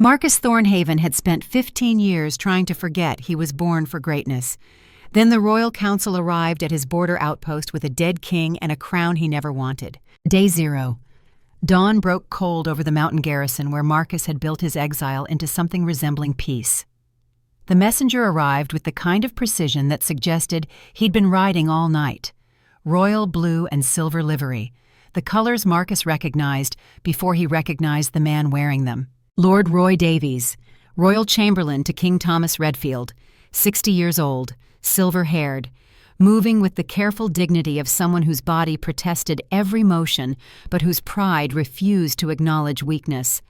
Marcus Thornhaven had spent 15 years trying to forget he was born for greatness. Then the royal council arrived at his border outpost with a dead king and a crown he never wanted. Day 0. Dawn broke cold over the mountain garrison where Marcus had built his exile into something resembling peace. The messenger arrived with the kind of precision that suggested he'd been riding all night. Royal blue and silver livery, the colors Marcus recognized before he recognized the man wearing them. Lord Roy Davies, Royal Chamberlain to King Thomas Redfield, 60 years old, silver-haired, moving with the careful dignity of someone whose body protested every motion but whose pride refused to acknowledge weakness.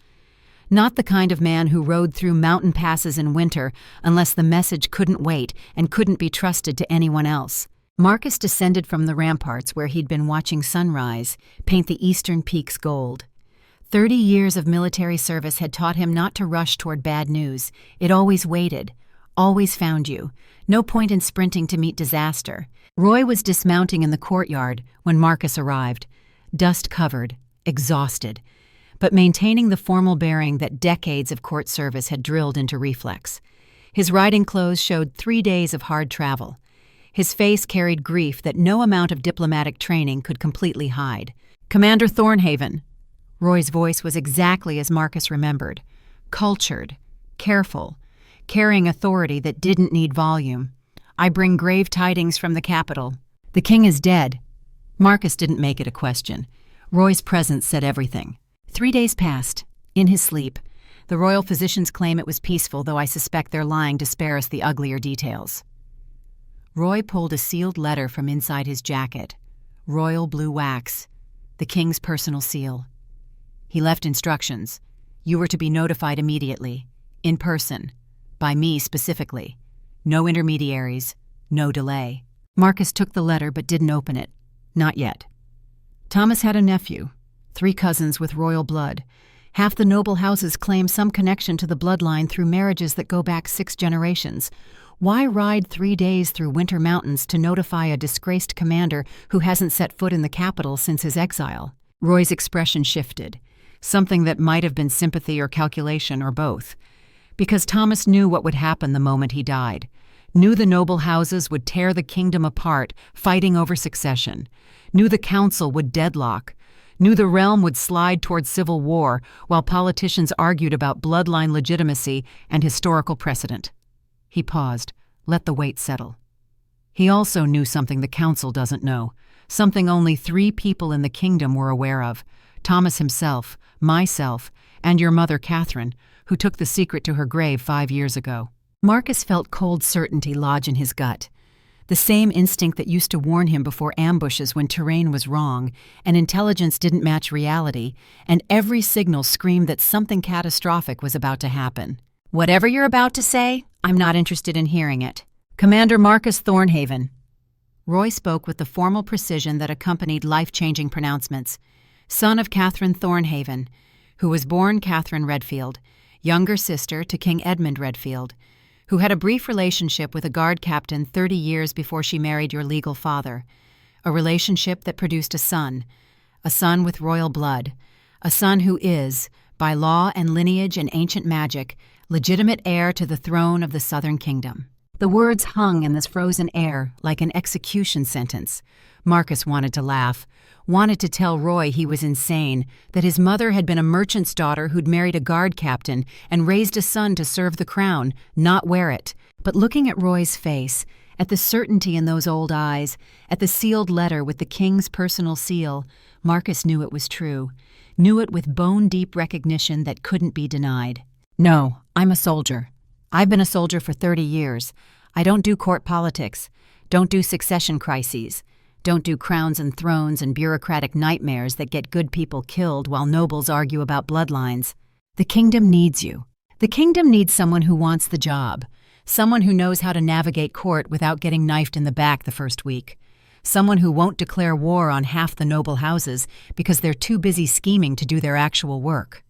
Not the kind of man who rode through mountain passes in winter unless the message couldn't wait and couldn't be trusted to anyone else. Marcus descended from the ramparts where he'd been watching sunrise paint the eastern peaks gold. 30 years of military service had taught him not to rush toward bad news. It always waited, always found you. No point in sprinting to meet disaster. Roy was dismounting in the courtyard when Marcus arrived, dust-covered, exhausted, but maintaining the formal bearing that decades of court service had drilled into reflex. His riding clothes showed 3 days of hard travel. His face carried grief that no amount of diplomatic training could completely hide. "Commander Thornhaven." Roy's voice was exactly as Marcus remembered. Cultured, careful, carrying authority that didn't need volume. "I bring grave tidings from the capital. The king is dead." Marcus didn't make it a question. Roy's presence said everything. 3 days passed, in his sleep. The royal physicians claim it was peaceful, though I suspect they're lying to spare us the uglier details. Roy pulled a sealed letter from inside his jacket. Royal blue wax, the king's personal seal. He left instructions. You were to be notified immediately, in person, by me specifically. No intermediaries, no delay. Marcus took the letter but didn't open it. Not yet. Thomas had a nephew, 3 cousins with royal blood. Half the noble houses claim some connection to the bloodline through marriages that go back 6 generations. Why ride 3 days through winter mountains to notify a disgraced commander who hasn't set foot in the capital since his exile? Roy's expression shifted, something that might have been sympathy or calculation or both. Because Thomas knew what would happen the moment he died. Knew the noble houses would tear the kingdom apart, fighting over succession. Knew the council would deadlock. Knew the realm would slide toward civil war while politicians argued about bloodline legitimacy and historical precedent. He paused, let the weight settle. He also knew something the council doesn't know, something only 3 people in the kingdom were aware of: Thomas himself, myself, and your mother Catherine, who took the secret to her grave 5 years ago. Marcus felt cold certainty lodge in his gut, the same instinct that used to warn him before ambushes when terrain was wrong and intelligence didn't match reality, and every signal screamed that something catastrophic was about to happen. "Whatever you're about to say, I'm not interested in hearing it. Commander Marcus Thornhaven." Roy spoke with the formal precision that accompanied life-changing pronouncements. "Son of Catherine Thornhaven, who was born Catherine Redfield, younger sister to King Edmund Redfield, who had a brief relationship with a guard captain 30 years before she married your legal father, a relationship that produced a son with royal blood, a son who is, by law and lineage and ancient magic, legitimate heir to the throne of the Southern Kingdom." The words hung in this frozen air like an execution sentence. Marcus wanted to laugh, wanted to tell Roy he was insane, that his mother had been a merchant's daughter who'd married a guard captain and raised a son to serve the crown, not wear it. But looking at Roy's face, at the certainty in those old eyes, at the sealed letter with the king's personal seal, Marcus knew it was true, knew it with bone-deep recognition that couldn't be denied. "No, I'm a soldier. I've been a soldier for 30 years. I don't do court politics, don't do succession crises, don't do crowns and thrones and bureaucratic nightmares that get good people killed while nobles argue about bloodlines. The kingdom needs you. The kingdom needs someone who wants the job, someone who knows how to navigate court without getting knifed in the back the first week, someone who won't declare war on half the noble houses because they're too busy scheming to do their actual work."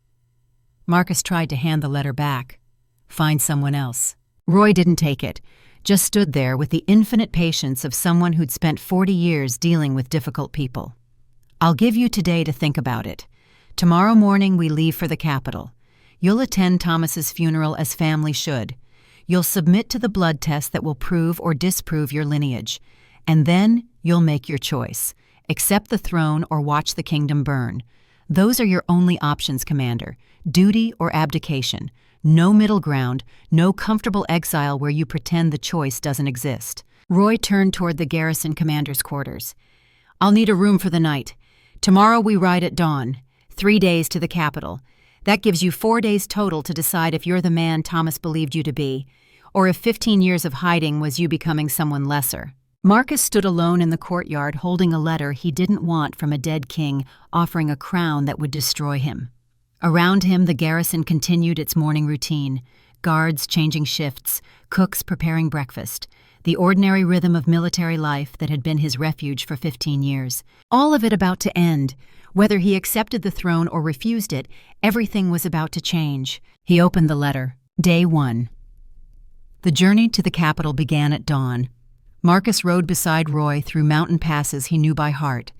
Marcus tried to hand the letter back. Find someone else. Roy didn't take it, just stood there with the infinite patience of someone who'd spent 40 years dealing with difficult people. "I'll give you today to think about it. Tomorrow morning we leave for the capital. You'll attend Thomas's funeral as family should. You'll submit to the blood test that will prove or disprove your lineage. And then you'll make your choice. Accept the throne or watch the kingdom burn. Those are your only options, Commander. Duty or abdication. No middle ground, no comfortable exile where you pretend the choice doesn't exist. Roy turned toward the garrison commander's quarters. I'll need a room for the night. Tomorrow we ride at dawn. 3 days to the capital. That gives you 4 days total to decide if you're the man Thomas believed you to be, or if 15 years of hiding was you becoming someone lesser. Marcus stood alone in the courtyard holding a letter he didn't want from a dead king offering a crown that would destroy him. Around him, the garrison continued its morning routine, guards changing shifts, cooks preparing breakfast, the ordinary rhythm of military life that had been his refuge for 15 years. All of it about to end. Whether he accepted the throne or refused it, everything was about to change. He opened the letter. Day 1. The journey to the capital began at dawn. Marcus rode beside Roy through mountain passes he knew by heart.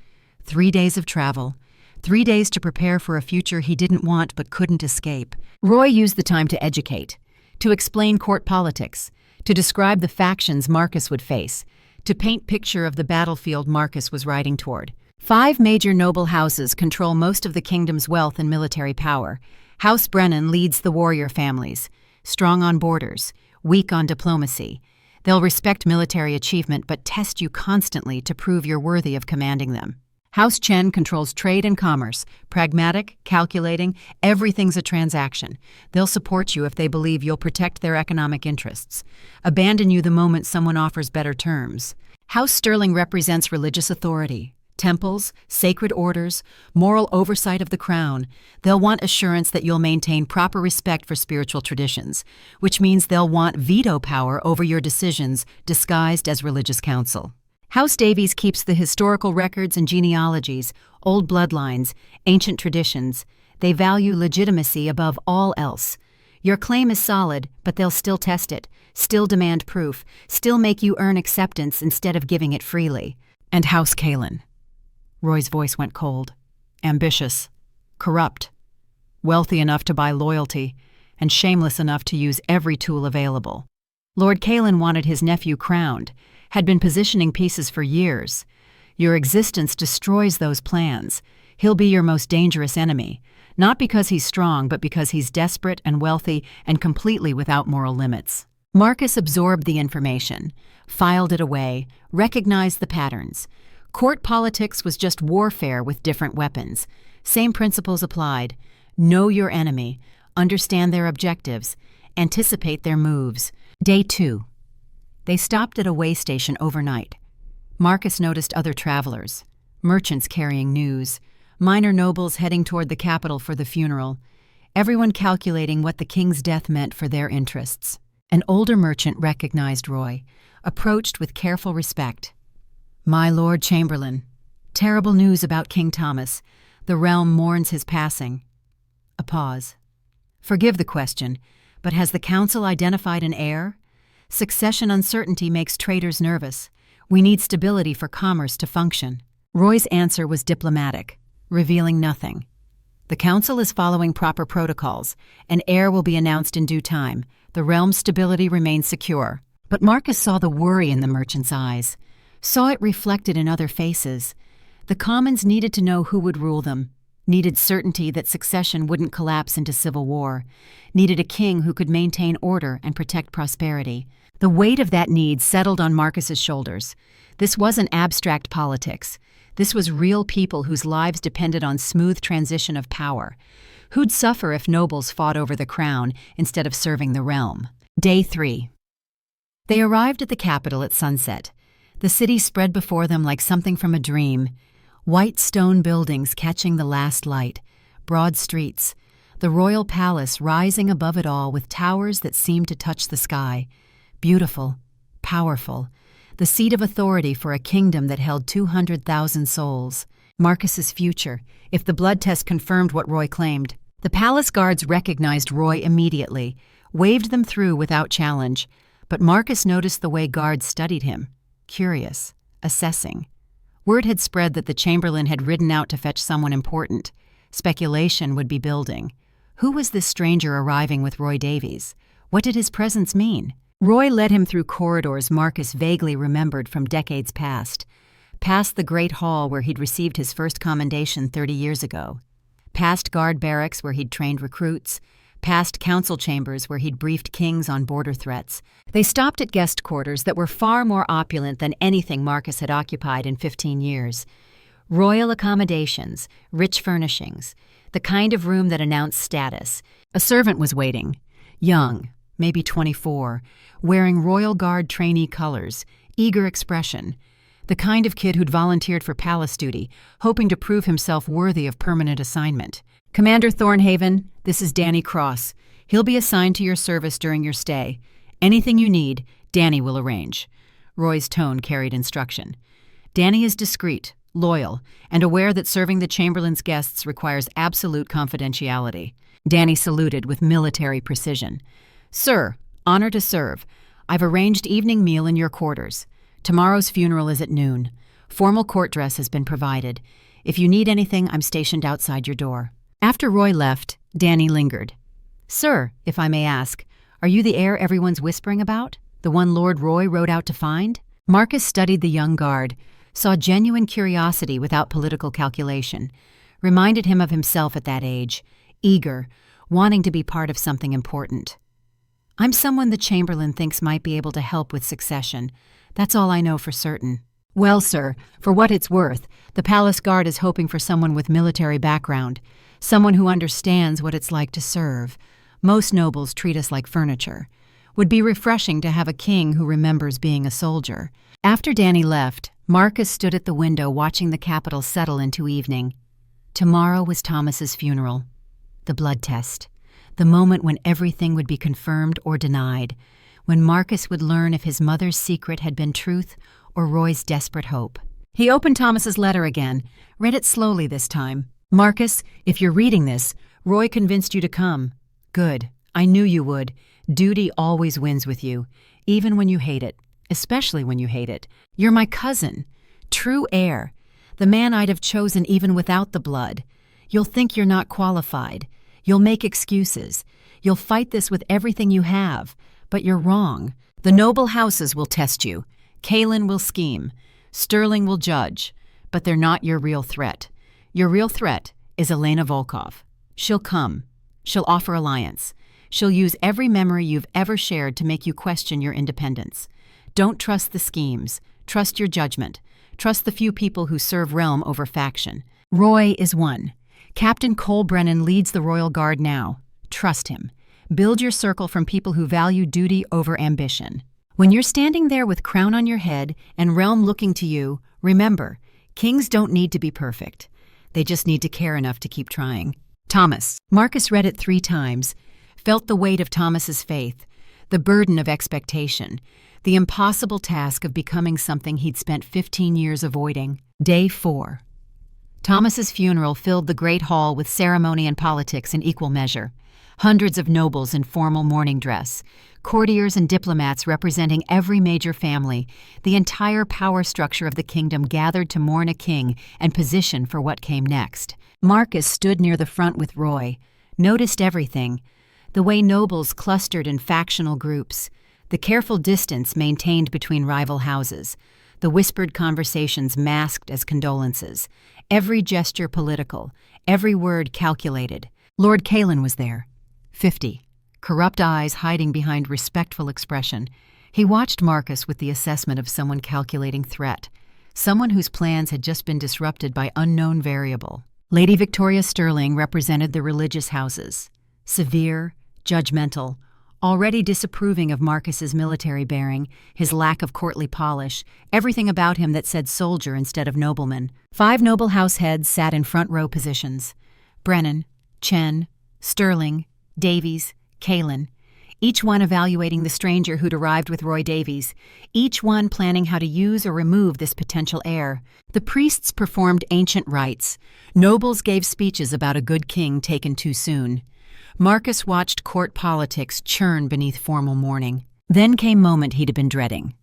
3 days of travel. 3 days to prepare for a future he didn't want but couldn't escape. Roy used the time to educate, to explain court politics, to describe the factions Marcus would face, to paint picture of the battlefield Marcus was riding toward. 5 major noble houses control most of the kingdom's wealth and military power. House Brennan leads the warrior families, strong on borders, weak on diplomacy. They'll respect military achievement but test you constantly to prove you're worthy of commanding them. House Chen controls trade and commerce, pragmatic, calculating, everything's a transaction. They'll support you if they believe you'll protect their economic interests, abandon you the moment someone offers better terms. House Sterling represents religious authority, temples, sacred orders, moral oversight of the crown. They'll want assurance that you'll maintain proper respect for spiritual traditions, which means they'll want veto power over your decisions disguised as religious counsel. House Davies keeps the historical records and genealogies, old bloodlines, ancient traditions. They value legitimacy above all else. Your claim is solid, but they'll still test it, still demand proof, still make you earn acceptance instead of giving it freely. And House Kalin. Roy's voice went cold. Ambitious, corrupt, wealthy enough to buy loyalty, and shameless enough to use every tool available. Lord Kalin wanted his nephew crowned, had been positioning pieces for years. Your existence destroys those plans. He'll be your most dangerous enemy, not because he's strong, but because he's desperate and wealthy and completely without moral limits. Marcus absorbed the information, filed it away, recognized the patterns. Court politics was just warfare with different weapons. Same principles applied. Know your enemy, understand their objectives, anticipate their moves. Day 2. They stopped at a way station overnight. Marcus noticed other travelers, merchants carrying news, minor nobles heading toward the capital for the funeral, everyone calculating what the king's death meant for their interests. An older merchant recognized Roy, approached with careful respect. My Lord Chamberlain, terrible news about King Thomas. The realm mourns his passing. A pause. Forgive the question, but has the council identified an heir? Succession uncertainty makes traders nervous. We need stability for commerce to function. Roy's answer was diplomatic, revealing nothing. The council is following proper protocols. An heir will be announced in due time. The realm's stability remains secure. But Marcus saw the worry in the merchant's eyes, saw it reflected in other faces. The commons needed to know who would rule them, needed certainty that succession wouldn't collapse into civil war, needed a king who could maintain order and protect prosperity. The weight of that need settled on Marcus's shoulders. This wasn't abstract politics. This was real people whose lives depended on smooth transition of power. Who'd suffer if nobles fought over the crown instead of serving the realm? Day 3. They arrived at the capital at sunset. The city spread before them like something from a dream. White stone buildings catching the last light, broad streets, the royal palace rising above it all with towers that seemed to touch the sky. Beautiful, powerful, the seat of authority for a kingdom that held 200,000 souls. Marcus's future, if the blood test confirmed what Roy claimed. The palace guards recognized Roy immediately, waved them through without challenge, but Marcus noticed the way guards studied him, curious, assessing. Word had spread that the chamberlain had ridden out to fetch someone important. Speculation would be building. Who was this stranger arriving with Roy Davies? What did his presence mean? Roy led him through corridors Marcus vaguely remembered from decades past the great hall where he'd received his first commendation 30 years ago, past guard barracks where he'd trained recruits, past council chambers where he'd briefed kings on border threats. They stopped at guest quarters that were far more opulent than anything Marcus had occupied in 15 years. Royal accommodations, rich furnishings, the kind of room that announced status. A servant was waiting, young, maybe 24, wearing Royal Guard trainee colors, eager expression, the kind of kid who'd volunteered for palace duty, hoping to prove himself worthy of permanent assignment. "Commander Thornhaven, this is Danny Cross. He'll be assigned to your service during your stay. Anything you need, Danny will arrange." Roy's tone carried instruction. Danny is discreet, loyal, and aware that serving the Chamberlain's guests requires absolute confidentiality. Danny saluted with military precision. "Sir, honor to serve. I've arranged evening meal in your quarters. Tomorrow's funeral is at noon. Formal court dress has been provided. If you need anything, I'm stationed outside your door." After Roy left, Danny lingered. "Sir, if I may ask, are you the heir everyone's whispering about? The one Lord Roy rode out to find?" Marcus studied the young guard, saw genuine curiosity without political calculation, reminded him of himself at that age, eager, wanting to be part of something important. "I'm someone the Chamberlain thinks might be able to help with succession. That's all I know for certain." "Well, sir, for what it's worth, the Palace Guard is hoping for someone with military background, someone who understands what it's like to serve. Most nobles treat us like furniture. Would be refreshing to have a king who remembers being a soldier." After Danny left, Marcus stood at the window watching the capital settle into evening. Tomorrow was Thomas's funeral. The blood test. The moment when everything would be confirmed or denied. When Marcus would learn if his mother's secret had been truth or Roy's desperate hope. He opened Thomas's letter again, read it slowly this time. "Marcus, if you're reading this, Roy convinced you to come. Good. I knew you would. Duty always wins with you, even when you hate it, especially when you hate it. You're my cousin, true heir, the man I'd have chosen even without the blood. You'll think you're not qualified. You'll make excuses. You'll fight this with everything you have. But you're wrong. The noble houses will test you. Kaelin will scheme. Sterling will judge. But they're not your real threat. Your real threat is Elena Volkov. She'll come. She'll offer alliance. She'll use every memory you've ever shared to make you question your independence. Don't trust the schemes. Trust your judgment. Trust the few people who serve realm over faction. Roy is one. Captain Cole Brennan leads the Royal Guard now. Trust him. Build your circle from people who value duty over ambition. When you're standing there with crown on your head and realm looking to you, remember, kings don't need to be perfect. They just need to care enough to keep trying. Thomas. Marcus read it 3 times, felt the weight of Thomas's faith, the burden of expectation, the impossible task of becoming something he'd spent 15 years avoiding. Day 4. Thomas's funeral filled the great hall with ceremony and politics in equal measure. Hundreds of nobles in formal mourning dress, courtiers and diplomats representing every major family, the entire power structure of the kingdom gathered to mourn a king and position for what came next. Marcus stood near the front with Roy, noticed everything, the way nobles clustered in factional groups, the careful distance maintained between rival houses, the whispered conversations masked as condolences, every gesture political, every word calculated. Lord Kaelin was there. 50, corrupt eyes hiding behind respectful expression. He watched Marcus with the assessment of someone calculating threat, someone whose plans had just been disrupted by unknown variable. Lady Victoria Sterling represented the religious houses, severe, judgmental, already disapproving of Marcus's military bearing, his lack of courtly polish, everything about him that said soldier instead of nobleman. 5 noble house heads sat in front row positions. Brennan, Chen, Sterling, Davies, Kaelin, each one evaluating the stranger who'd arrived with Roy Davies, each one planning how to use or remove this potential heir. The priests performed ancient rites. Nobles gave speeches about a good king taken too soon. Marcus watched court politics churn beneath formal mourning. Then came moment he'd been dreading.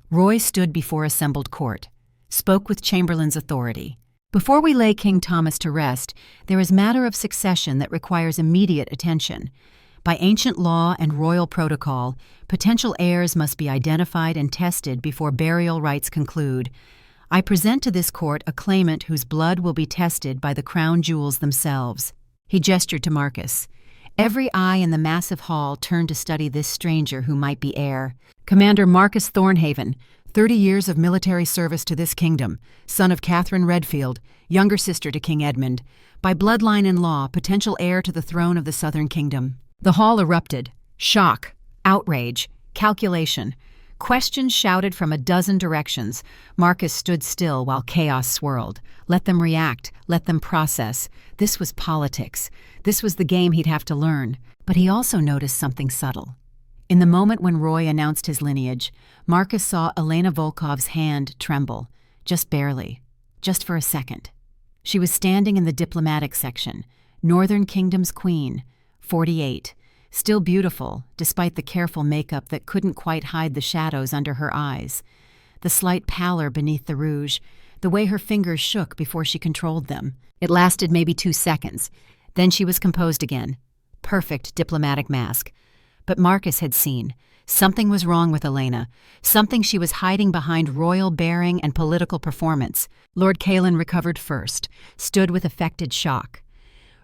Roy stood before assembled court, spoke with Chamberlain's authority. Before we lay King Thomas to rest, there is matter of succession that requires immediate attention. By ancient law and royal protocol, potential heirs must be identified and tested before burial rites conclude. I present to this court a claimant whose blood will be tested by the crown jewels themselves." He gestured to Marcus. Every eye in the massive hall turned to study this stranger who might be heir. "Commander Marcus Thornhaven, 30 years of military service to this kingdom, son of Catherine Redfield, younger sister to King Edmund, by bloodline and law, potential heir to the throne of the Southern Kingdom." The hall erupted. Shock, outrage, calculation. Questions shouted from a dozen directions. Marcus stood still while chaos swirled. Let them react. Let them process. This was politics. This was the game he'd have to learn. But he also noticed something subtle. In the moment when Roy announced his lineage, Marcus saw Elena Volkov's hand tremble. Just barely. Just for a second. She was standing in the diplomatic section. Northern Kingdom's queen. 48. Still beautiful, despite the careful makeup that couldn't quite hide the shadows under her eyes. The slight pallor beneath the rouge, the way her fingers shook before she controlled them. It lasted maybe 2 seconds. Then she was composed again. Perfect diplomatic mask. But Marcus had seen. Something was wrong with Elena. Something she was hiding behind royal bearing and political performance. Lord Kalen recovered first, stood with affected shock.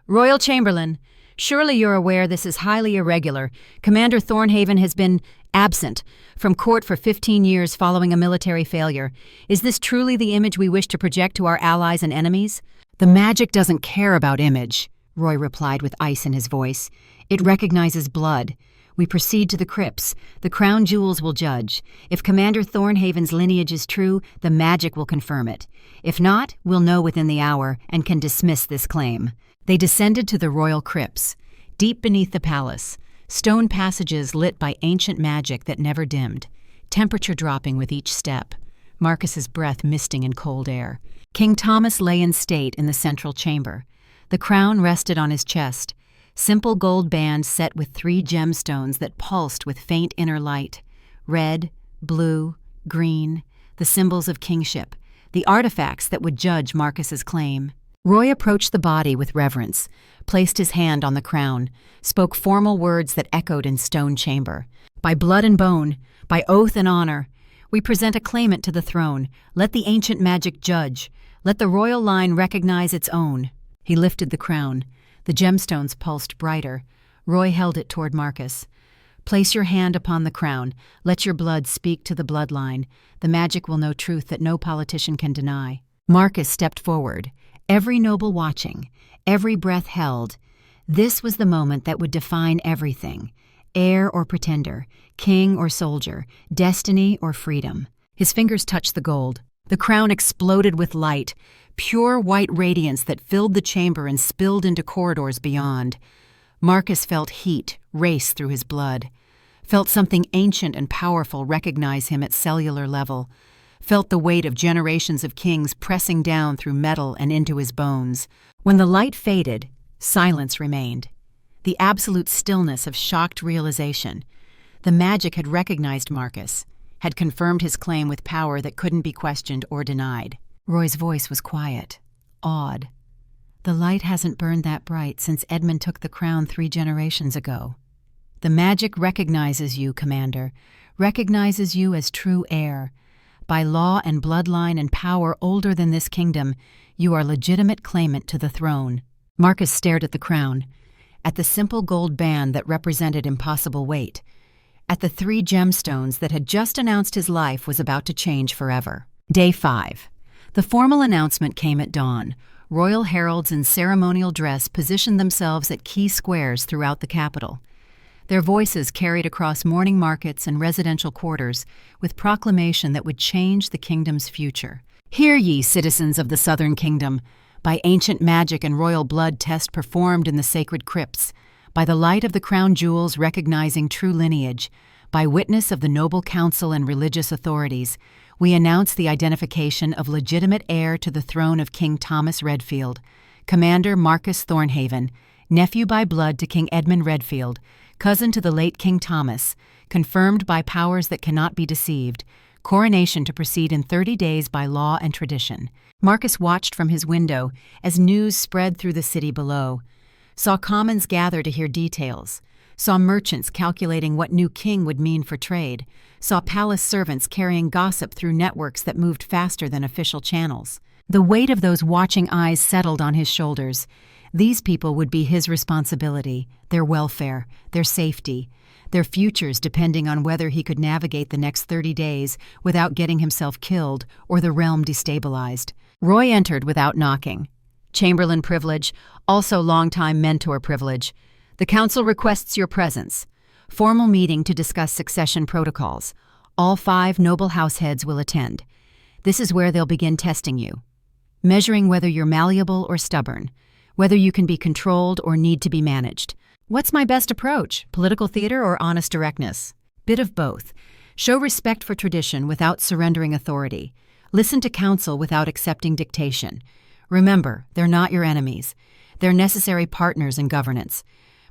"Royal Chamberlain, surely you're aware this is highly irregular. Commander Thornhaven has been absent from court for 15 years following a military failure. Is this truly the image we wish to project to our allies and enemies?" "The magic doesn't care about image," Roy replied with ice in his voice. "It recognizes blood. We proceed to the crypts. The crown jewels will judge. If Commander Thornhaven's lineage is true, the magic will confirm it. If not, we'll know within the hour and can dismiss this claim." They descended to the royal crypts, deep beneath the palace, stone passages lit by ancient magic that never dimmed, temperature dropping with each step, Marcus's breath misting in cold air. King Thomas lay in state in the central chamber. The crown rested on his chest, simple gold band set with 3 gemstones that pulsed with faint inner light. Red, blue, green, the symbols of kingship, the artifacts that would judge Marcus's claim. Roy approached the body with reverence, placed his hand on the crown, spoke formal words that echoed in stone chamber. "By blood and bone, by oath and honor, we present a claimant to the throne. Let the ancient magic judge. Let the royal line recognize its own." He lifted the crown. The gemstones pulsed brighter. Roy held it toward Marcus. "Place your hand upon the crown. Let your blood speak to the bloodline. The magic will know truth that no politician can deny." Marcus stepped forward, every noble watching, every breath held. This was the moment that would define everything. Heir or pretender, king or soldier, destiny or freedom. His fingers touched the gold. The crown exploded with light, pure white radiance that filled the chamber and spilled into corridors beyond. Marcus felt heat race through his blood, felt something ancient and powerful recognize him at cellular level, felt the weight of generations of kings pressing down through metal and into his bones. When the light faded, silence remained. The absolute stillness of shocked realization. The magic had recognized Marcus, had confirmed his claim with power that couldn't be questioned or denied. Roy's voice was quiet, awed. "The light hasn't burned that bright since Edmund took the crown 3 generations ago. The magic recognizes you, Commander, recognizes you as true heir. By law and bloodline and power older than this kingdom, you are legitimate claimant to the throne." Marcus stared at the crown, at the simple gold band that represented impossible weight, at the 3 gemstones that had just announced his life was about to change forever. Day 5. The formal announcement came at dawn. Royal heralds in ceremonial dress positioned themselves at key squares throughout the capital. Their voices carried across morning markets and residential quarters with proclamation that would change the kingdom's future. "Hear ye, citizens of the Southern Kingdom, by ancient magic and royal blood test performed in the sacred crypts, by the light of the crown jewels recognizing true lineage, by witness of the noble council and religious authorities, we announce the identification of legitimate heir to the throne of King Thomas Redfield, Commander Marcus Thornhaven, nephew by blood to King Edmund Redfield, cousin to the late King Thomas, confirmed by powers that cannot be deceived, coronation to proceed in 30 days by law and tradition. Marcus watched from his window as news spread through the city below, saw commons gather to hear details, saw merchants calculating what new king would mean for trade, saw palace servants carrying gossip through networks that moved faster than official channels. The weight of those watching eyes settled on his shoulders. These people would be his responsibility, their welfare, their safety, their futures depending on whether he could navigate the next 30 days without getting himself killed or the realm destabilized. Roy entered without knocking. Chamberlain privilege, also longtime mentor privilege. The council requests your presence. Formal meeting to discuss succession protocols. All 5 noble house heads will attend. This is where they'll begin testing you, measuring whether you're malleable or stubborn, whether you can be controlled or need to be managed. What's my best approach, political theater or honest directness? Bit of both. Show respect for tradition without surrendering authority. Listen to counsel without accepting dictation. Remember, they're not your enemies. They're necessary partners in governance.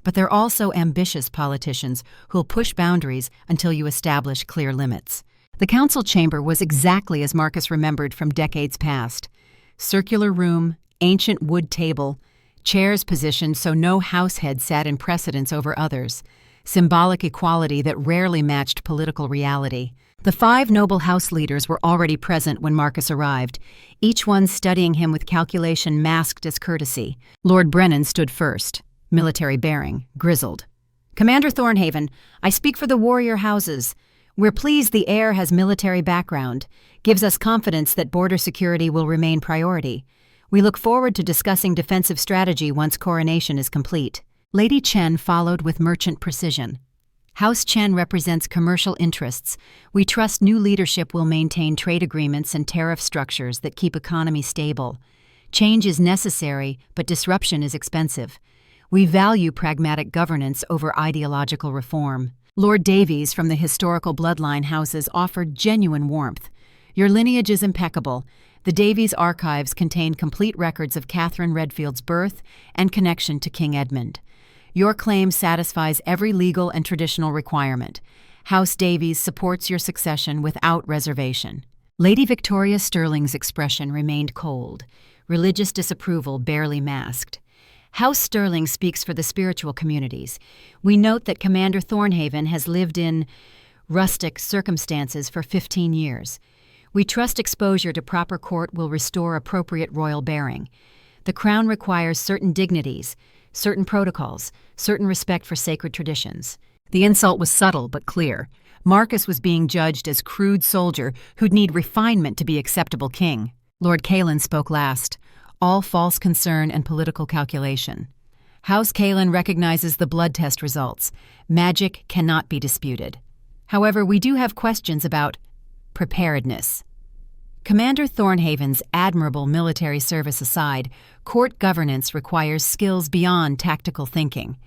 But they're also ambitious politicians who'll push boundaries until you establish clear limits. The council chamber was exactly as Marcus remembered from decades past. Circular room, ancient wood table, chairs positioned so no househead sat in precedence over others, symbolic equality that rarely matched political reality. The 5 noble house leaders were already present when Marcus arrived, each one studying him with calculation masked as courtesy. Lord Brennan stood first, military bearing, grizzled. Commander Thornhaven, I speak for the warrior houses. We're pleased the heir has military background, gives us confidence that border security will remain priority. We look forward to discussing defensive strategy once coronation is complete. Lady Chen followed with merchant precision. House Chen represents commercial interests. We trust new leadership will maintain trade agreements and tariff structures that keep economy stable. Change is necessary, but disruption is expensive. We value pragmatic governance over ideological reform. Lord Davies from the historical bloodline houses offered genuine warmth. Your lineage is impeccable. The Davies archives contain complete records of Catherine Redfield's birth and connection to King Edmund. Your claim satisfies every legal and traditional requirement. House Davies supports your succession without reservation. Lady Victoria Sterling's expression remained cold, religious disapproval barely masked. House Sterling speaks for the spiritual communities. We note that Commander Thornhaven has lived in rustic circumstances for 15 years. We trust exposure to proper court will restore appropriate royal bearing. The crown requires certain dignities, certain protocols, certain respect for sacred traditions. The insult was subtle but clear. Marcus was being judged as crude soldier who'd need refinement to be acceptable king. Lord Kalin spoke last. All false concern and political calculation. House Kalin recognizes the blood test results. Magic cannot be disputed. However, we do have questions about preparedness. Commander Thornhaven's admirable military service aside, court governance requires skills beyond tactical thinking.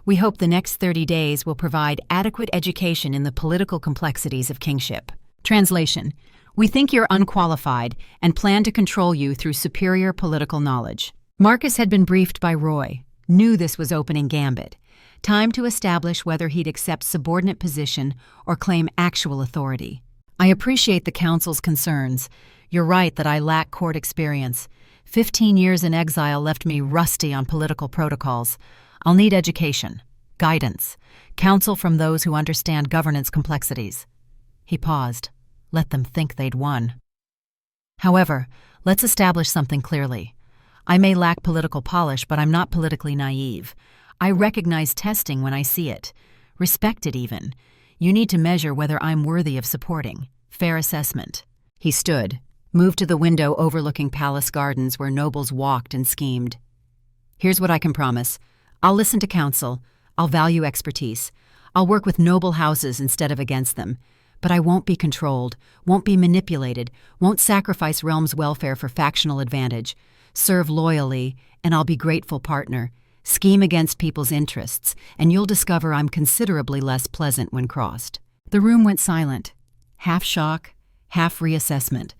We hope the next 30 days will provide adequate education in the political complexities of kingship. Translation: We think you're unqualified and plan to control you through superior political knowledge. Marcus had been briefed by Roy, knew this was opening gambit. Time to establish whether he'd accept subordinate position or claim actual authority. I appreciate the council's concerns. You're right that I lack court experience. 15 years in exile left me rusty on political protocols. I'll need education, guidance, counsel from those who understand governance complexities. He paused. Let them think they'd won. However, let's establish something clearly. I may lack political polish, but I'm not politically naive. I recognize testing when I see it. Respect it even. You need to measure whether I'm worthy of supporting. Fair assessment. He stood, moved to the window overlooking palace gardens where nobles walked and schemed. Here's what I can promise. I'll listen to counsel. I'll value expertise. I'll work with noble houses instead of against them. But I won't be controlled, won't be manipulated, won't sacrifice realm's welfare for factional advantage. Serve loyally, and I'll be grateful partner. Scheme against people's interests, and you'll discover I'm considerably less pleasant when crossed. The room went silent. Half shock, half reassessment.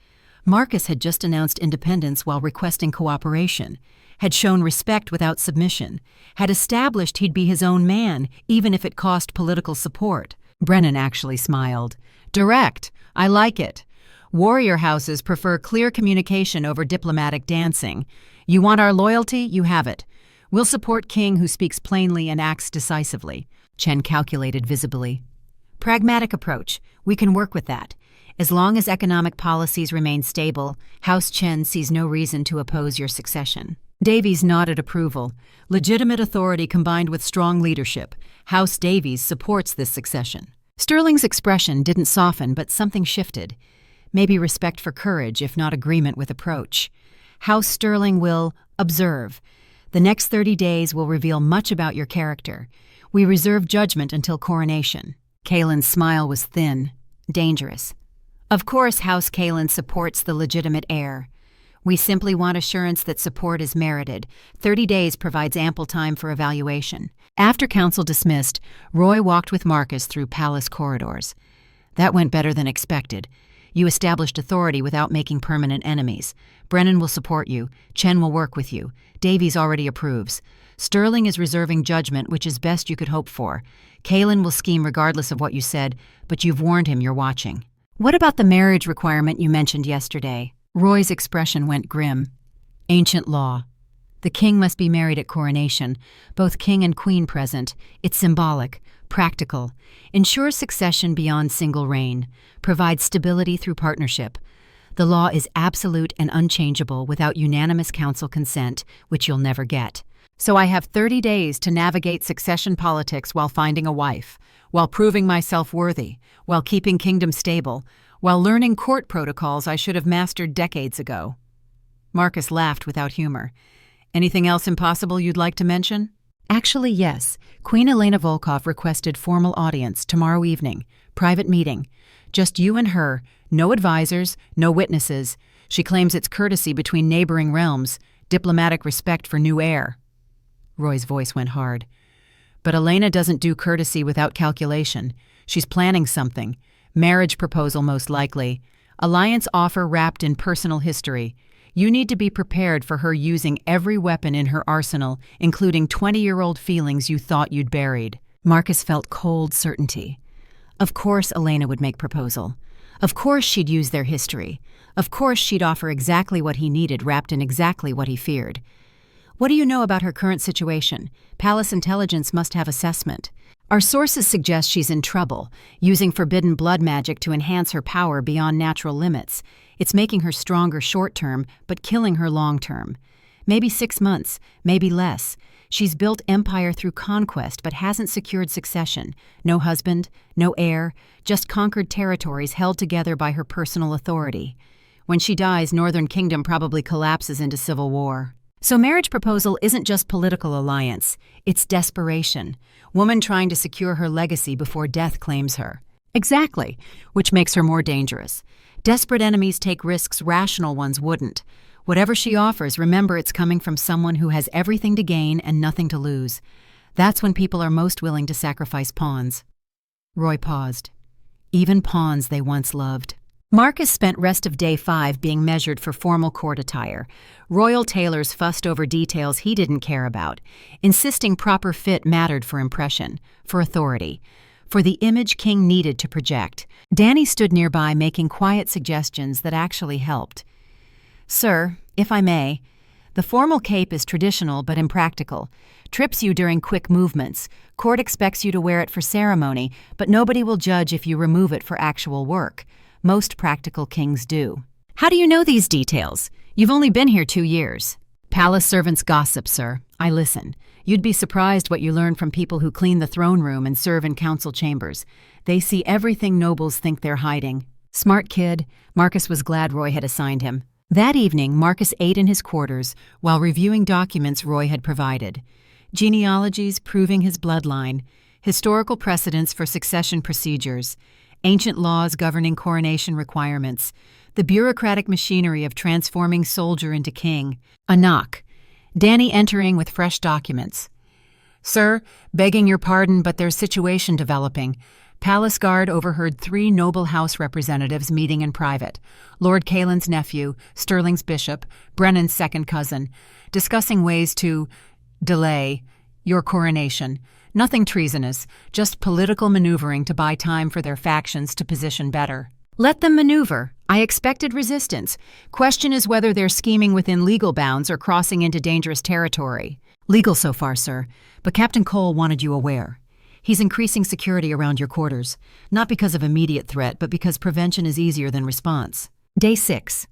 Marcus had just announced independence while requesting cooperation, had shown respect without submission, had established he'd be his own man, even if it cost political support. Brennan actually smiled. Direct. I like it. Warrior houses prefer clear communication over diplomatic dancing. You want our loyalty? You have it. We'll support king who speaks plainly and acts decisively. Chen calculated visibly. Pragmatic approach. We can work with that. As long as economic policies remain stable, House Chen sees no reason to oppose your succession. Davies nodded approval. Legitimate authority combined with strong leadership. House Davies supports this succession. Sterling's expression didn't soften, but something shifted. Maybe respect for courage, if not agreement with approach. House Sterling will observe. The next 30 days will reveal much about your character. We reserve judgment until coronation. Kalen's smile was thin, dangerous. Of course, House Kalen supports the legitimate heir. We simply want assurance that support is merited. 30 days provides ample time for evaluation. After council dismissed, Roy walked with Marcus through palace corridors. That went better than expected. You established authority without making permanent enemies. Brennan will support you. Chen will work with you. Davies already approves. Sterling is reserving judgment, which is best you could hope for. Kalen will scheme regardless of what you said, but you've warned him you're watching. What about the marriage requirement you mentioned yesterday? Roy's expression went grim. Ancient law. The king must be married at coronation, both king and queen present. It's symbolic, practical, ensures succession beyond single reign, provides stability through partnership. The law is absolute and unchangeable without unanimous council consent, which you'll never get. So I have 30 days to navigate succession politics while finding a wife, while proving myself worthy, while keeping kingdom stable, while learning court protocols I should have mastered decades ago. Marcus laughed without humor. Anything else impossible you'd like to mention? Actually, yes. Queen Elena Volkov requested formal audience tomorrow evening. Private meeting. Just you and her. No advisors, no witnesses. She claims it's courtesy between neighboring realms. Diplomatic respect for new heir. Roy's voice went hard. But Elena doesn't do courtesy without calculation. She's planning something. Marriage proposal most likely. Alliance offer wrapped in personal history. You need to be prepared for her using every weapon in her arsenal, including 20-year-old feelings you thought you'd buried. Marcus felt cold certainty. Of course Elena would make proposal. Of course she'd use their history. Of course she'd offer exactly what he needed wrapped in exactly what he feared. What do you know about her current situation? Palace intelligence must have assessment. Our sources suggest she's in trouble, using forbidden blood magic to enhance her power beyond natural limits. It's making her stronger short-term, but killing her long-term. Maybe 6 months, maybe less. She's built empire through conquest, but hasn't secured succession. No husband, no heir, just conquered territories held together by her personal authority. When she dies, Northern Kingdom probably collapses into civil war. So marriage proposal isn't just political alliance, it's desperation. Woman trying to secure her legacy before death claims her. Exactly, which makes her more dangerous. Desperate enemies take risks rational ones wouldn't. Whatever she offers, remember it's coming from someone who has everything to gain and nothing to lose. That's when people are most willing to sacrifice pawns. Roy paused. Even pawns they once loved. Marcus spent rest of day 5 being measured for formal court attire. Royal tailors fussed over details he didn't care about, insisting proper fit mattered for impression, for authority, for the image King needed to project. Danny stood nearby making quiet suggestions that actually helped. Sir, if I may, the formal cape is traditional but impractical. Trips you during quick movements. Court expects you to wear it for ceremony, but nobody will judge if you remove it for actual work. Most practical kings do. How do you know these details? You've only been here 2 years. Palace servants gossip, sir. I listen. You'd be surprised what you learn from people who clean the throne room and serve in council chambers. They see everything nobles think they're hiding. Smart kid. Marcus was glad Roy had assigned him. That evening, Marcus ate in his quarters while reviewing documents Roy had provided. Genealogies proving his bloodline, historical precedents for succession procedures, ancient laws governing coronation requirements, the bureaucratic machinery of transforming soldier into king. A knock. Danny entering with fresh documents. Sir, begging your pardon, but there's situation developing. Palace guard overheard 3 noble house representatives meeting in private. Lord Kalen's nephew, Sterling's bishop, Brennan's second cousin, discussing ways to delay your coronation. Nothing treasonous, just political maneuvering to buy time for their factions to position better. Let them maneuver. I expected resistance. Question is whether they're scheming within legal bounds or crossing into dangerous territory. Legal so far, sir, but Captain Cole wanted you aware. He's increasing security around your quarters, not because of immediate threat, but because prevention is easier than response. Day 6.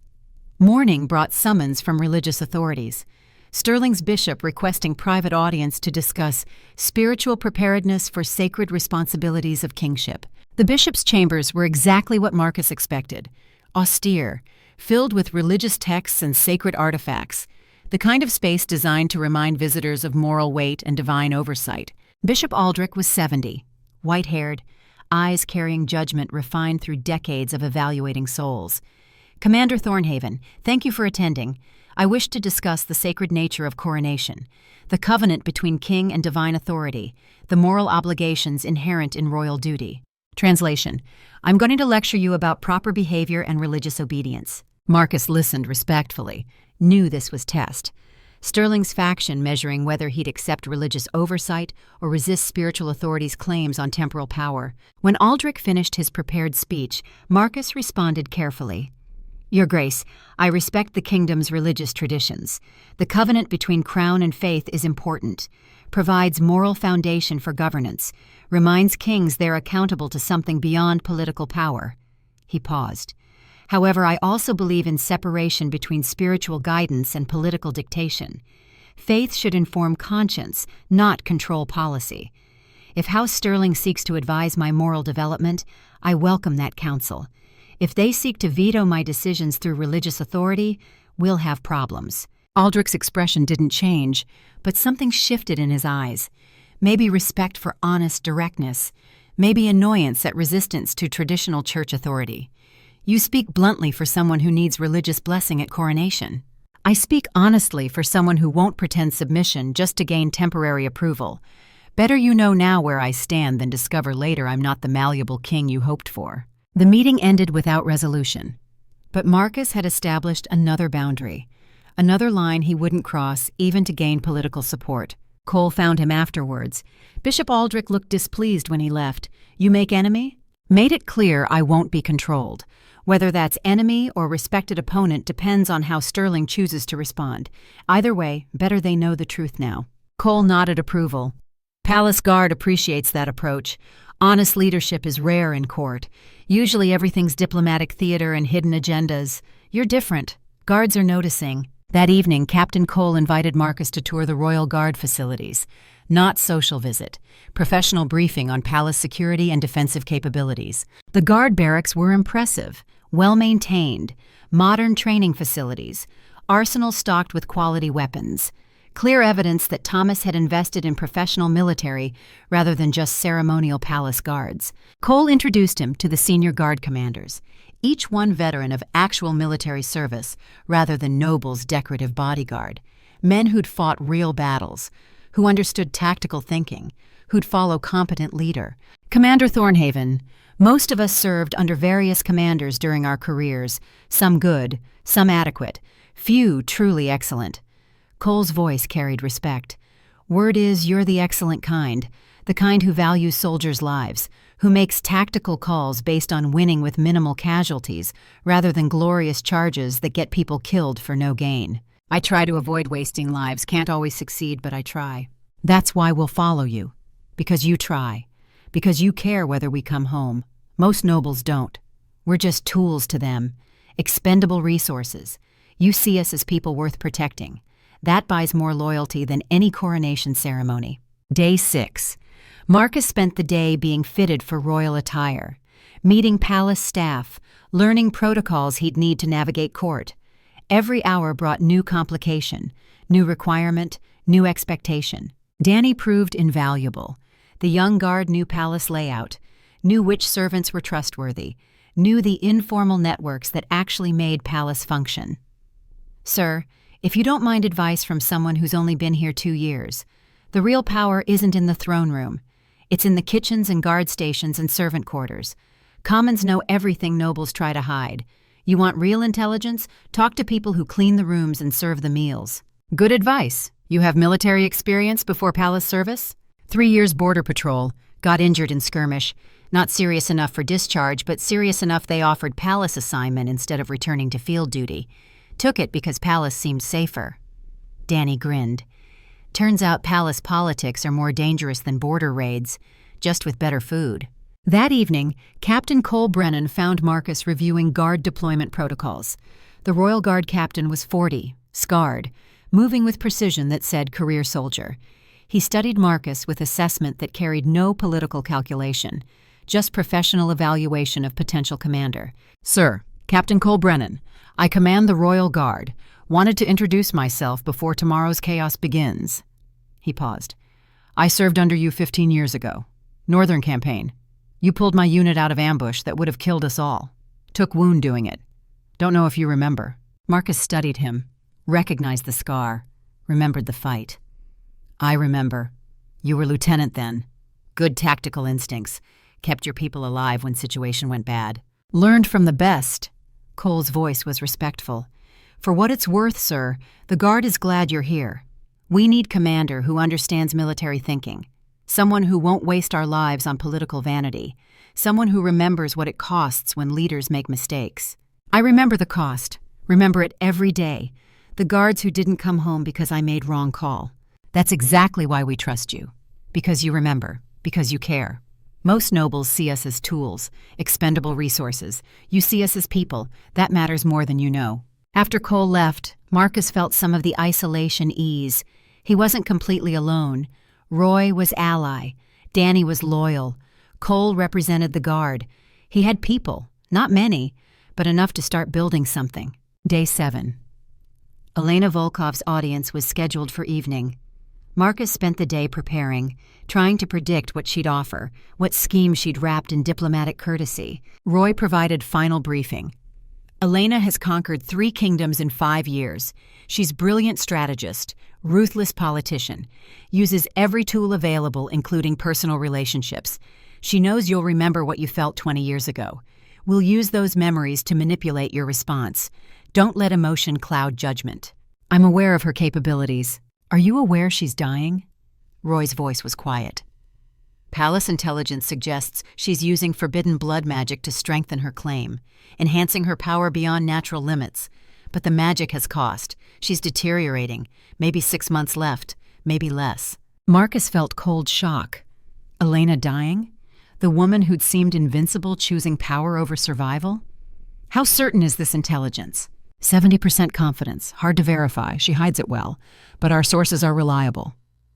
Morning brought summons from religious authorities. Sterling's bishop requesting private audience to discuss spiritual preparedness for sacred responsibilities of kingship. The bishop's chambers were exactly what Marcus expected, austere, filled with religious texts and sacred artifacts, the kind of space designed to remind visitors of moral weight and divine oversight. Bishop Aldrich was 70, white-haired, eyes carrying judgment refined through decades of evaluating souls. Commander Thornhaven, thank you for attending. I wish to discuss the sacred nature of coronation, the covenant between king and divine authority, the moral obligations inherent in royal duty. Translation: I'm going to lecture you about proper behavior and religious obedience. Marcus listened respectfully, knew this was test. Sterling's faction measuring whether he'd accept religious oversight or resist spiritual authorities' claims on temporal power. When Aldrich finished his prepared speech, Marcus responded carefully. Your Grace, I respect the kingdom's religious traditions. The covenant between crown and faith is important, provides moral foundation for governance, reminds kings they're accountable to something beyond political power. He paused. However, I also believe in separation between spiritual guidance and political dictation. Faith should inform conscience, not control policy. If House Sterling seeks to advise my moral development, I welcome that counsel. If they seek to veto my decisions through religious authority, we'll have problems. Aldrich's expression didn't change, but something shifted in his eyes. Maybe respect for honest directness, maybe annoyance at resistance to traditional church authority. You speak bluntly for someone who needs religious blessing at coronation. I speak honestly for someone who won't pretend submission just to gain temporary approval. Better you know now where I stand than discover later I'm not the malleable king you hoped for. The meeting ended without resolution. But Marcus had established another boundary, another line he wouldn't cross even to gain political support. Cole found him afterwards. Bishop Aldrich looked displeased when he left. You make enemy? Made it clear I won't be controlled. Whether that's enemy or respected opponent depends on how Sterling chooses to respond. Either way, better they know the truth now. Cole nodded approval. Palace Guard appreciates that approach. Honest leadership is rare in court. Usually everything's diplomatic theater and hidden agendas. You're different. Guards are noticing. That evening, Captain Cole invited Marcus to tour the Royal Guard facilities. Not social visit. Professional briefing on palace security and defensive capabilities. The guard barracks were impressive, well-maintained, modern training facilities, arsenals stocked with quality weapons. Clear evidence that Thomas had invested in professional military rather than just ceremonial palace guards. Cole introduced him to the senior guard commanders, each one veteran of actual military service rather than Noble's decorative bodyguard. Men who'd fought real battles, who understood tactical thinking, who'd follow competent leader. Commander Thornhaven, most of us served under various commanders during our careers, some good, some adequate, few truly excellent. Cole's voice carried respect. Word is you're the excellent kind, the kind who values soldiers' lives, who makes tactical calls based on winning with minimal casualties rather than glorious charges that get people killed for no gain. I try to avoid wasting lives, can't always succeed, but I try. That's why we'll follow you. Because you try. Because you care whether we come home. Most nobles don't. We're just tools to them. Expendable resources. You see us as people worth protecting. That buys more loyalty than any coronation ceremony. Day 6. Marcus spent the day being fitted for royal attire, meeting palace staff, learning protocols he'd need to navigate court. Every hour brought new complication, new requirement, new expectation. Danny proved invaluable. The young guard knew palace layout, knew which servants were trustworthy, knew the informal networks that actually made palace function. Sir, if you don't mind advice from someone who's only been here 2 years, the real power isn't in the throne room. It's in the kitchens and guard stations and servant quarters. Commons know everything nobles try to hide. You want real intelligence? Talk to people who clean the rooms and serve the meals. Good advice. You have military experience before palace service? 3 years border patrol, got injured in skirmish. Not serious enough for discharge, but serious enough they offered palace assignment instead of returning to field duty. Took it because palace seemed safer. Danny grinned. Turns out palace politics are more dangerous than border raids, just with better food. That evening, Captain Cole Brennan found Marcus reviewing guard deployment protocols. The Royal Guard captain was 40, scarred, moving with precision that said career soldier. He studied Marcus with assessment that carried no political calculation, just professional evaluation of potential commander. "Sir, Captain Cole Brennan, I command the Royal Guard. Wanted to introduce myself before tomorrow's chaos begins." He paused. "I served under you 15 years ago. Northern Campaign. You pulled my unit out of ambush that would have killed us all. Took wound doing it. Don't know if you remember." Marcus studied him, recognized the scar, remembered the fight. "I remember. You were lieutenant then. Good tactical instincts. Kept your people alive when situation went bad. Learned from the best." Cole's voice was respectful. "For what it's worth, sir, the Guard is glad you're here. We need commander who understands military thinking. Someone who won't waste our lives on political vanity. Someone who remembers what it costs when leaders make mistakes." "I remember the cost. Remember it every day. The guards who didn't come home because I made wrong call. That's exactly why we trust you. Because you remember. Because you care. Most nobles see us as tools, expendable resources. You see us as people. That matters more than you know." After Cole left, Marcus felt some of the isolation ease. He wasn't completely alone. Roy was ally. Danny was loyal. Cole represented the Guard. He had people, not many, but enough to start building something. Day 7. Elena Volkov's audience was scheduled for evening. Marcus spent the day preparing, trying to predict what she'd offer, what scheme she'd wrapped in diplomatic courtesy. Roy provided final briefing. "Elena has conquered 3 kingdoms in 5 years. She's brilliant strategist, ruthless politician, uses every tool available, including personal relationships. She knows you'll remember what you felt 20 years ago. We'll use those memories to manipulate your response. Don't let emotion cloud judgment." "I'm aware of her capabilities. Are you aware she's dying?" Roy's voice was quiet. "Palace intelligence suggests she's using forbidden blood magic to strengthen her claim, enhancing her power beyond natural limits. But the magic has cost. She's deteriorating. Maybe 6 months left, maybe less." Marcus felt cold shock. Elena dying? The woman who'd seemed invincible choosing power over survival? "How certain is this intelligence?" 70% confidence. Hard to verify. She hides it well. But our sources are reliable.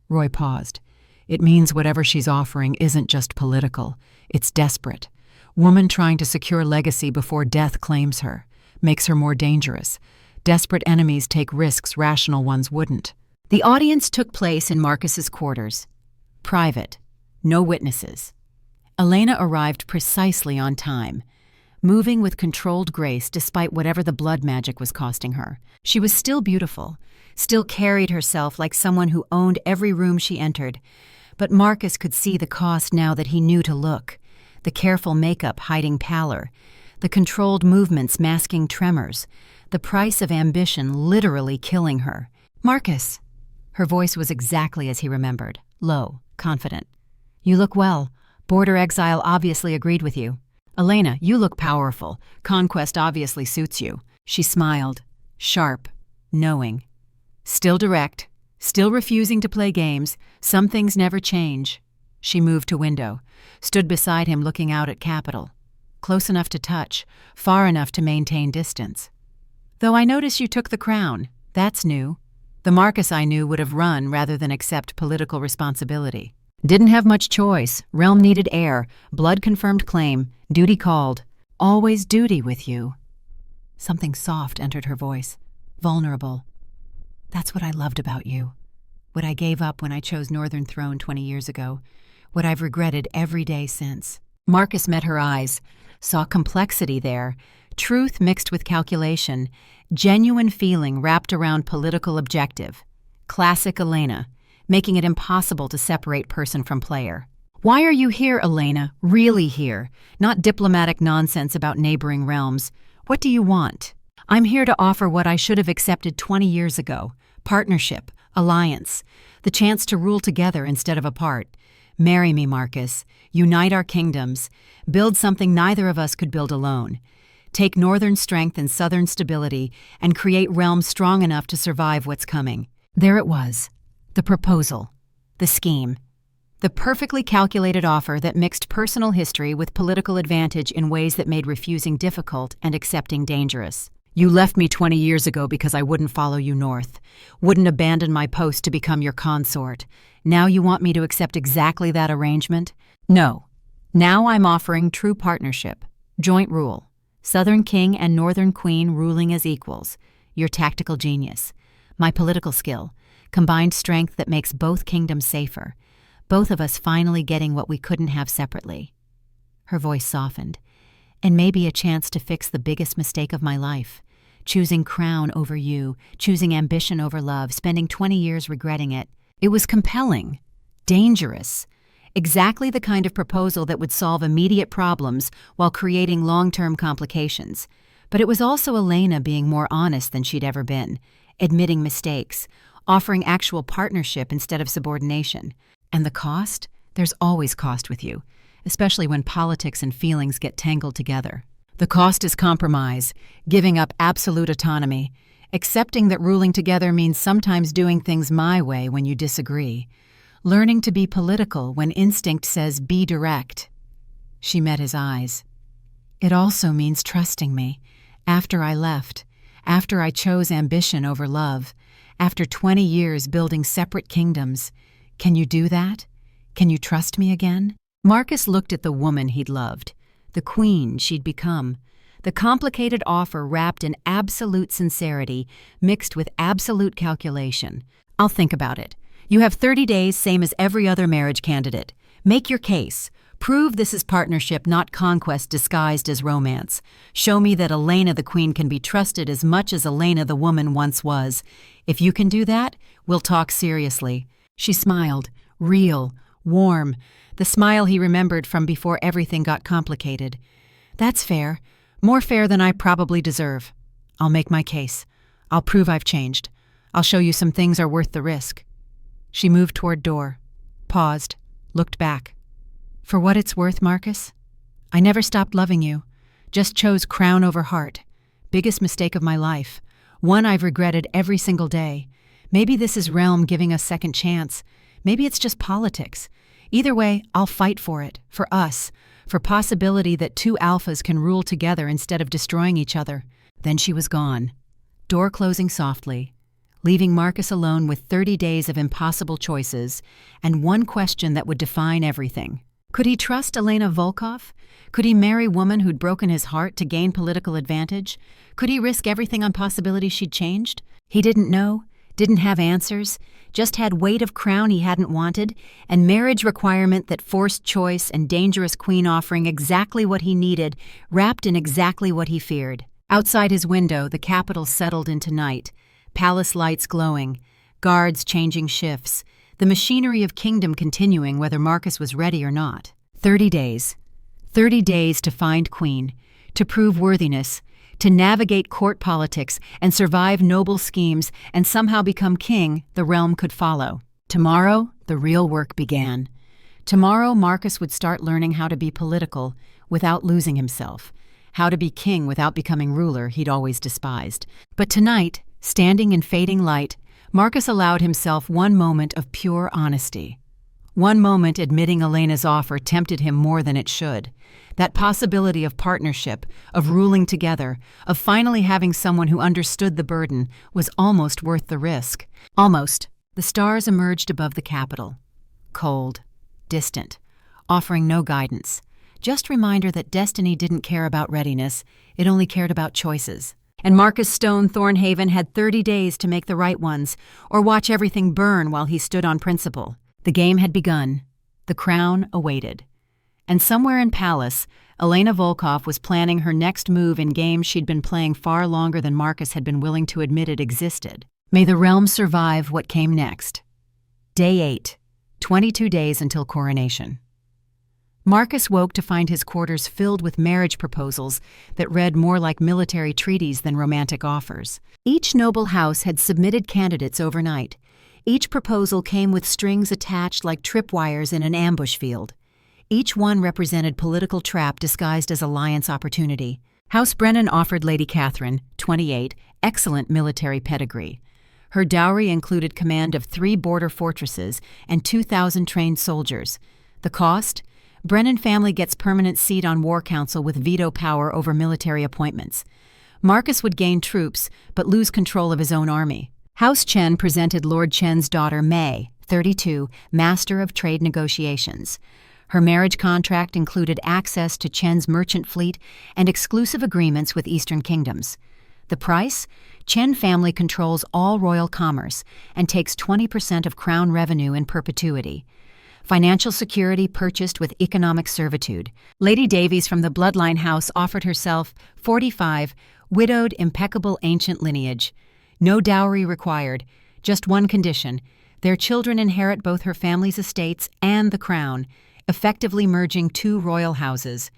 Roy paused. "It means whatever she's offering isn't just political. It's desperate. Woman trying to secure legacy before death claims her. Makes her more dangerous. Desperate enemies take risks rational ones wouldn't." The audience took place in Marcus's quarters. Private. No witnesses. Elena arrived precisely on time, moving with controlled grace despite whatever the blood magic was costing her. She was still beautiful, still carried herself like someone who owned every room she entered. But Marcus could see the cost now that he knew to look. The careful makeup hiding pallor, the controlled movements masking tremors, the price of ambition literally killing her. "Marcus!" Her voice was exactly as he remembered, low, confident. "You look well. Border exile obviously agreed with you." "Elena, you look powerful. Conquest obviously suits you." She smiled, sharp, knowing. Still direct, still refusing to play games. Some things never change. She moved to window, stood beside him looking out at Capitol. Close enough to touch, far enough to maintain distance. "Though I notice you took the crown. That's new. The Marcus I knew would have run rather than accept political responsibility. Didn't have much choice. Realm needed heir. Blood confirmed claim. Duty called. Always duty with you." Something soft entered her voice. Vulnerable. "That's what I loved about you. What I gave up when I chose Northern Throne 20 years ago. What I've regretted every day since." Marcus met her eyes, saw complexity there, truth mixed with calculation, genuine feeling wrapped around political objective. Classic Elena, making it impossible to separate person from player. "Why are you here, Elena? Really here? Not diplomatic nonsense about neighboring realms. What do you want?" "I'm here to offer what I should have accepted 20 years ago. Partnership, alliance, the chance to rule together instead of apart. Marry me, Marcus. Unite our kingdoms. Build something neither of us could build alone. Take northern strength and southern stability and create realms strong enough to survive what's coming. There it was. The proposal. The scheme. The perfectly calculated offer that mixed personal history with political advantage in ways that made refusing difficult and accepting dangerous. You left me 20 years ago because I wouldn't follow you north, wouldn't abandon my post to become your consort. Now you want me to accept exactly that arrangement? No. Now I'm offering true partnership, joint rule, Southern King and Northern Queen ruling as equals, your tactical genius, my political skill, combined strength that makes both kingdoms safer, both of us finally getting what we couldn't have separately. Her voice softened, and maybe a chance to fix the biggest mistake of my life. Choosing crown over you, choosing ambition over love, spending 20 years regretting it. It was compelling, dangerous, exactly the kind of proposal that would solve immediate problems while creating long-term complications. But it was also Elena being more honest than she'd ever been, admitting mistakes, offering actual partnership instead of subordination. And the cost? There's always cost with you, especially when politics and feelings get tangled together. The cost is compromise, giving up absolute autonomy, accepting that ruling together means sometimes doing things my way when you disagree, learning to be political when instinct says be direct. She met his eyes. It also means trusting me, after I left, after I chose ambition over love, after 20 years building separate kingdoms. Can you do that? Can you trust me again? Marcus looked at the woman he'd loved, the queen she'd become, the complicated offer wrapped in absolute sincerity mixed with absolute calculation. I'll think about it. You have 30 days, same as every other marriage candidate. Make your case. Prove this is partnership, not conquest disguised as romance. Show me that Elena the queen can be trusted as much as Elena the woman once was. If you can do that, we'll talk seriously. She smiled, real, warm, the smile he remembered from before everything got complicated. That's fair. More fair than I probably deserve. I'll make my case. I'll prove I've changed. I'll show you some things are worth the risk. She moved toward door, paused, looked back. For what it's worth, Marcus, I never stopped loving you. Just chose crown over heart. Biggest mistake of my life. One I've regretted every single day. Maybe this is realm giving us second chance. Maybe it's just politics. Either way, I'll fight for it, for us, for possibility that two alphas can rule together instead of destroying each other. Then she was gone, door closing softly, leaving Marcus alone with 30 days of impossible choices and one question that would define everything. Could he trust Elena Volkov? Could he marry a woman who'd broken his heart to gain political advantage? Could he risk everything on possibility she'd changed? He didn't know, didn't have answers, just had weight of crown he hadn't wanted, and marriage requirement that forced choice and dangerous queen offering exactly what he needed, wrapped in exactly what he feared. Outside his window, the capital settled into night, palace lights glowing, guards changing shifts, the machinery of kingdom continuing whether Marcus was ready or not. 30 days. 30 days to find queen, to prove worthiness, to navigate court politics and survive noble schemes and somehow become king the realm could follow. Tomorrow, the real work began. Tomorrow, Marcus would start learning how to be political without losing himself, how to be king without becoming ruler he'd always despised. But tonight, standing in fading light, Marcus allowed himself one moment of pure honesty. One moment admitting Elena's offer tempted him more than it should. That possibility of partnership, of ruling together, of finally having someone who understood the burden was almost worth the risk. Almost. The stars emerged above the capital. Cold, distant, offering no guidance. Just reminder that destiny didn't care about readiness, it only cared about choices. And Marcus Thornhaven had 30 days to make the right ones, or watch everything burn while he stood on principle. The game had begun. The crown awaited. And somewhere in Palace, Elena Volkov was planning her next move in games she'd been playing far longer than Marcus had been willing to admit it existed. May the realm survive what came next. Day 8. 22 days until coronation. Marcus woke to find his quarters filled with marriage proposals that read more like military treaties than romantic offers. Each noble house had submitted candidates overnight, Each proposal came with strings attached like tripwires in an ambush field. Each one represented political trap disguised as alliance opportunity. House Brennan offered Lady Catherine, 28, excellent military pedigree. Her dowry included command of 3 border fortresses and 2,000 trained soldiers. The cost? Brennan family gets permanent seat on War Council with veto power over military appointments. Marcus would gain troops, but lose control of his own army. House Chen presented Lord Chen's daughter May, 32, Master of Trade Negotiations. Her marriage contract included access to Chen's merchant fleet and exclusive agreements with Eastern kingdoms. The price? Chen family controls all royal commerce and takes 20% of crown revenue in perpetuity. Financial security purchased with economic servitude. Lady Davies from the bloodline house offered herself, 45, widowed, impeccable ancient lineage. No dowry required, just one condition. Their children inherit both her family's estates and the crown, effectively merging 2 royal houses.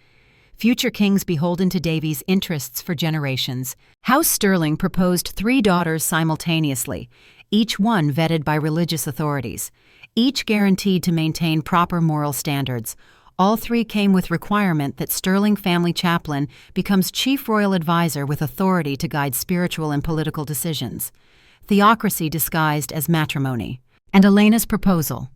Future kings beholden to Davies' interests for generations. House Sterling proposed 3 daughters simultaneously, each one vetted by religious authorities, each guaranteed to maintain proper moral standards. All 3 came with requirement that Sterling family chaplain becomes chief royal advisor with authority to guide spiritual and political decisions. Theocracy disguised as matrimony. And Elena's proposal: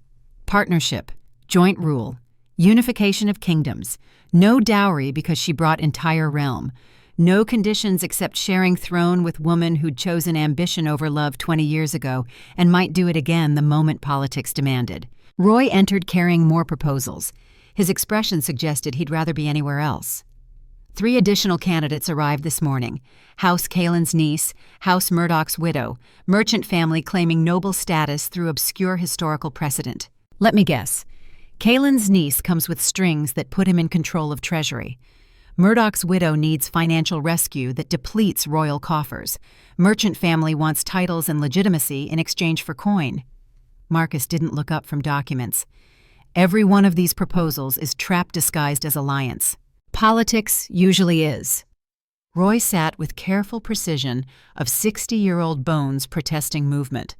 partnership, joint rule, unification of kingdoms, no dowry because she brought entire realm, no conditions except sharing throne with woman who'd chosen ambition over love 20 years ago and might do it again the moment politics demanded. Roy entered carrying more proposals. His expression suggested he'd rather be anywhere else. 3 additional candidates arrived this morning: House Kalen's niece, House Murdoch's widow, merchant family claiming noble status through obscure historical precedent. Let me guess. Kalen's niece comes with strings that put him in control of treasury. Murdoch's widow needs financial rescue that depletes royal coffers. Merchant family wants titles and legitimacy in exchange for coin. Marcus didn't look up from documents. Every one of these proposals is trap disguised as alliance. Politics usually is. Roy sat with careful precision of 60-year-old bones protesting movement.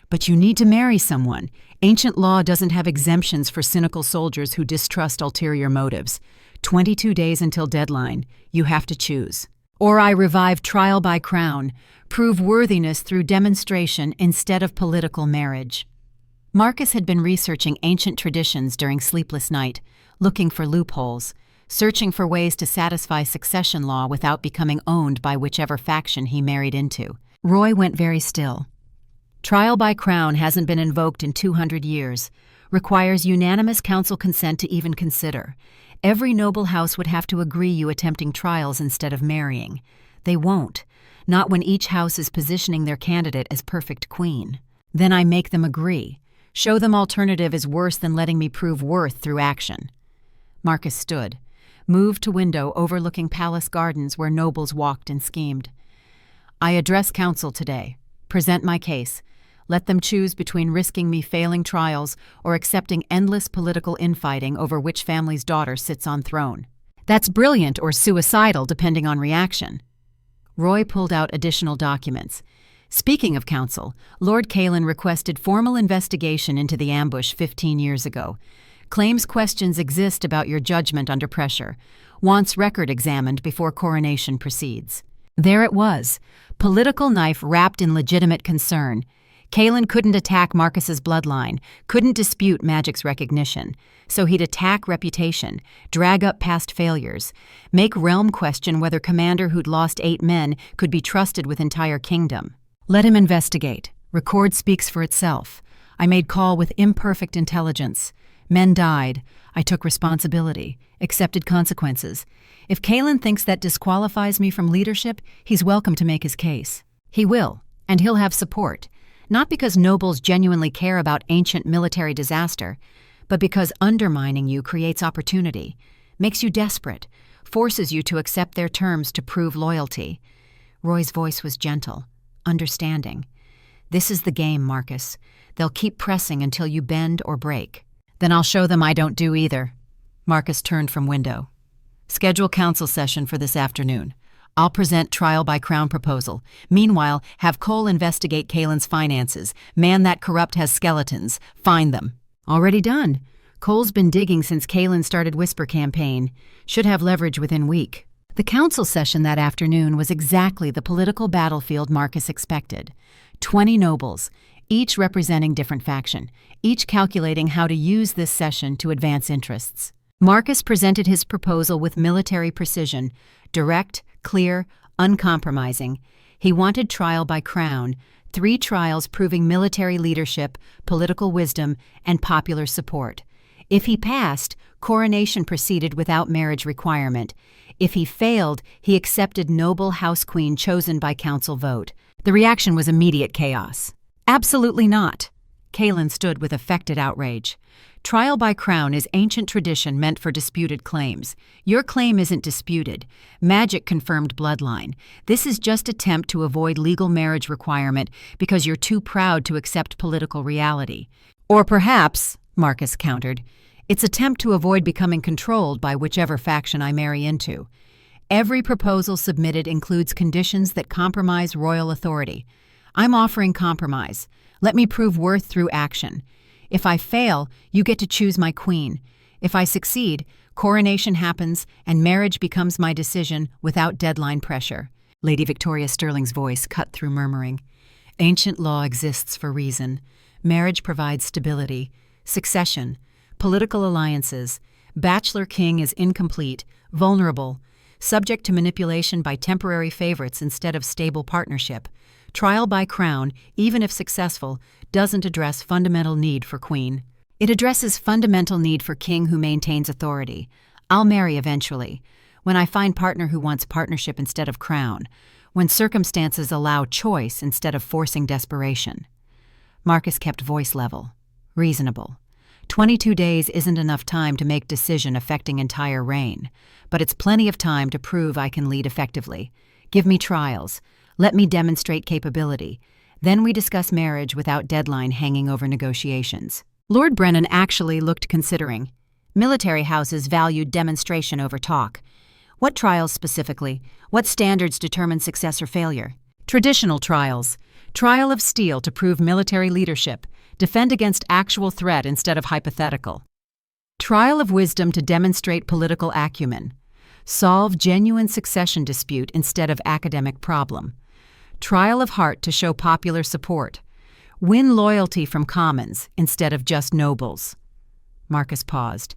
But you need to marry someone. Ancient law doesn't have exemptions for cynical soldiers who distrust ulterior motives. 22 days until deadline. You have to choose. Or I revive trial by crown, prove worthiness through demonstration instead of political marriage. Marcus had been researching ancient traditions during sleepless night, looking for loopholes, searching for ways to satisfy succession law without becoming owned by whichever faction he married into. Roy went very still. Trial by crown hasn't been invoked in 200 years, requires unanimous council consent to even consider. Every noble house would have to agree you attempting trials instead of marrying. They won't, not when each house is positioning their candidate as perfect queen. Then I make them agree. Show them alternative is worse than letting me prove worth through action. Marcus stood, moved to window overlooking palace gardens where nobles walked and schemed. I address council today, present my case. Let them choose between risking me failing trials or accepting endless political infighting over which family's daughter sits on throne. That's brilliant or suicidal depending on reaction. Roy pulled out additional documents. Speaking of council, Lord Kalen requested formal investigation into the ambush 15 years ago. Claims questions exist about your judgment under pressure. Wants record examined before coronation proceeds. There it was, political knife wrapped in legitimate concern. Kalen couldn't attack Marcus's bloodline, couldn't dispute magic's recognition, so he'd attack reputation, drag up past failures, make realm question whether commander who'd lost 8 men could be trusted with entire kingdom. Let him investigate. Record speaks for itself. I made call with imperfect intelligence. Men died. I took responsibility, accepted consequences. If Kalen thinks that disqualifies me from leadership, he's welcome to make his case. He will, and he'll have support. Not because nobles genuinely care about ancient military disaster, but because undermining you creates opportunity, makes you desperate, forces you to accept their terms to prove loyalty. Roy's voice was gentle, understanding. This is the game, Marcus. They'll keep pressing until you bend or break. Then I'll show them I don't do either. Marcus turned from window. Schedule council session for this afternoon. I'll present trial by crown proposal. Meanwhile, have Cole investigate Kalen's finances. Man that corrupt has skeletons. Find them. Already done. Cole's been digging since Kalen started Whisper campaign. Should have leverage within week. The council session that afternoon was exactly the political battlefield Marcus expected. 20 nobles, each representing different faction, each calculating how to use this session to advance interests. Marcus presented his proposal with military precision, direct, clear, uncompromising. He wanted trial by crown, 3 trials proving military leadership, political wisdom, and popular support. If he passed, coronation proceeded without marriage requirement. If he failed, he accepted noble house queen chosen by council vote. The reaction was immediate chaos. Absolutely not. Kalen stood with affected outrage. Trial by crown is ancient tradition meant for disputed claims. Your claim isn't disputed. Magic confirmed bloodline. This is just attempt to avoid legal marriage requirement because you're too proud to accept political reality. Or perhaps, Marcus countered, it's attempt to avoid becoming controlled by whichever faction I marry into. Every proposal submitted includes conditions that compromise royal authority. I'm offering compromise. Let me prove worth through action. If I fail, you get to choose my queen. If I succeed, coronation happens and marriage becomes my decision without deadline pressure. Lady Victoria Sterling's voice cut through murmuring. Ancient law exists for reason. Marriage provides stability, succession, political alliances. Bachelor king is incomplete, vulnerable, subject to manipulation by temporary favorites instead of stable partnership. Trial by crown, even if successful, doesn't address fundamental need for queen. It addresses fundamental need for king who maintains authority. I'll marry eventually. When I find partner who wants partnership instead of crown. When circumstances allow choice instead of forcing desperation. Marcus kept voice level. Reasonable. 22 days isn't enough time to make decision affecting entire reign, but it's plenty of time to prove I can lead effectively. Give me trials. Let me demonstrate capability. Then we discuss marriage without deadline hanging over negotiations. Lord Brennan actually looked considering. Military houses valued demonstration over talk. What trials specifically? What standards determine success or failure? Traditional trials. Trial of steel to prove military leadership. Defend against actual threat instead of hypothetical. Trial of wisdom to demonstrate political acumen. Solve genuine succession dispute instead of academic problem. Trial of heart to show popular support. Win loyalty from commons instead of just nobles. Marcus paused.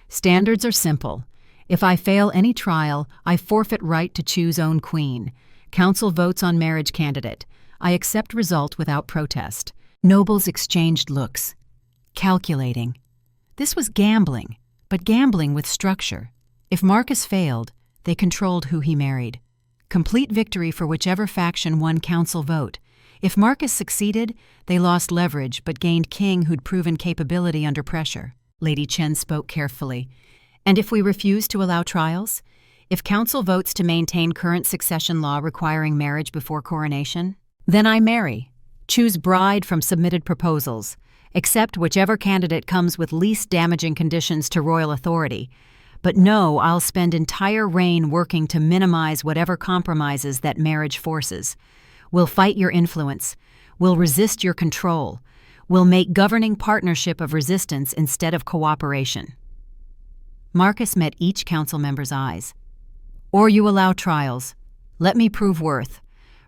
Standards are simple. If I fail any trial, I forfeit right to choose own queen. Council votes on marriage candidate. I accept result without protest. Nobles exchanged looks. Calculating. This was gambling, but gambling with structure. If Marcus failed, they controlled who he married. Complete victory for whichever faction won council vote. If Marcus succeeded, they lost leverage but gained king who'd proven capability under pressure. Lady Chen spoke carefully. And if we refuse to allow trials? If council votes to maintain current succession law requiring marriage before coronation? Then I marry. Choose bride from submitted proposals. Accept whichever candidate comes with least damaging conditions to royal authority. But no, I'll spend entire reign working to minimize whatever compromises that marriage forces. We'll fight your influence. We'll resist your control. We'll make governing partnership of resistance instead of cooperation. Marcus met each council member's eyes. Or you allow trials. Let me prove worth.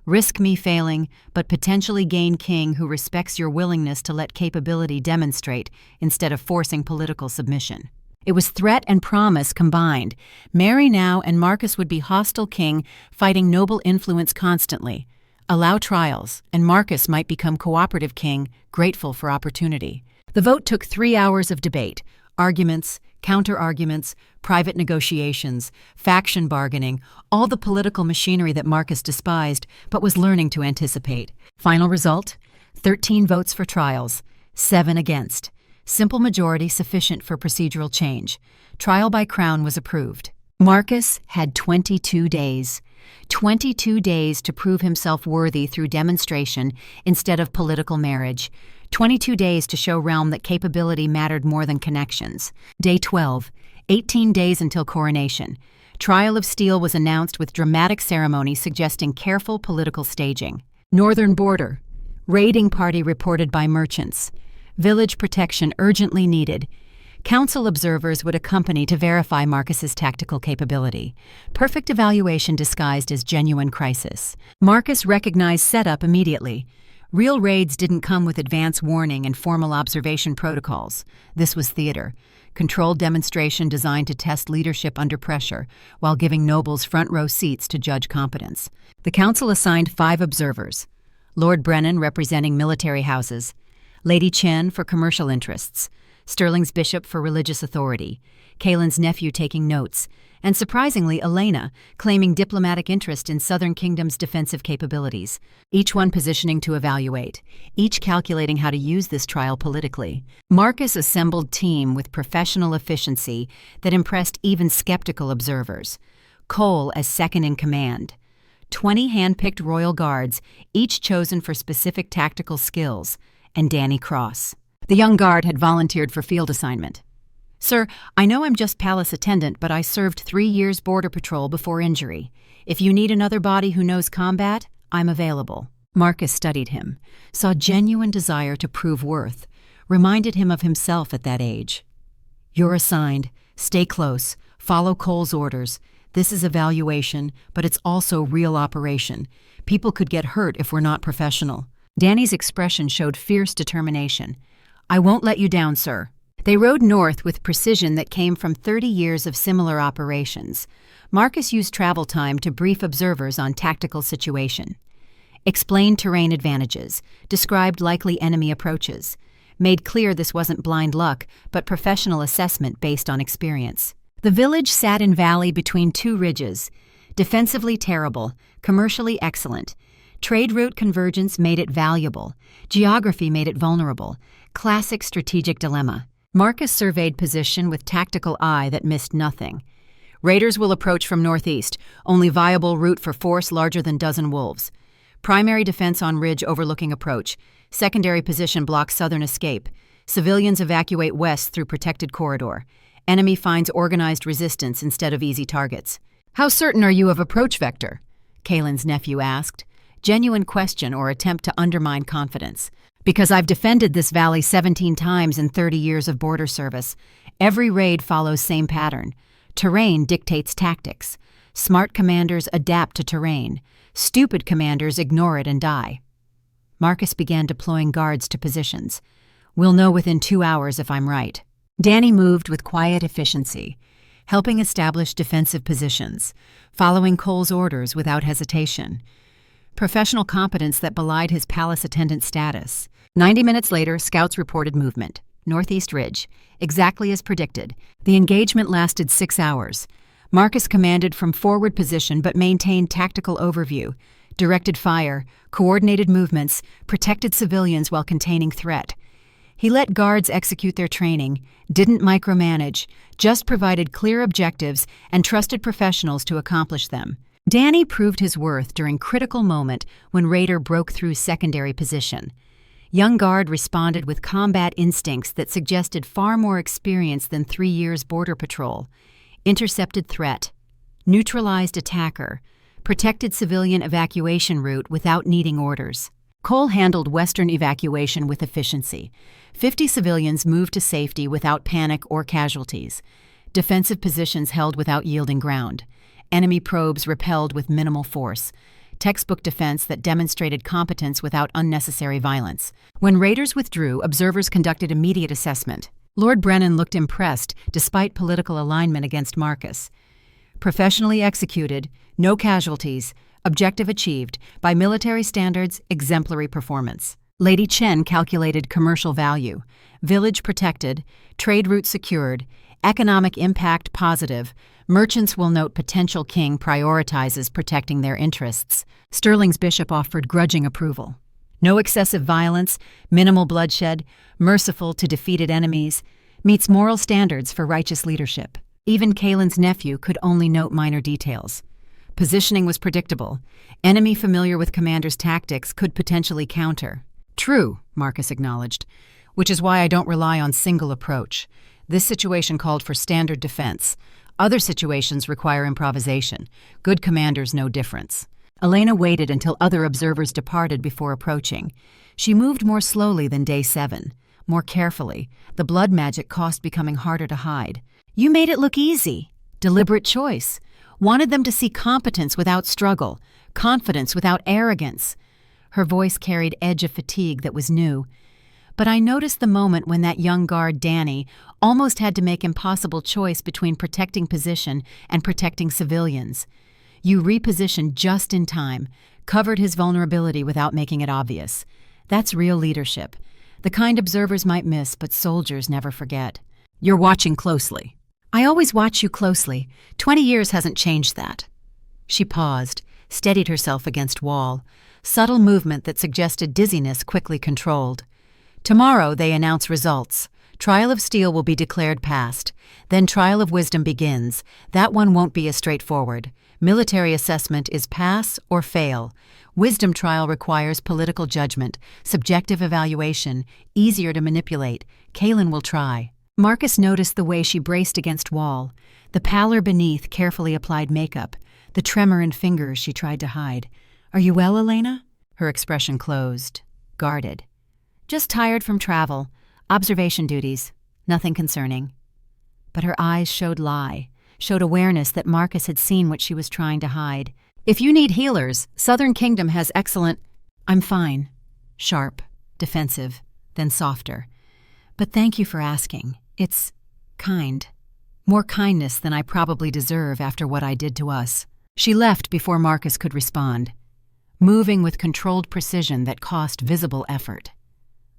Risk me failing, but potentially gain king who respects your willingness to let capability demonstrate instead of forcing political submission. It was threat and promise combined. Marry now and Marcus would be hostile king, fighting noble influence constantly. Allow trials, and Marcus might become cooperative king, grateful for opportunity. The vote took 3 hours of debate, arguments, counter-arguments, private negotiations, faction bargaining, all the political machinery that Marcus despised but was learning to anticipate. Final result? 13 votes for trials, 7 against. Simple majority sufficient for procedural change. Trial by crown was approved. Marcus had 22 days. 22 days to prove himself worthy through demonstration instead of political marriage. 22 days to show realm that capability mattered more than connections. Day 12, 18 days until coronation. Trial of Steel was announced with dramatic ceremony suggesting careful political staging. Northern border. Raiding party reported by merchants. Village protection urgently needed. Council observers would accompany to verify Marcus's tactical capability. Perfect evaluation disguised as genuine crisis. Marcus recognized setup immediately. Real raids didn't come with advance warning and formal observation protocols. This was theater. Controlled demonstration designed to test leadership under pressure, while giving nobles front-row seats to judge competence. The council assigned 5 observers. Lord Brennan representing military houses, Lady Chen for commercial interests, Sterling's bishop for religious authority, Kaelin's nephew taking notes, and surprisingly Elena claiming diplomatic interest in Southern Kingdom's defensive capabilities, each one positioning to evaluate, each calculating how to use this trial politically. Marcus assembled team with professional efficiency that impressed even skeptical observers. Cole as second in command. 20 hand-picked royal guards, each chosen for specific tactical skills, and Danny Cross. The young guard had volunteered for field assignment. "Sir, I know I'm just palace attendant, but I served 3 years border patrol before injury. If you need another body who knows combat, I'm available." Marcus studied him, saw genuine desire to prove worth, reminded him of himself at that age. "You're assigned. Stay close. Follow Cole's orders. This is evaluation, but it's also real operation. People could get hurt if we're not professional." Danny's expression showed fierce determination. "I won't let you down, sir." They rode north with precision that came from 30 years of similar operations. Marcus used travel time to brief observers on tactical situation. Explained terrain advantages, described likely enemy approaches, made clear this wasn't blind luck, but professional assessment based on experience. The village sat in valley between 2 ridges, defensively terrible, commercially excellent. Trade route convergence made it valuable, geography made it vulnerable, classic strategic dilemma. Marcus surveyed position with tactical eye that missed nothing. Raiders will approach from northeast, only viable route for force larger than dozen wolves. Primary defense on ridge overlooking approach. Secondary position blocks southern escape. Civilians evacuate west through protected corridor. Enemy finds organized resistance instead of easy targets. "How certain are you of approach vector?" Kaelin's nephew asked. Genuine question or attempt to undermine confidence. "Because I've defended this valley 17 times in 30 years of border service. Every raid follows same pattern. Terrain dictates tactics. Smart commanders adapt to terrain. Stupid commanders ignore it and die." Marcus began deploying guards to positions. "We'll know within 2 hours if I'm right." Danny moved with quiet efficiency, helping establish defensive positions, following Cole's orders without hesitation. Professional competence that belied his palace attendant status. 90 minutes later, scouts reported movement. Northeast Ridge. Exactly as predicted. The engagement lasted 6 hours. Marcus commanded from forward position but maintained tactical overview, directed fire, coordinated movements, protected civilians while containing threat. He let guards execute their training, didn't micromanage, just provided clear objectives and trusted professionals to accomplish them. Danny proved his worth during critical moment when Raider broke through secondary position. Young guard responded with combat instincts that suggested far more experience than 3 years border patrol. Intercepted threat, neutralized attacker, protected civilian evacuation route without needing orders. Cole handled western evacuation with efficiency. 50 civilians moved to safety without panic or casualties. Defensive positions held without yielding ground. Enemy probes repelled with minimal force. Textbook defense that demonstrated competence without unnecessary violence. When raiders withdrew, observers conducted immediate assessment. Lord Brennan looked impressed, despite political alignment against Marcus. Professionally executed, no casualties, objective achieved, by military standards, exemplary performance. Lady Chen calculated commercial value, village protected, trade route secured, economic impact positive. Merchants will note potential king prioritizes protecting their interests. Sterling's bishop offered grudging approval. No excessive violence, minimal bloodshed, merciful to defeated enemies, meets moral standards for righteous leadership. Even Kaelin's nephew could only note minor details. Positioning was predictable. Enemy familiar with commander's tactics could potentially counter. "True," Marcus acknowledged, "which is why I don't rely on single approach. This situation called for standard defense, Other situations require improvisation. Good commanders know difference. Elena waited until other observers departed before approaching. She moved more slowly than day 7, more carefully. The blood magic cost becoming harder to hide. You made it look easy. Deliberate choice. Wanted them to see competence without struggle, confidence without arrogance. Her voice carried edge of fatigue that was new. But I noticed the moment when that young guard, Danny, almost had to make impossible choice between protecting position and protecting civilians. You repositioned just in time, covered his vulnerability without making it obvious. That's real leadership. The kind observers might miss, but soldiers never forget. You're watching closely. I always watch you closely. 20 years hasn't changed that. She paused, steadied herself against wall. Subtle movement that suggested dizziness quickly controlled. Tomorrow they announce results. Trial of Steel will be declared passed. Then Trial of Wisdom begins. That one won't be as straightforward. Military assessment is pass or fail. Wisdom trial requires political judgment, subjective evaluation, easier to manipulate. Kaylin will try. Marcus noticed the way she braced against wall, the pallor beneath carefully applied makeup, the tremor in fingers she tried to hide. Are you well, Elena? Her expression closed, guarded. Just tired from travel, observation duties, nothing concerning. But her eyes showed lie, showed awareness that Marcus had seen what she was trying to hide. If you need healers, Southern Kingdom has excellent... I'm fine. Sharp, defensive, then softer. But thank you for asking. It's kind. More kindness than I probably deserve after what I did to us. She left before Marcus could respond, moving with controlled precision that cost visible effort.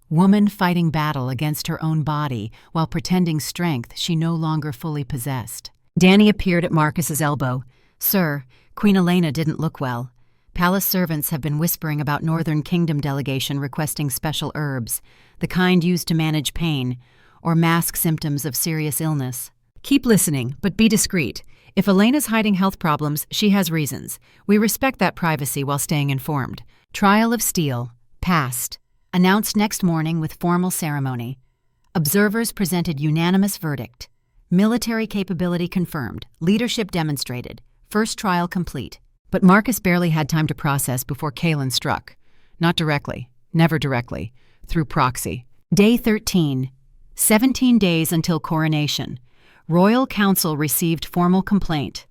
Woman fighting battle against her own body while pretending strength she no longer fully possessed. Danny appeared at Marcus's elbow. Sir, Queen Elena didn't look well. Palace servants have been whispering about Northern Kingdom delegation requesting special herbs, the kind used to manage pain or mask symptoms of serious illness. Keep listening, but be discreet. If Elena's hiding health problems, she has reasons. We respect that privacy while staying informed. Trial of Steel, passed. Announced next morning with formal ceremony. Observers presented unanimous verdict. Military capability confirmed. Leadership demonstrated. First trial complete. But Marcus barely had time to process before Kaylin struck. Not directly. Never directly. Through proxy. Day 13. 17 days until coronation. Royal Council received formal complaint.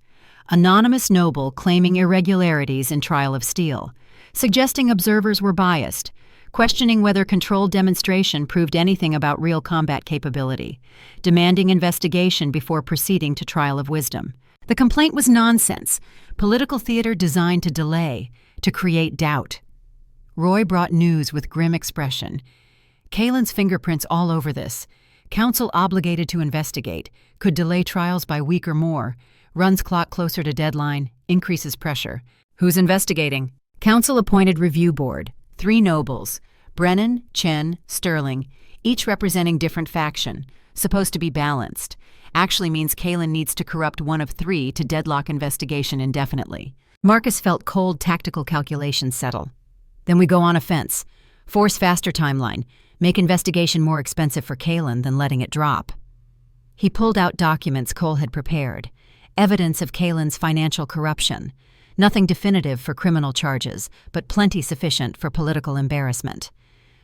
Anonymous noble claiming irregularities in Trial of Steel. Suggesting observers were biased. Questioning whether controlled demonstration proved anything about real combat capability, demanding investigation before proceeding to Trial of Wisdom. The complaint was nonsense, political theater designed to delay, to create doubt. Roy brought news with grim expression. Kaylin's fingerprints all over this. Council obligated to investigate, could delay trials by a week or more, runs clock closer to deadline, increases pressure. Who's investigating? Council appointed review board. 3 nobles, Brennan, Chen, Sterling, each representing different faction, supposed to be balanced. Actually means Kaylin needs to corrupt one of 3 to deadlock investigation indefinitely. Marcus felt cold tactical calculations settle. Then we go on offense. Force faster timeline. Make investigation more expensive for Kaylin than letting it drop. He pulled out documents Cole had prepared. Evidence of Kaylin's financial corruption. Nothing definitive for criminal charges, but plenty sufficient for political embarrassment.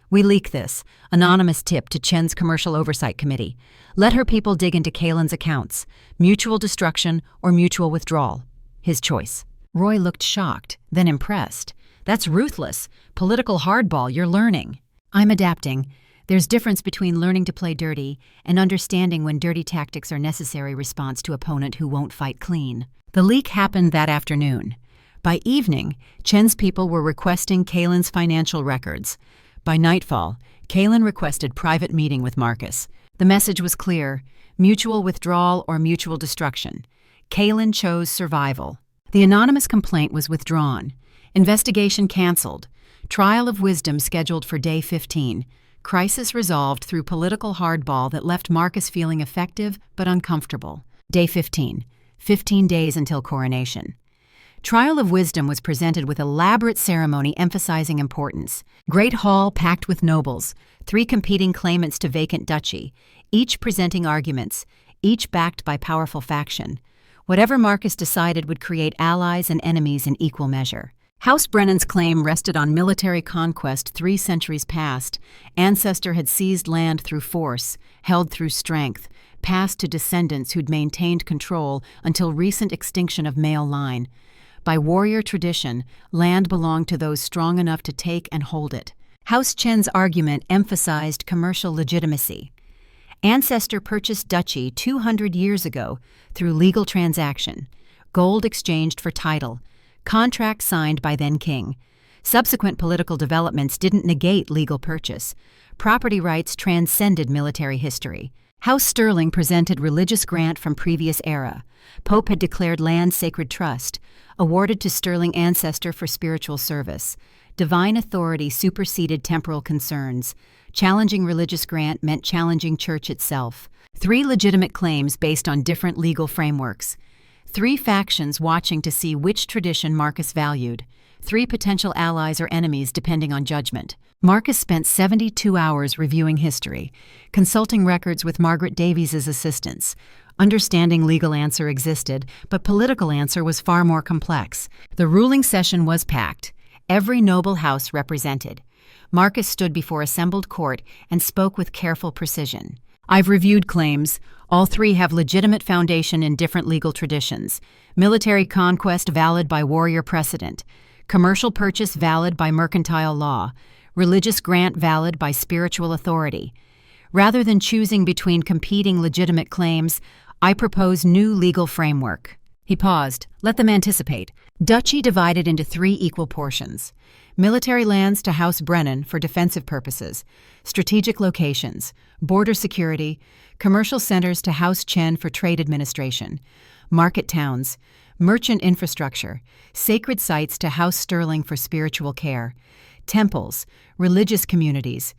We leak this. Anonymous tip to Chen's Commercial Oversight Committee. Let her people dig into Kaylin's accounts. Mutual destruction or mutual withdrawal. His choice. Roy looked shocked, then impressed. That's ruthless. Political hardball you're learning. I'm adapting. There's difference between learning to play dirty and understanding when dirty tactics are necessary response to opponent who won't fight clean. The leak happened that afternoon. By evening, Chen's people were requesting Kaylin's financial records. By nightfall, Kaylin requested private meeting with Marcus. The message was clear: mutual withdrawal or mutual destruction. Kaylin chose survival. The anonymous complaint was withdrawn. Investigation canceled. Trial of Wisdom scheduled for day 15. Crisis resolved through political hardball that left Marcus feeling effective but uncomfortable. Day 15. 15 days until coronation. Trial of Wisdom was presented with elaborate ceremony emphasizing importance. Great hall packed with nobles, 3 competing claimants to vacant duchy, each presenting arguments, each backed by powerful faction. Whatever Marcus decided would create allies and enemies in equal measure. House Brennan's claim rested on military conquest 3 centuries past. Ancestor had seized land through force, held through strength, passed to descendants who'd maintained control until recent extinction of male line. By warrior tradition, land belonged to those strong enough to take and hold it. House Chen's argument emphasized commercial legitimacy. Ancestor purchased duchy 200 years ago through legal transaction, gold exchanged for title, contract signed by then-king. Subsequent political developments didn't negate legal purchase. Property rights transcended military history. House Sterling presented religious grant from previous era. Pope had declared land sacred trust, awarded to Sterling ancestor for spiritual service. Divine authority superseded temporal concerns. Challenging religious grant meant challenging church itself. 3 legitimate claims based on different legal frameworks. 3 factions watching to see which tradition Marcus valued. 3 potential allies or enemies depending on judgment. Marcus spent 72 hours reviewing history, consulting records with Margaret Davies's assistance. Understanding legal answer existed, but political answer was far more complex. The ruling session was packed. Every noble house represented. Marcus stood before assembled court and spoke with careful precision. I've reviewed claims. All 3 have legitimate foundation in different legal traditions. Military conquest valid by warrior precedent. Commercial purchase valid by mercantile law. Religious grant valid by spiritual authority. Rather than choosing between competing legitimate claims, I propose new legal framework. He paused. Let them anticipate. Duchy divided into 3 equal portions. Military lands to House Brennan for defensive purposes. Strategic locations. Border security. Commercial centers to House Chen for trade administration. Market towns. Merchant infrastructure. Sacred sites to House Sterling for spiritual care. Temples. Religious communities.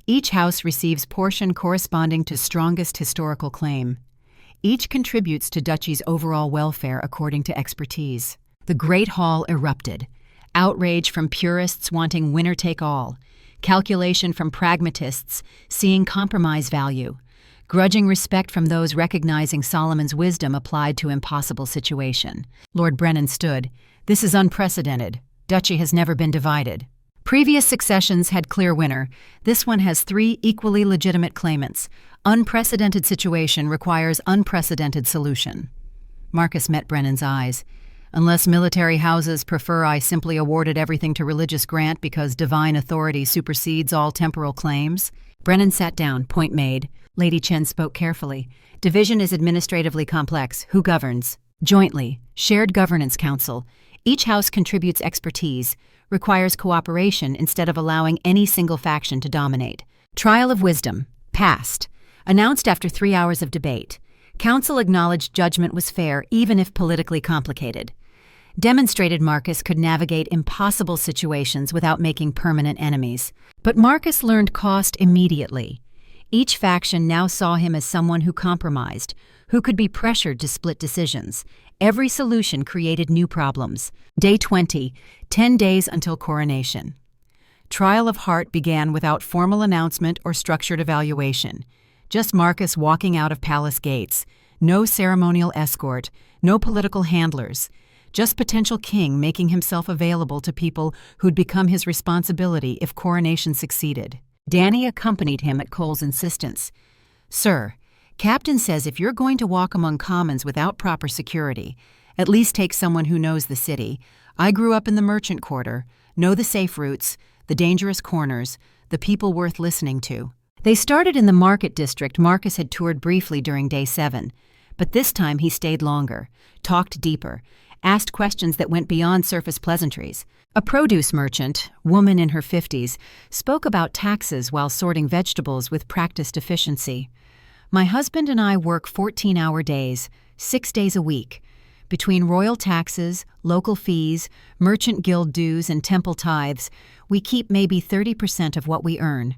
Each house receives portion corresponding to strongest historical claim. Each contributes to Duchy's overall welfare according to expertise. The Great Hall erupted. Outrage from purists wanting winner-take-all. Calculation from pragmatists seeing compromise value. Grudging respect from those recognizing Solomon's wisdom applied to impossible situation. Lord Brennan stood. This is unprecedented. Duchy has never been divided. Previous successions had clear winner. This one has 3 equally legitimate claimants. Unprecedented situation requires unprecedented solution. Marcus met Brennan's eyes. Unless military houses prefer, I simply awarded everything to religious grant because divine authority supersedes all temporal claims. Brennan sat down, point made. Lady Chen spoke carefully. Division is administratively complex. Who governs? Jointly. Shared governance council. Each house contributes expertise, requires cooperation instead of allowing any single faction to dominate. Trial of wisdom. Passed. Announced after 3 hours of debate. Council acknowledged judgment was fair even if politically complicated. Demonstrated Marcus could navigate impossible situations without making permanent enemies. But Marcus learned cost immediately. Each faction now saw him as someone who compromised, who could be pressured to split decisions. Every solution created new problems. Day 20, 10 days until coronation. Trial of heart began without formal announcement or structured evaluation. Just Marcus walking out of palace gates. No ceremonial escort, no political handlers. Just potential king making himself available to people who'd become his responsibility if coronation succeeded. Danny accompanied him at Cole's insistence. Sir, Captain says if you're going to walk among commons without proper security, at least take someone who knows the city. I grew up in the merchant quarter, know the safe routes, the dangerous corners, the people worth listening to. They started in the market district Marcus had toured briefly during day 7, but this time he stayed longer, talked deeper, asked questions that went beyond surface pleasantries. A produce merchant, woman in her 50s, spoke about taxes while sorting vegetables with practiced efficiency. My husband and I work 14-hour days, 6 days a week. Between royal taxes, local fees, merchant guild dues, and temple tithes, we keep maybe 30% of what we earn.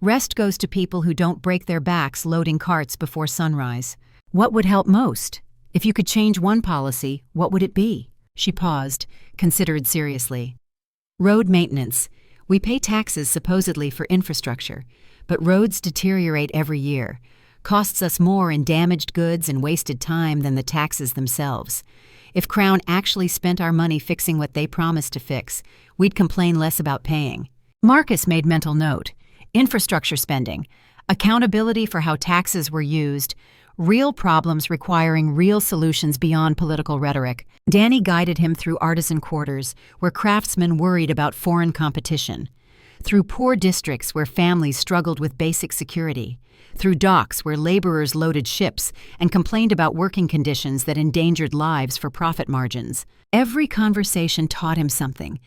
Rest goes to people who don't break their backs loading carts before sunrise. What would help most? If you could change one policy, what would it be? She paused, considered seriously. Road maintenance. We pay taxes supposedly for infrastructure, but roads deteriorate every year. costs us more in damaged goods and wasted time than the taxes themselves. If Crown actually spent our money fixing what they promised to fix, we'd complain less about paying. Marcus made mental note. Infrastructure spending, accountability for how taxes were used, real problems requiring real solutions beyond political rhetoric. Danny guided him through artisan quarters, where craftsmen worried about foreign competition, through poor districts where families struggled with basic security, through docks where laborers loaded ships and complained about working conditions that endangered lives for profit margins. Every conversation taught him something.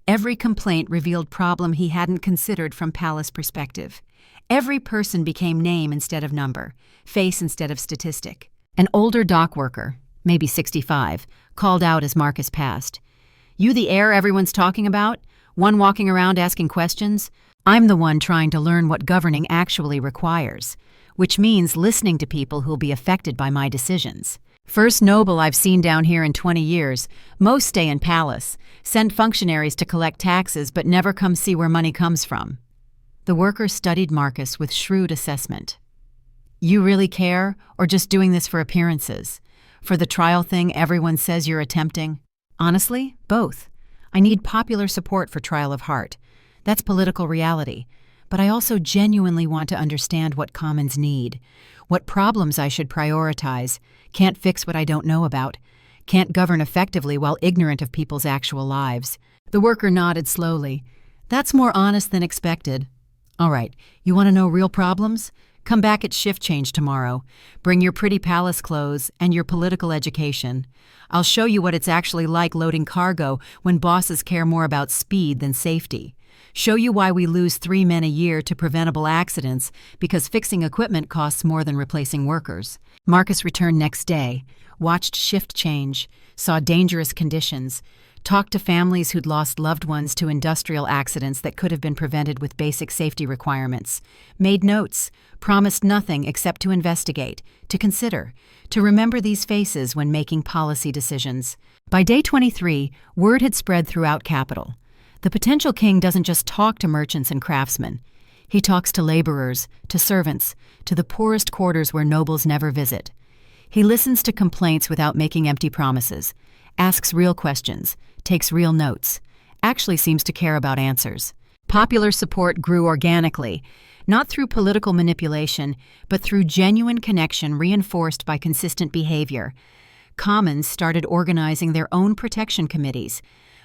Every complaint revealed problem he hadn't considered from palace perspective. Every person became name instead of number, face instead of statistic. An older dock worker, maybe 65, called out as Marcus passed. "You the heir everyone's talking about? One walking around asking questions? I'm the one trying to learn what governing actually requires, which means listening to people who'll be affected by my decisions. First noble I've seen down here in 20 years. Most stay in palace, send functionaries to collect taxes but never come see where money comes from." The worker studied Marcus with shrewd assessment. "You really care, or just doing this for appearances? For the trial thing everyone says you're attempting?" "Honestly, both. I need popular support for Trial of Heart. That's political reality. But I also genuinely want to understand what commons need, what problems I should prioritize, can't fix what I don't know about, can't govern effectively while ignorant of people's actual lives." The worker nodded slowly. "That's more honest than expected. All right, you want to know real problems? Come back at shift change tomorrow. Bring your pretty palace clothes and your political education. I'll show you what it's actually like loading cargo when bosses care more about speed than safety. Show you why we lose 3 men a year to preventable accidents because fixing equipment costs more than replacing workers." Marcus returned next day, watched shift change, saw dangerous conditions, talked to families who'd lost loved ones to industrial accidents that could have been prevented with basic safety requirements, made notes, promised nothing except to investigate, to consider, to remember these faces when making policy decisions. By day 23, word had spread throughout Capital. The potential king doesn't just talk to merchants and craftsmen. He talks to laborers, to servants, to the poorest quarters where nobles never visit. He listens to complaints without making empty promises, asks real questions, takes real notes, actually seems to care about answers. Popular support grew organically, not through political manipulation, but through genuine connection reinforced by consistent behavior. Commons started organizing their own protection committees,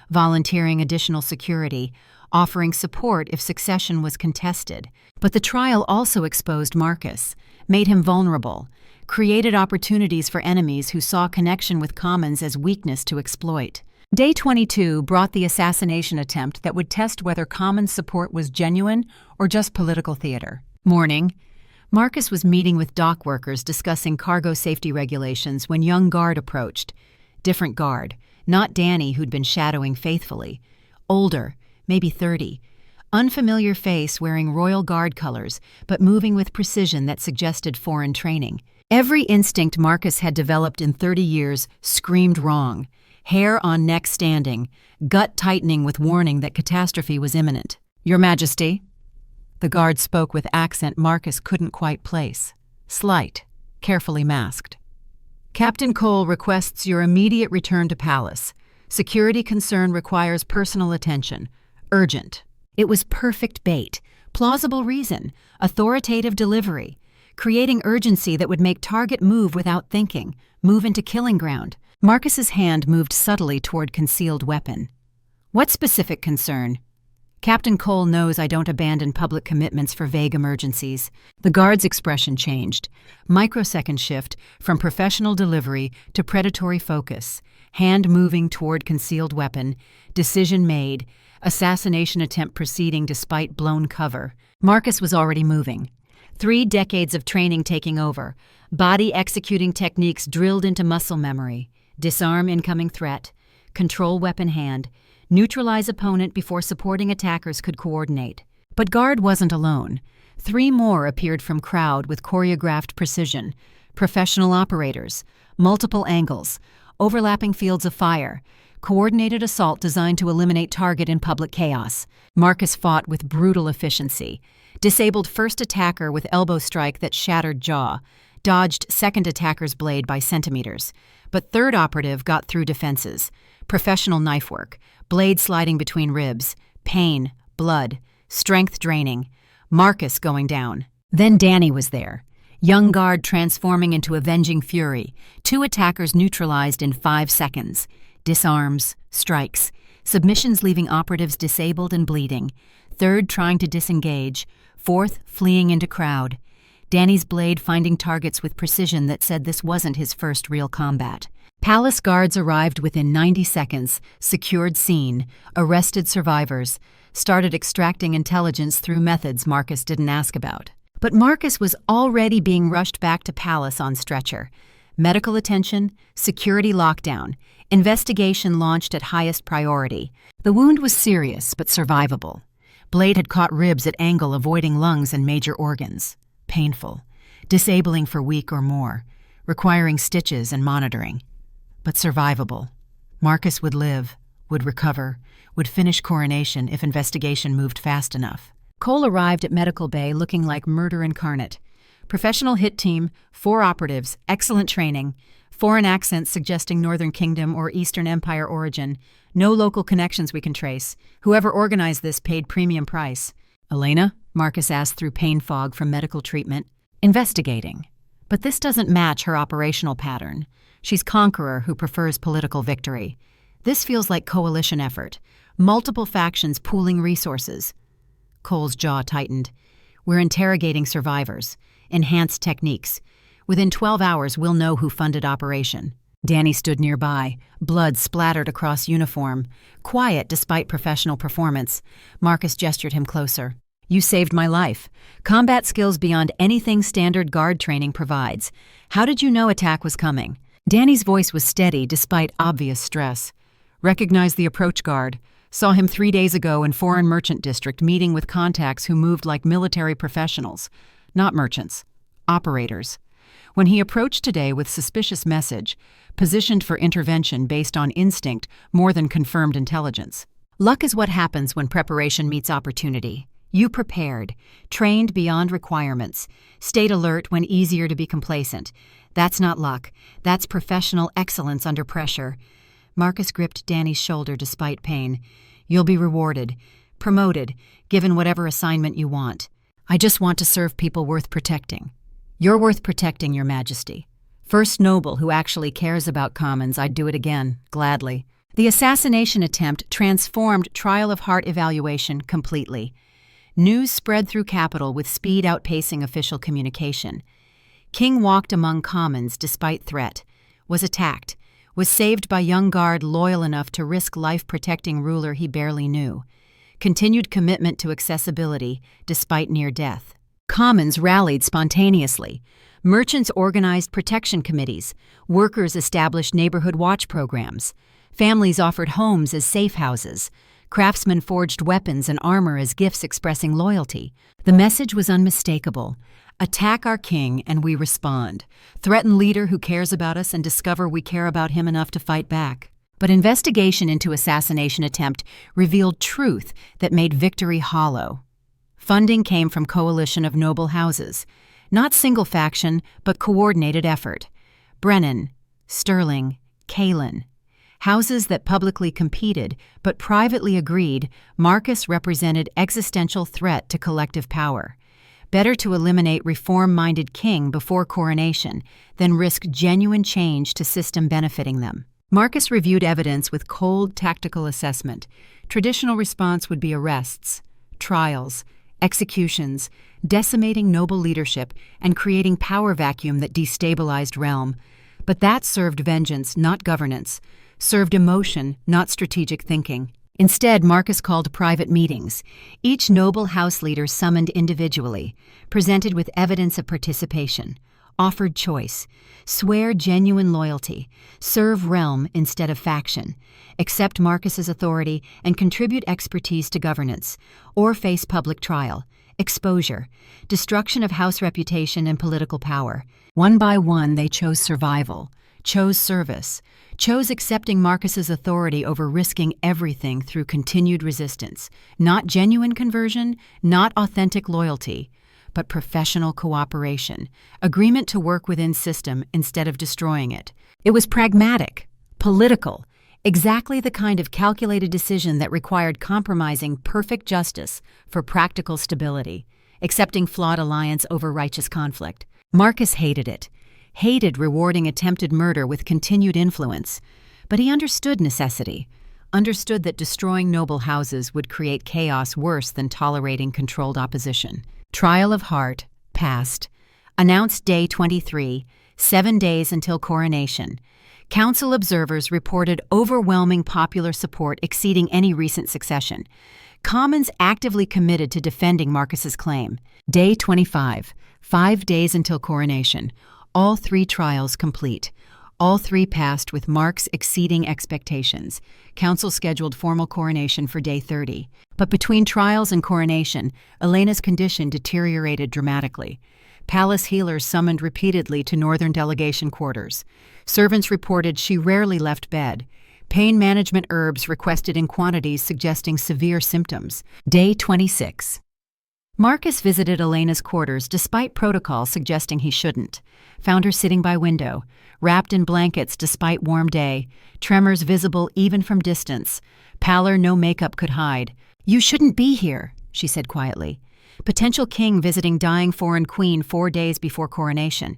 volunteering additional security, offering support if succession was contested. But the trial also exposed Marcus, made him vulnerable, created opportunities for enemies who saw connection with Commons as weakness to exploit. Day 22 brought the assassination attempt that would test whether Commons support was genuine or just political theater. Morning. Marcus was meeting with dock workers discussing cargo safety regulations when young guard approached. Different guard. Not Danny, who'd been shadowing faithfully. Older, maybe 30. Unfamiliar face wearing Royal Guard colors, but moving with precision that suggested foreign training. Every instinct Marcus had developed in 30 years screamed wrong. Hair on neck standing, gut tightening with warning that catastrophe was imminent. "Your Majesty." The guard spoke with accent Marcus couldn't quite place. Slight, carefully masked. "Captain Cole requests your immediate return to palace. Security concern requires personal attention. Urgent." It was perfect bait, plausible reason, authoritative delivery, creating urgency that would make target move without thinking, move into killing ground. Marcus's hand moved subtly toward concealed weapon. "What specific concern?" "Captain Cole knows I don't abandon public commitments for vague emergencies." The guard's expression changed. Microsecond shift from professional delivery to predatory focus. Hand moving toward concealed weapon. Decision made. Assassination attempt proceeding despite blown cover. Marcus was already moving. 3 decades of training taking over. Body executing techniques drilled into muscle memory. Disarm incoming threat. Control weapon hand. Neutralize opponent before supporting attackers could coordinate. But guard wasn't alone. 3 more appeared from crowd with choreographed precision. Professional operators. Multiple angles. Overlapping fields of fire. Coordinated assault designed to eliminate target in public chaos. Marcus fought with brutal efficiency. disabled first attacker with elbow strike that shattered jaw, dodged second attacker's blade by centimeters, but third operative got through defenses, professional knife work, blade sliding between ribs, pain, blood, strength draining, Marcus going down. Then Danny was there. Young guard transforming into avenging fury, 2 attackers neutralized in 5 seconds, disarms, strikes, submissions leaving operatives disabled and bleeding, third trying to disengage, fourth fleeing into crowd. Danny's blade finding targets with precision that said this wasn't his first real combat. Palace guards arrived within 90 seconds, secured scene, arrested survivors, started extracting intelligence through methods Marcus didn't ask about. But Marcus was already being rushed back to Palace on stretcher. Medical attention, security lockdown, investigation launched at highest priority. The wound was serious but survivable. Blade had caught ribs at angle, avoiding lungs and major organs. Painful, disabling for a week or more, requiring stitches and monitoring. But survivable. Marcus would live, would recover, would finish coronation if investigation moved fast enough. Cole arrived at Medical Bay looking like murder incarnate. Professional hit team, 4 operatives, excellent training, foreign accents suggesting Northern Kingdom or Eastern Empire origin, no local connections we can trace. Whoever organized this paid premium price. Elena? Marcus asked through pain fog from medical treatment. Investigating. But this doesn't match her operational pattern. She's conqueror who prefers political victory. This feels like coalition effort. Multiple factions pooling resources. Cole's jaw tightened. We're interrogating survivors. Enhanced techniques. Within 12 hours, we'll know who funded operation. Danny stood nearby, blood splattered across uniform. Quiet despite professional performance. Marcus gestured him closer. You saved my life. Combat skills beyond anything standard guard training provides. How did you know attack was coming? Danny's voice was steady despite obvious stress. Recognized the approach guard. Saw him 3 days ago in Foreign Merchant District meeting with contacts who moved like military professionals. Not merchants. Operators. When he approached today with suspicious message, positioned for intervention based on instinct more than confirmed intelligence. Luck is what happens when preparation meets opportunity. You prepared, trained beyond requirements, stayed alert when easier to be complacent. That's not luck. That's professional excellence under pressure. Marcus gripped Danny's shoulder despite pain. You'll be rewarded, promoted, given whatever assignment you want. I just want to serve people worth protecting. You're worth protecting, Your Majesty. First noble who actually cares about commons, I'd do it again, gladly. The assassination attempt transformed trial of heart evaluation completely. News spread through capital with speed outpacing official communication. King walked among commons despite threat, was attacked, was saved by young guard loyal enough to risk life-protecting ruler he barely knew. Continued commitment to accessibility despite near death. Commons rallied spontaneously. Merchants organized protection committees. Workers established neighborhood watch programs. Families offered homes as safe houses. Craftsmen forged weapons and armor as gifts expressing loyalty. The message was unmistakable. Attack our king and we respond. Threaten leader who cares about us and discover we care about him enough to fight back. But investigation into assassination attempt revealed truth that made victory hollow. Funding came from coalition of noble houses. Not single faction, but coordinated effort. Brennan, Sterling, Kalin. Houses that publicly competed, but privately agreed Marcus represented existential threat to collective power. Better to eliminate reform-minded king before coronation than risk genuine change to system benefiting them. Marcus reviewed evidence with cold, tactical assessment. Traditional response would be arrests, trials, executions, decimating noble leadership, and creating power vacuum that destabilized realm. But that served vengeance, not governance, served emotion, not strategic thinking. Instead, Marcus called private meetings, each noble house leader summoned individually, presented with evidence of participation, offered choice, swear genuine loyalty, serve realm instead of faction, accept Marcus's authority and contribute expertise to governance, or face public trial, exposure, destruction of house reputation and political power. One by one, they chose survival, chose service, chose accepting Marcus's authority over risking everything through continued resistance, not genuine conversion, not authentic loyalty, but professional cooperation, agreement to work within system instead of destroying it. It was pragmatic, political, exactly the kind of calculated decision that required compromising perfect justice for practical stability, accepting flawed alliance over righteous conflict. Marcus hated it, hated rewarding attempted murder with continued influence, but he understood necessity, understood that destroying noble houses would create chaos worse than tolerating controlled opposition. Trial of heart, passed. Announced day 23, 7 days until coronation. Council observers reported overwhelming popular support exceeding any recent succession. Commons actively committed to defending Marcus's claim. Day 25, 5 days until coronation. All 3 trials complete. All 3 passed with marks exceeding expectations. Council scheduled formal coronation for day 30. But between trials and coronation, Elena's condition deteriorated dramatically. Palace healers summoned repeatedly to northern delegation quarters. Servants reported she rarely left bed. Pain management herbs requested in quantities suggesting severe symptoms. Day 26. Marcus visited Elena's quarters despite protocol suggesting he shouldn't. Found her sitting by window, wrapped in blankets despite warm day, tremors visible even from distance, pallor no makeup could hide. "You shouldn't be here," she said quietly. Potential king visiting dying foreign queen 4 days before coronation.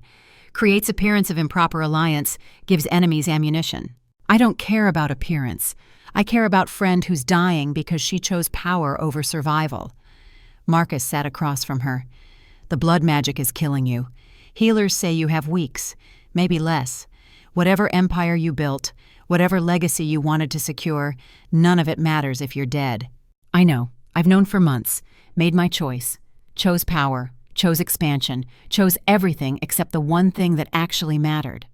Creates appearance of improper alliance, gives enemies ammunition. "I don't care about appearance. I care about friend who's dying because she chose power over survival." Marcus sat across from her. "The blood magic is killing you. Healers say you have weeks, maybe less. Whatever empire you built, whatever legacy you wanted to secure, none of it matters if you're dead." "I know. I've known for months. Made my choice. Chose power, chose expansion, chose everything except the one thing that actually mattered."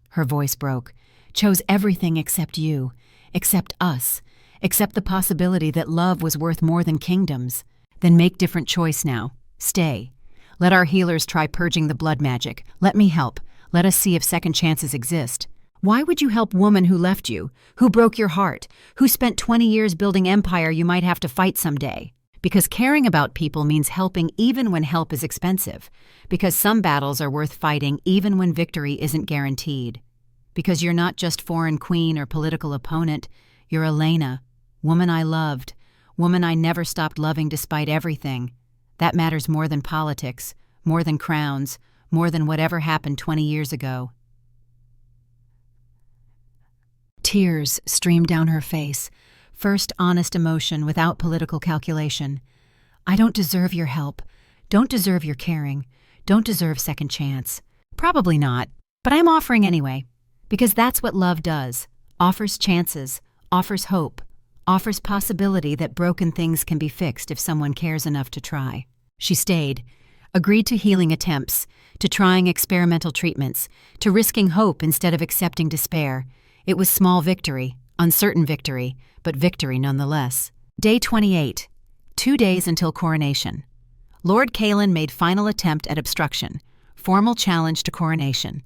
Her voice broke. "Chose everything except you, except us, except the possibility that love was worth more than kingdoms." "Then make different choice now. Stay. Let our healers try purging the blood magic. Let me help. Let us see if second chances exist." "Why would you help woman who left you, who broke your heart, who spent 20 years building empire you might have to fight someday?" "Because caring about people means helping even when help is expensive. Because some battles are worth fighting even when victory isn't guaranteed. Because you're not just foreign queen or political opponent. You're Elena, woman I loved, woman I never stopped loving despite everything. That matters more than politics, more than crowns, more than whatever happened 20 years ago." Tears streamed down her face, first honest emotion without political calculation. "I don't deserve your help, don't deserve your caring, don't deserve second chance." "Probably not, but I'm offering anyway. Because that's what love does, offers chances, offers hope, offers possibility that broken things can be fixed if someone cares enough to try." She stayed, agreed to healing attempts, to trying experimental treatments, to risking hope instead of accepting despair. It was small victory, uncertain victory, but victory nonetheless. Day 28, 2 days until coronation. Lord Kaelin made final attempt at obstruction, formal challenge to coronation.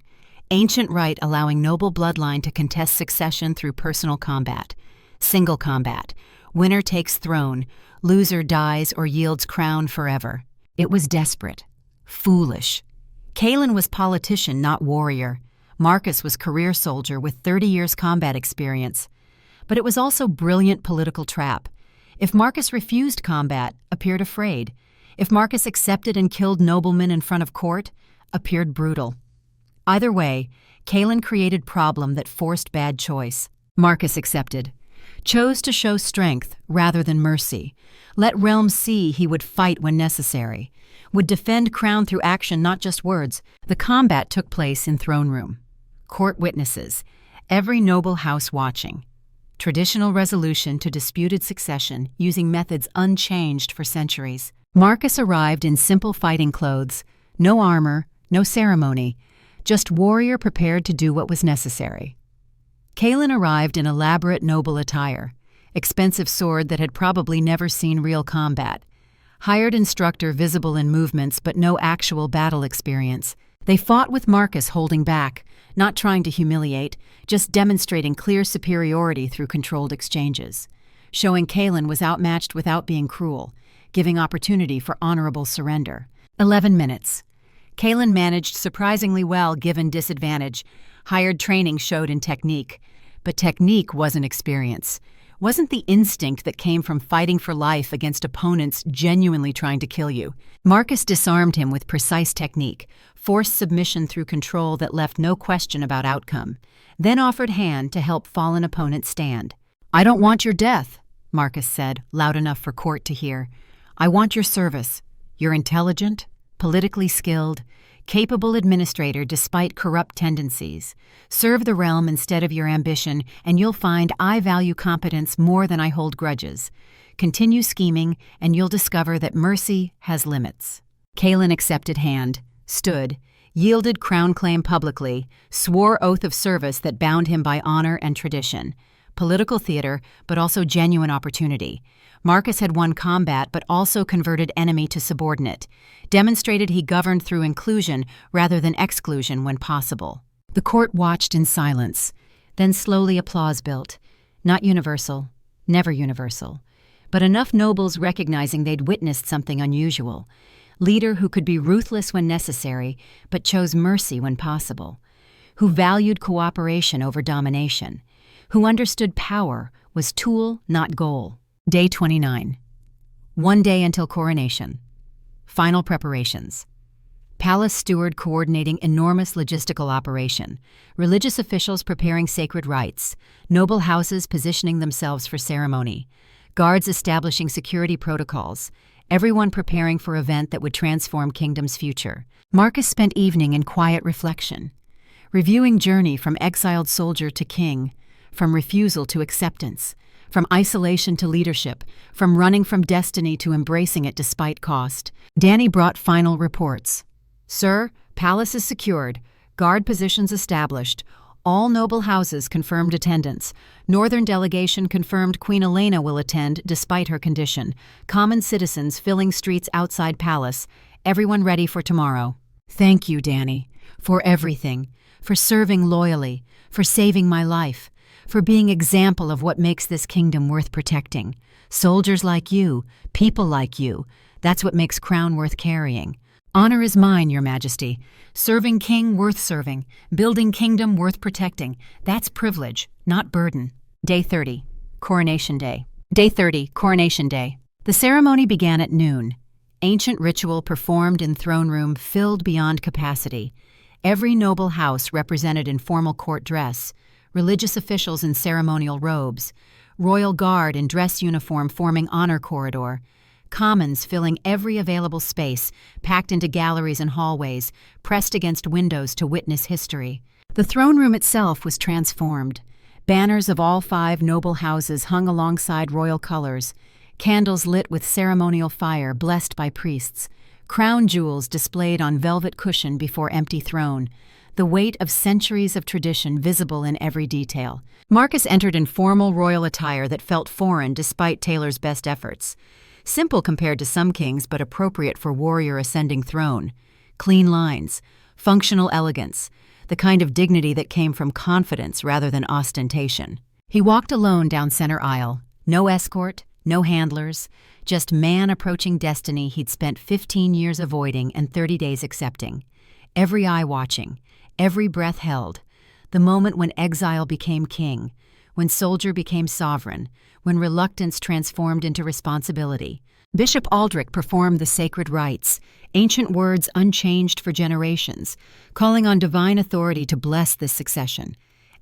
Ancient right allowing noble bloodline to contest succession through personal combat. Single combat. Winner takes throne. Loser dies or yields crown forever. It was desperate. Foolish. Kaelin was politician, not warrior. Marcus was career soldier with 30 years combat experience. But it was also brilliant political trap. If Marcus refused combat, appeared afraid. If Marcus accepted and killed noblemen in front of court, appeared brutal. Either way, Kaelin created problem that forced bad choice. Marcus accepted. Chose to show strength rather than mercy. Let realms see he would fight when necessary. Would defend crown through action, not just words. The combat took place in throne room. Court witnesses. Every noble house watching. Traditional resolution to disputed succession using methods unchanged for centuries. Marcus arrived in simple fighting clothes. No armor, no ceremony. Just warrior prepared to do what was necessary. Kaelin arrived in elaborate noble attire, expensive sword that had probably never seen real combat, hired instructor visible in movements but no actual battle experience, They fought with Marcus holding back, not trying to humiliate, just demonstrating clear superiority through controlled exchanges. Showing Kaelin was outmatched without being cruel, giving opportunity for honorable surrender. 11 minutes. Kaelin managed surprisingly well given disadvantage. Hired training showed in technique. But technique wasn't experience. Wasn't the instinct that came from fighting for life against opponents genuinely trying to kill you. Marcus disarmed him with precise technique, forced submission through control that left no question about outcome, then offered hand to help fallen opponents stand. "I don't want your death," Marcus said, loud enough for court to hear. "I want your service. You're intelligent, politically skilled, capable administrator despite corrupt tendencies. Serve the realm instead of your ambition, and you'll find I value competence more than I hold grudges. Continue scheming, and you'll discover that mercy has limits." Kaelin accepted hand, stood, yielded crown claim publicly, swore oath of service that bound him by honor and tradition. Political theater, but also genuine opportunity. Marcus had won combat but also converted enemy to subordinate, demonstrated he governed through inclusion rather than exclusion when possible. The court watched in silence, then slowly applause built. Not universal, never universal, but enough nobles recognizing they'd witnessed something unusual. Leader who could be ruthless when necessary, but chose mercy when possible. Who valued cooperation over domination. Who understood power was tool, not goal. Day 29. 1 day until coronation. Final preparations. Palace steward coordinating enormous logistical operation. Religious officials preparing sacred rites. Noble houses positioning themselves for ceremony. Guards establishing security protocols. Everyone preparing for event that would transform kingdom's future. Marcus spent evening in quiet reflection, reviewing journey from exiled soldier to king, from refusal to acceptance, from isolation to leadership, from running from destiny to embracing it despite cost. Danny brought final reports. "Sir, palace is secured, guard positions established, all noble houses confirmed attendance. Northern delegation confirmed Queen Elena will attend despite her condition. Common citizens filling streets outside palace. Everyone ready for tomorrow." "Thank you, Danny, for everything, for serving loyally, for saving my life, for being example of what makes this kingdom worth protecting. Soldiers like you, people like you, that's what makes crown worth carrying. Honor is mine, Your Majesty. Serving king worth serving, building kingdom worth protecting. That's privilege, not burden." Day 30, Coronation Day. Day 30, Coronation Day. The ceremony began at noon. Ancient ritual performed in throne room filled beyond capacity. Every noble house represented in formal court dress, religious officials in ceremonial robes, royal guard in dress uniform forming honor corridor, commons filling every available space, packed into galleries and hallways, pressed against windows to witness history. The throne room itself was transformed. Banners of all 5 noble houses hung alongside royal colors, candles lit with ceremonial fire blessed by priests, crown jewels displayed on velvet cushion before empty throne, the weight of centuries of tradition visible in every detail. Marcus entered in formal royal attire that felt foreign despite Taylor's best efforts. Simple compared to some kings, but appropriate for warrior ascending throne. Clean lines, functional elegance, the kind of dignity that came from confidence rather than ostentation. He walked alone down center aisle. No escort, no handlers, just man approaching destiny he'd spent 15 years avoiding and 30 days accepting. Every eye watching, every breath held. The moment when exile became king, when soldier became sovereign, when reluctance transformed into responsibility. Bishop Aldrich performed the sacred rites, ancient words unchanged for generations, calling on divine authority to bless this succession,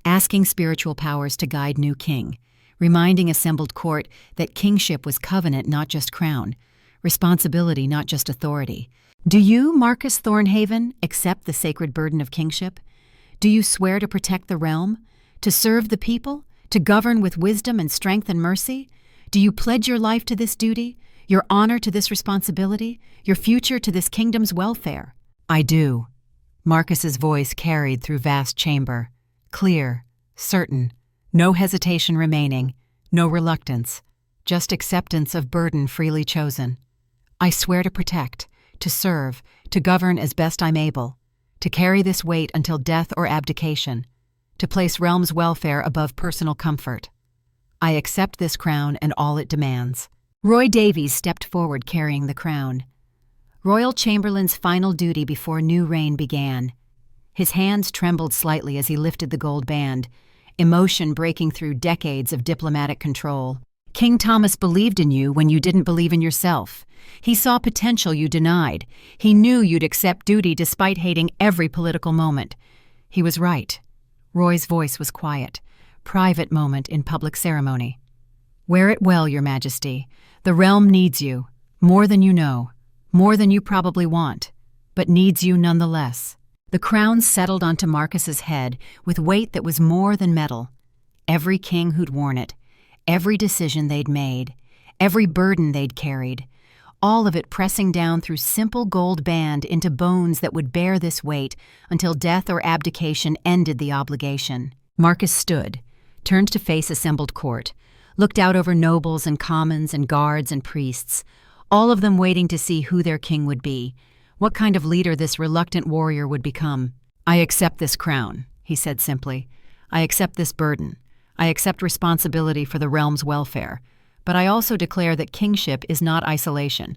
asking spiritual powers to guide new king, reminding assembled court that kingship was covenant, not just crown, responsibility, not just authority. Do you, Marcus Thornhaven, accept the sacred burden of kingship? Do you swear to protect the realm, to serve the people, to govern with wisdom and strength and mercy? Do you pledge your life to this duty, your honor to this responsibility, your future to this kingdom's welfare? "I do." Marcus's voice carried through vast chamber, clear, certain, no hesitation remaining, no reluctance, just acceptance of burden freely chosen. "I swear to protect, to serve, to govern as best I'm able, to carry this weight until death or abdication, to place realm's welfare above personal comfort. I accept this crown and all it demands." Roy Davies stepped forward carrying the crown. Royal Chamberlain's final duty before new reign began. His hands trembled slightly as he lifted the gold band, emotion breaking through decades of diplomatic control. "King Thomas believed in you when you didn't believe in yourself. He saw potential you denied. He knew you'd accept duty despite hating every political moment. He was right." Roy's voice was quiet. Private moment in public ceremony. "Wear it well, Your Majesty. The realm needs you, more than you know, more than you probably want, but needs you nonetheless." The crown settled onto Marcus's head with weight that was more than metal. Every king who'd worn it, every decision they'd made, every burden they'd carried, all of it pressing down through simple gold band into bones that would bear this weight until death or abdication ended the obligation. Marcus stood, turned to face assembled court, looked out over nobles and commons and guards and priests, all of them waiting to see who their king would be, what kind of leader this reluctant warrior would become. "I accept this crown," he said simply. "I accept this burden. I accept responsibility for the realm's welfare. But I also declare that kingship is not isolation,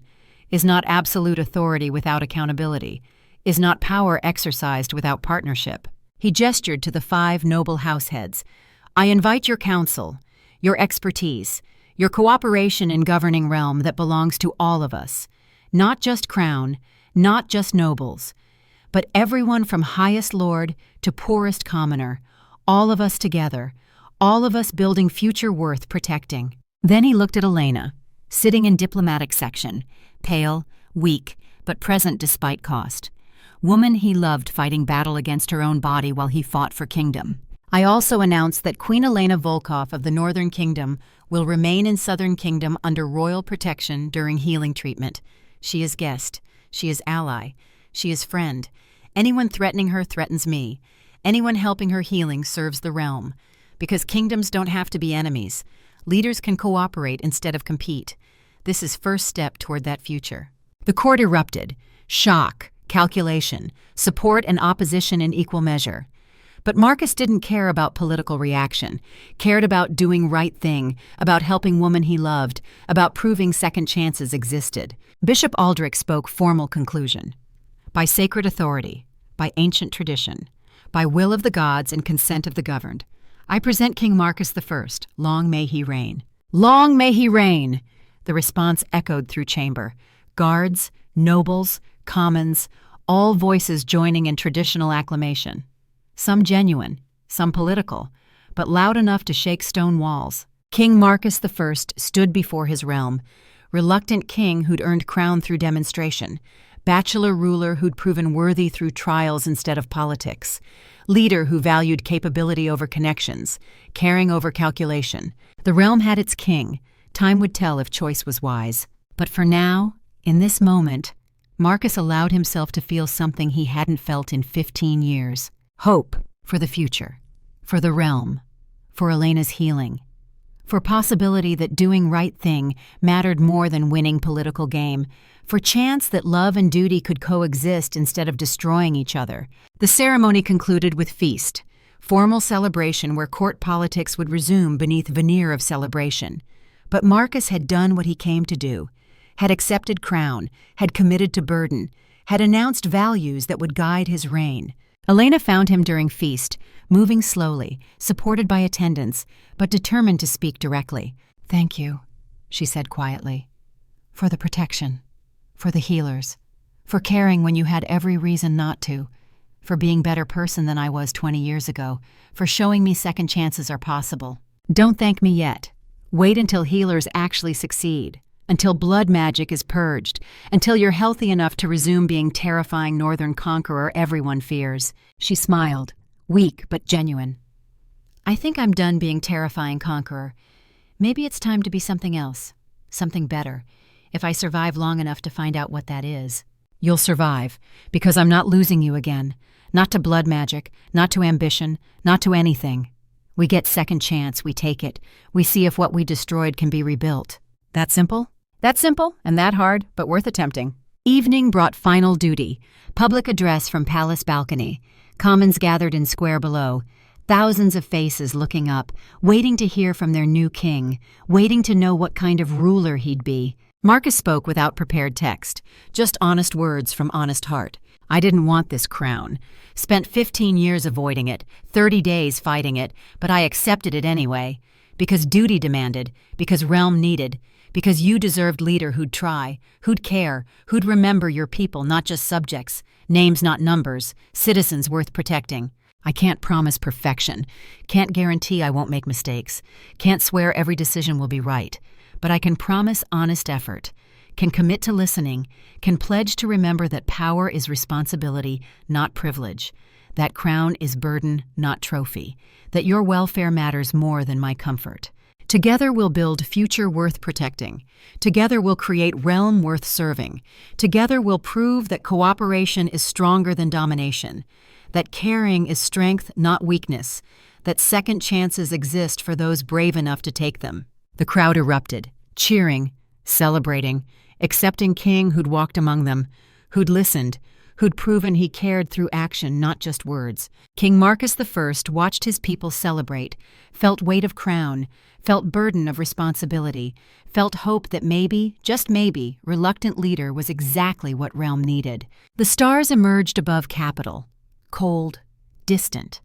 is not absolute authority without accountability, is not power exercised without partnership." He gestured to the 5 noble househeads. "I invite your counsel, your expertise, your cooperation in governing realm that belongs to all of us, not just crown, not just nobles, but everyone from highest lord to poorest commoner, all of us together, all of us building future worth protecting." Then he looked at Elena, sitting in diplomatic section, pale, weak, but present despite cost. Woman he loved fighting battle against her own body while he fought for kingdom. "I also announce that Queen Elena Volkov of the Northern Kingdom will remain in Southern Kingdom under royal protection during healing treatment. She is guest. She is ally. She is friend. Anyone threatening her threatens me. Anyone helping her healing serves the realm. Because kingdoms don't have to be enemies. Leaders can cooperate instead of compete. This is first step toward that future." The court erupted. Shock, calculation, support and opposition in equal measure. But Marcus didn't care about political reaction, cared about doing right thing, about helping woman he loved, about proving second chances existed. Bishop Aldrich spoke formal conclusion. "By sacred authority, by ancient tradition, by will of the gods and consent of the governed, I present King Marcus I, long may he reign." "Long may he reign!" The response echoed through chamber. Guards, nobles, commons, all voices joining in traditional acclamation. Some genuine, some political, but loud enough to shake stone walls. King Marcus I stood before his realm, reluctant king who'd earned crown through demonstration, bachelor ruler who'd proven worthy through trials instead of politics, leader who valued capability over connections, caring over calculation. The realm had its king. Time would tell if choice was wise. But for now, in this moment, Marcus allowed himself to feel something he hadn't felt in 15 years. Hope for the future, for the realm, for Elena's healing, for possibility that doing right thing mattered more than winning political game, for chance that love and duty could coexist instead of destroying each other. The ceremony concluded with feast, formal celebration where court politics would resume beneath veneer of celebration. But Marcus had done what he came to do, had accepted crown, had committed to burden, had announced values that would guide his reign. Elena found him during feast, moving slowly, supported by attendants, but determined to speak directly. "Thank you," she said quietly, "for the protection, for the healers, for caring when you had every reason not to, for being a better person than I was 20 years ago, for showing me second chances are possible. Don't thank me yet. Wait until healers actually succeed, until blood magic is purged, until you're healthy enough to resume being terrifying northern conqueror everyone fears." She smiled, weak but genuine. "I think I'm done being terrifying conqueror. Maybe it's time to be something else, something better, if I survive long enough to find out what that is." "You'll survive, because I'm not losing you again. Not to blood magic, not to ambition, not to anything. We get second chance, we take it. We see if what we destroyed can be rebuilt. That simple? That simple and that hard, but worth attempting." Evening brought final duty, public address from palace balcony. Commons gathered in square below, thousands of faces looking up, waiting to hear from their new king, waiting to know what kind of ruler he'd be. Marcus spoke without prepared text, just honest words from honest heart. I didn't want this crown. Spent 15 years avoiding it, 30 days fighting it, but I accepted it anyway. Because duty demanded, because realm needed, because you deserved leader who'd try, who'd care, who'd remember your people, not just subjects, names not numbers, citizens worth protecting. I can't promise perfection, can't guarantee I won't make mistakes, can't swear every decision will be right, but I can promise honest effort, can commit to listening, can pledge to remember that power is responsibility, not privilege, that crown is burden, not trophy, that your welfare matters more than my comfort. Together we'll build future worth protecting. Together we'll create realm worth serving. Together we'll prove that cooperation is stronger than domination, that caring is strength, not weakness, that second chances exist for those brave enough to take them. The crowd erupted, cheering, celebrating, accepting King who'd walked among them, who'd listened, who'd proven he cared through action, not just words. King Marcus I watched his people celebrate, felt weight of crown, felt burden of responsibility, felt hope that maybe, just maybe, reluctant leader was exactly what realm needed. The stars emerged above Capitol, cold, distant,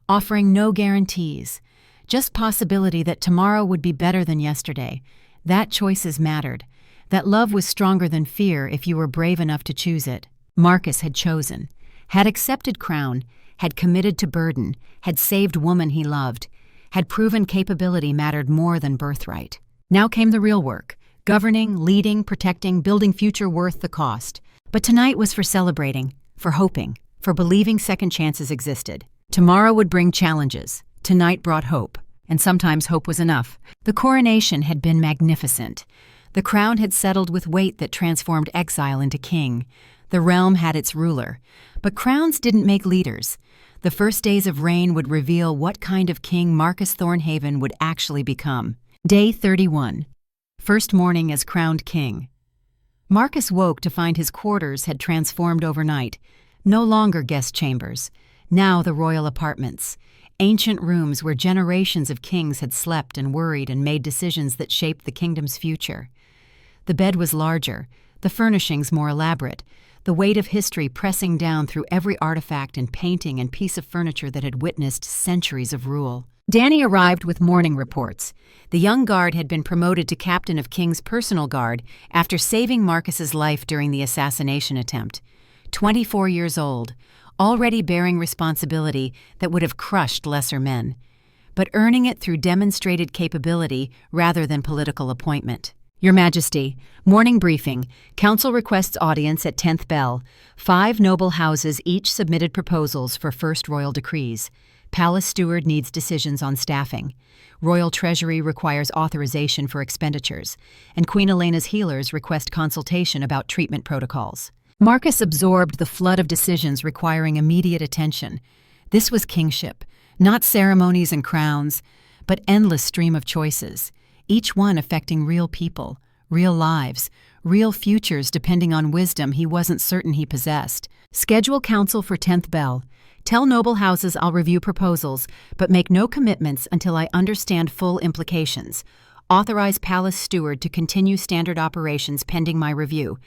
offering no guarantees, just possibility that tomorrow would be better than yesterday. That choices mattered, that love was stronger than fear if you were brave enough to choose it. Marcus had chosen, had accepted crown, had committed to burden, had saved woman he loved, had proven capability mattered more than birthright. Now came the real work, governing, leading, protecting, building future worth the cost. But tonight was for celebrating, for hoping, for believing second chances existed. Tomorrow would bring challenges. Tonight brought hope, and sometimes hope was enough. The coronation had been magnificent. The crown had settled with weight that transformed exile into king. The realm had its ruler. But crowns didn't make leaders. The first days of reign would reveal what kind of king Marcus Thornhaven would actually become. Day 31. First morning as crowned king. Marcus woke to find his quarters had transformed overnight. No longer guest chambers. Now the royal apartments. Ancient rooms where generations of kings had slept and worried and made decisions that shaped the kingdom's future. The bed was larger, the furnishings more elaborate, the weight of history pressing down through every artifact and painting and piece of furniture that had witnessed centuries of rule. Danny arrived with morning reports. The young guard had been promoted to captain of King's personal guard after saving Marcus's life during the assassination attempt. 24 years old, already bearing responsibility that would have crushed lesser men, but earning it through demonstrated capability rather than political appointment. Your Majesty, morning briefing. Council requests audience at 10th bell. 5 noble houses each submitted proposals for first royal decrees. Palace steward needs decisions on staffing. Royal Treasury requires authorization for expenditures. And Queen Elena's healers request consultation about treatment protocols. Marcus absorbed the flood of decisions requiring immediate attention. This was kingship, not ceremonies and crowns, but endless stream of choices, each one affecting real people, real lives, real futures depending on wisdom he wasn't certain he possessed. Schedule council for 10th bell. Tell noble houses I'll review proposals, but make no commitments until I understand full implications. Authorize palace steward to continue standard operations pending my review.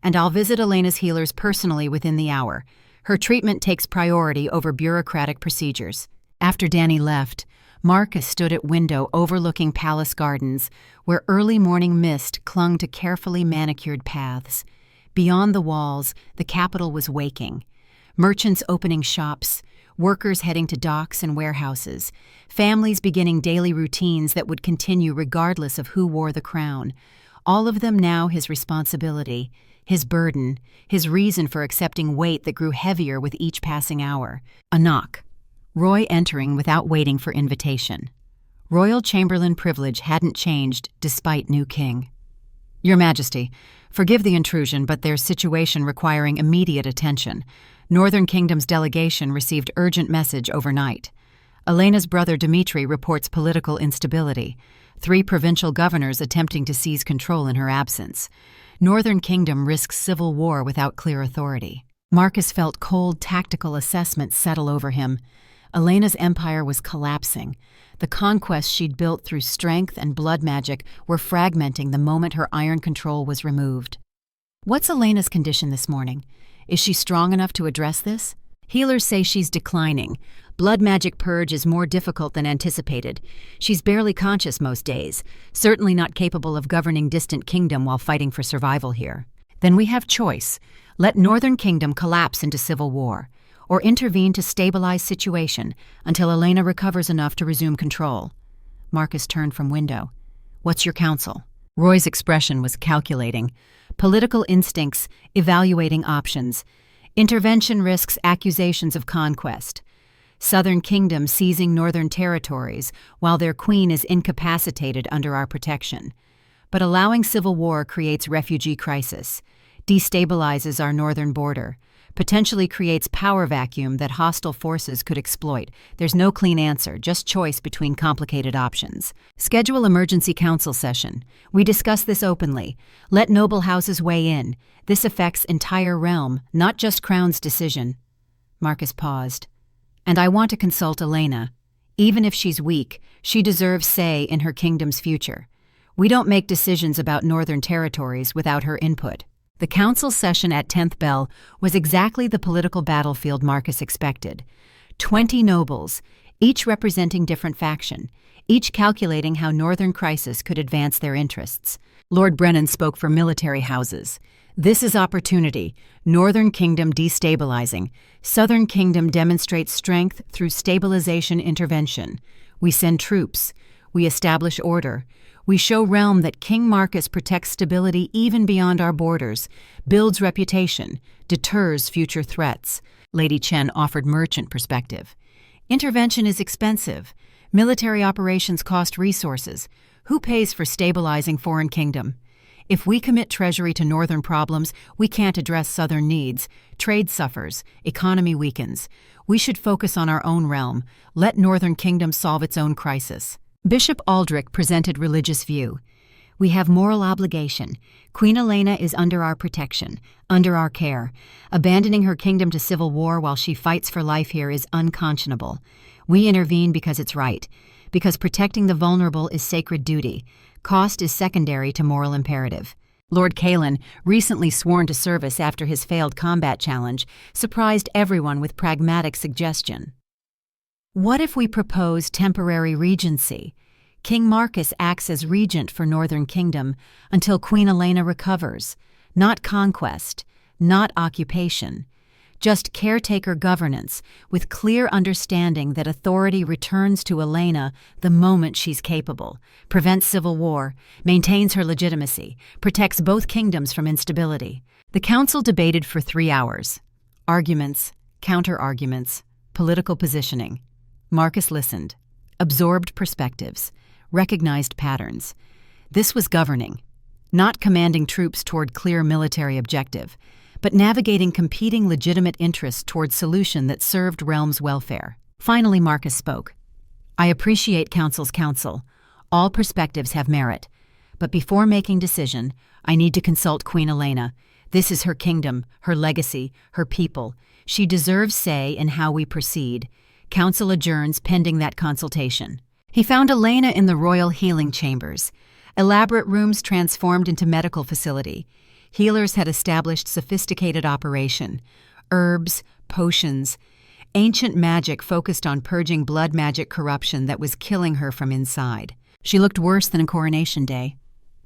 And I'll visit Elena's healers personally within the hour. Her treatment takes priority over bureaucratic procedures. After Danny left, Marcus stood at window overlooking palace gardens, where early morning mist clung to carefully manicured paths. Beyond the walls, the capital was waking. Merchants opening shops, workers heading to docks and warehouses, families beginning daily routines that would continue regardless of who wore the crown. All of them now his responsibility, his burden, his reason for accepting weight that grew heavier with each passing hour. A knock. Roy entering without waiting for invitation. Royal Chamberlain privilege hadn't changed despite new king. Your Majesty, forgive the intrusion, but there's situation requiring immediate attention. Northern Kingdom's delegation received urgent message overnight. Elena's brother Dmitri reports political instability. 3 provincial governors attempting to seize control in her absence. Northern Kingdom risks civil war without clear authority. Marcus felt cold tactical assessments settle over him. Elena's empire was collapsing. The conquests she'd built through strength and blood magic were fragmenting the moment her iron control was removed. What's Elena's condition this morning? Is she strong enough to address this? Healers say she's declining. Blood magic purge is more difficult than anticipated. She's barely conscious most days, certainly not capable of governing distant kingdom while fighting for survival here. Then we have choice. Let Northern Kingdom collapse into civil war, or intervene to stabilize situation until Elena recovers enough to resume control. Marcus turned from window. What's your counsel? Roy's expression was calculating. Political instincts, evaluating options. Intervention risks accusations of conquest. Southern Kingdom seizing northern territories while their queen is incapacitated under our protection. But allowing civil war creates refugee crisis, destabilizes our northern border, potentially creates power vacuum that hostile forces could exploit. There's no clean answer, just choice between complicated options. Schedule emergency council session. We discuss this openly. Let noble houses weigh in. This affects entire realm, not just Crown's decision. Marcus paused. And I want to consult Elena. Even if she's weak, she deserves say in her kingdom's future. We don't make decisions about northern territories without her input. The council session at 10th Bell was exactly the political battlefield Marcus expected. 20 nobles, each representing different faction, each calculating how northern crisis could advance their interests. Lord Brennan spoke for military houses. This is opportunity. Northern Kingdom destabilizing. Southern Kingdom demonstrates strength through stabilization intervention. We send troops. We establish order. We show realm that King Marcus protects stability even beyond our borders, builds reputation, deters future threats. Lady Chen offered merchant perspective. Intervention is expensive. Military operations cost resources. Who pays for stabilizing foreign kingdom? If we commit treasury to northern problems, we can't address southern needs. Trade suffers, economy weakens. We should focus on our own realm. Let Northern Kingdom solve its own crisis. Bishop Aldrich presented religious view. We have moral obligation. Queen Elena is under our protection, under our care. Abandoning her kingdom to civil war while she fights for life here is unconscionable. We intervene because it's right, because protecting the vulnerable is sacred duty. Cost is secondary to moral imperative. Lord Kalen, recently sworn to service after his failed combat challenge, surprised everyone with pragmatic suggestion. What if we propose temporary regency? King Marcus acts as regent for Northern Kingdom until Queen Elena recovers. Not conquest, not occupation. Just caretaker governance, with clear understanding that authority returns to Elena the moment she's capable, prevents civil war, maintains her legitimacy, protects both kingdoms from instability. The council debated for 3 hours. Arguments, counter-arguments, political positioning. Marcus listened, absorbed perspectives, recognized patterns. This was governing, not commanding troops toward clear military objective, but navigating competing legitimate interests toward solution that served realm's welfare. Finally, Marcus spoke. I appreciate council's counsel. All perspectives have merit. But before making decision, I need to consult Queen Elena. This is her kingdom, her legacy, her people. She deserves say in how we proceed. Council adjourns pending that consultation. He found Elena in the royal healing chambers, elaborate rooms transformed into medical facility. Healers had established sophisticated operation, herbs, potions, ancient magic focused on purging blood magic corruption that was killing her from inside. She looked worse than Coronation Day.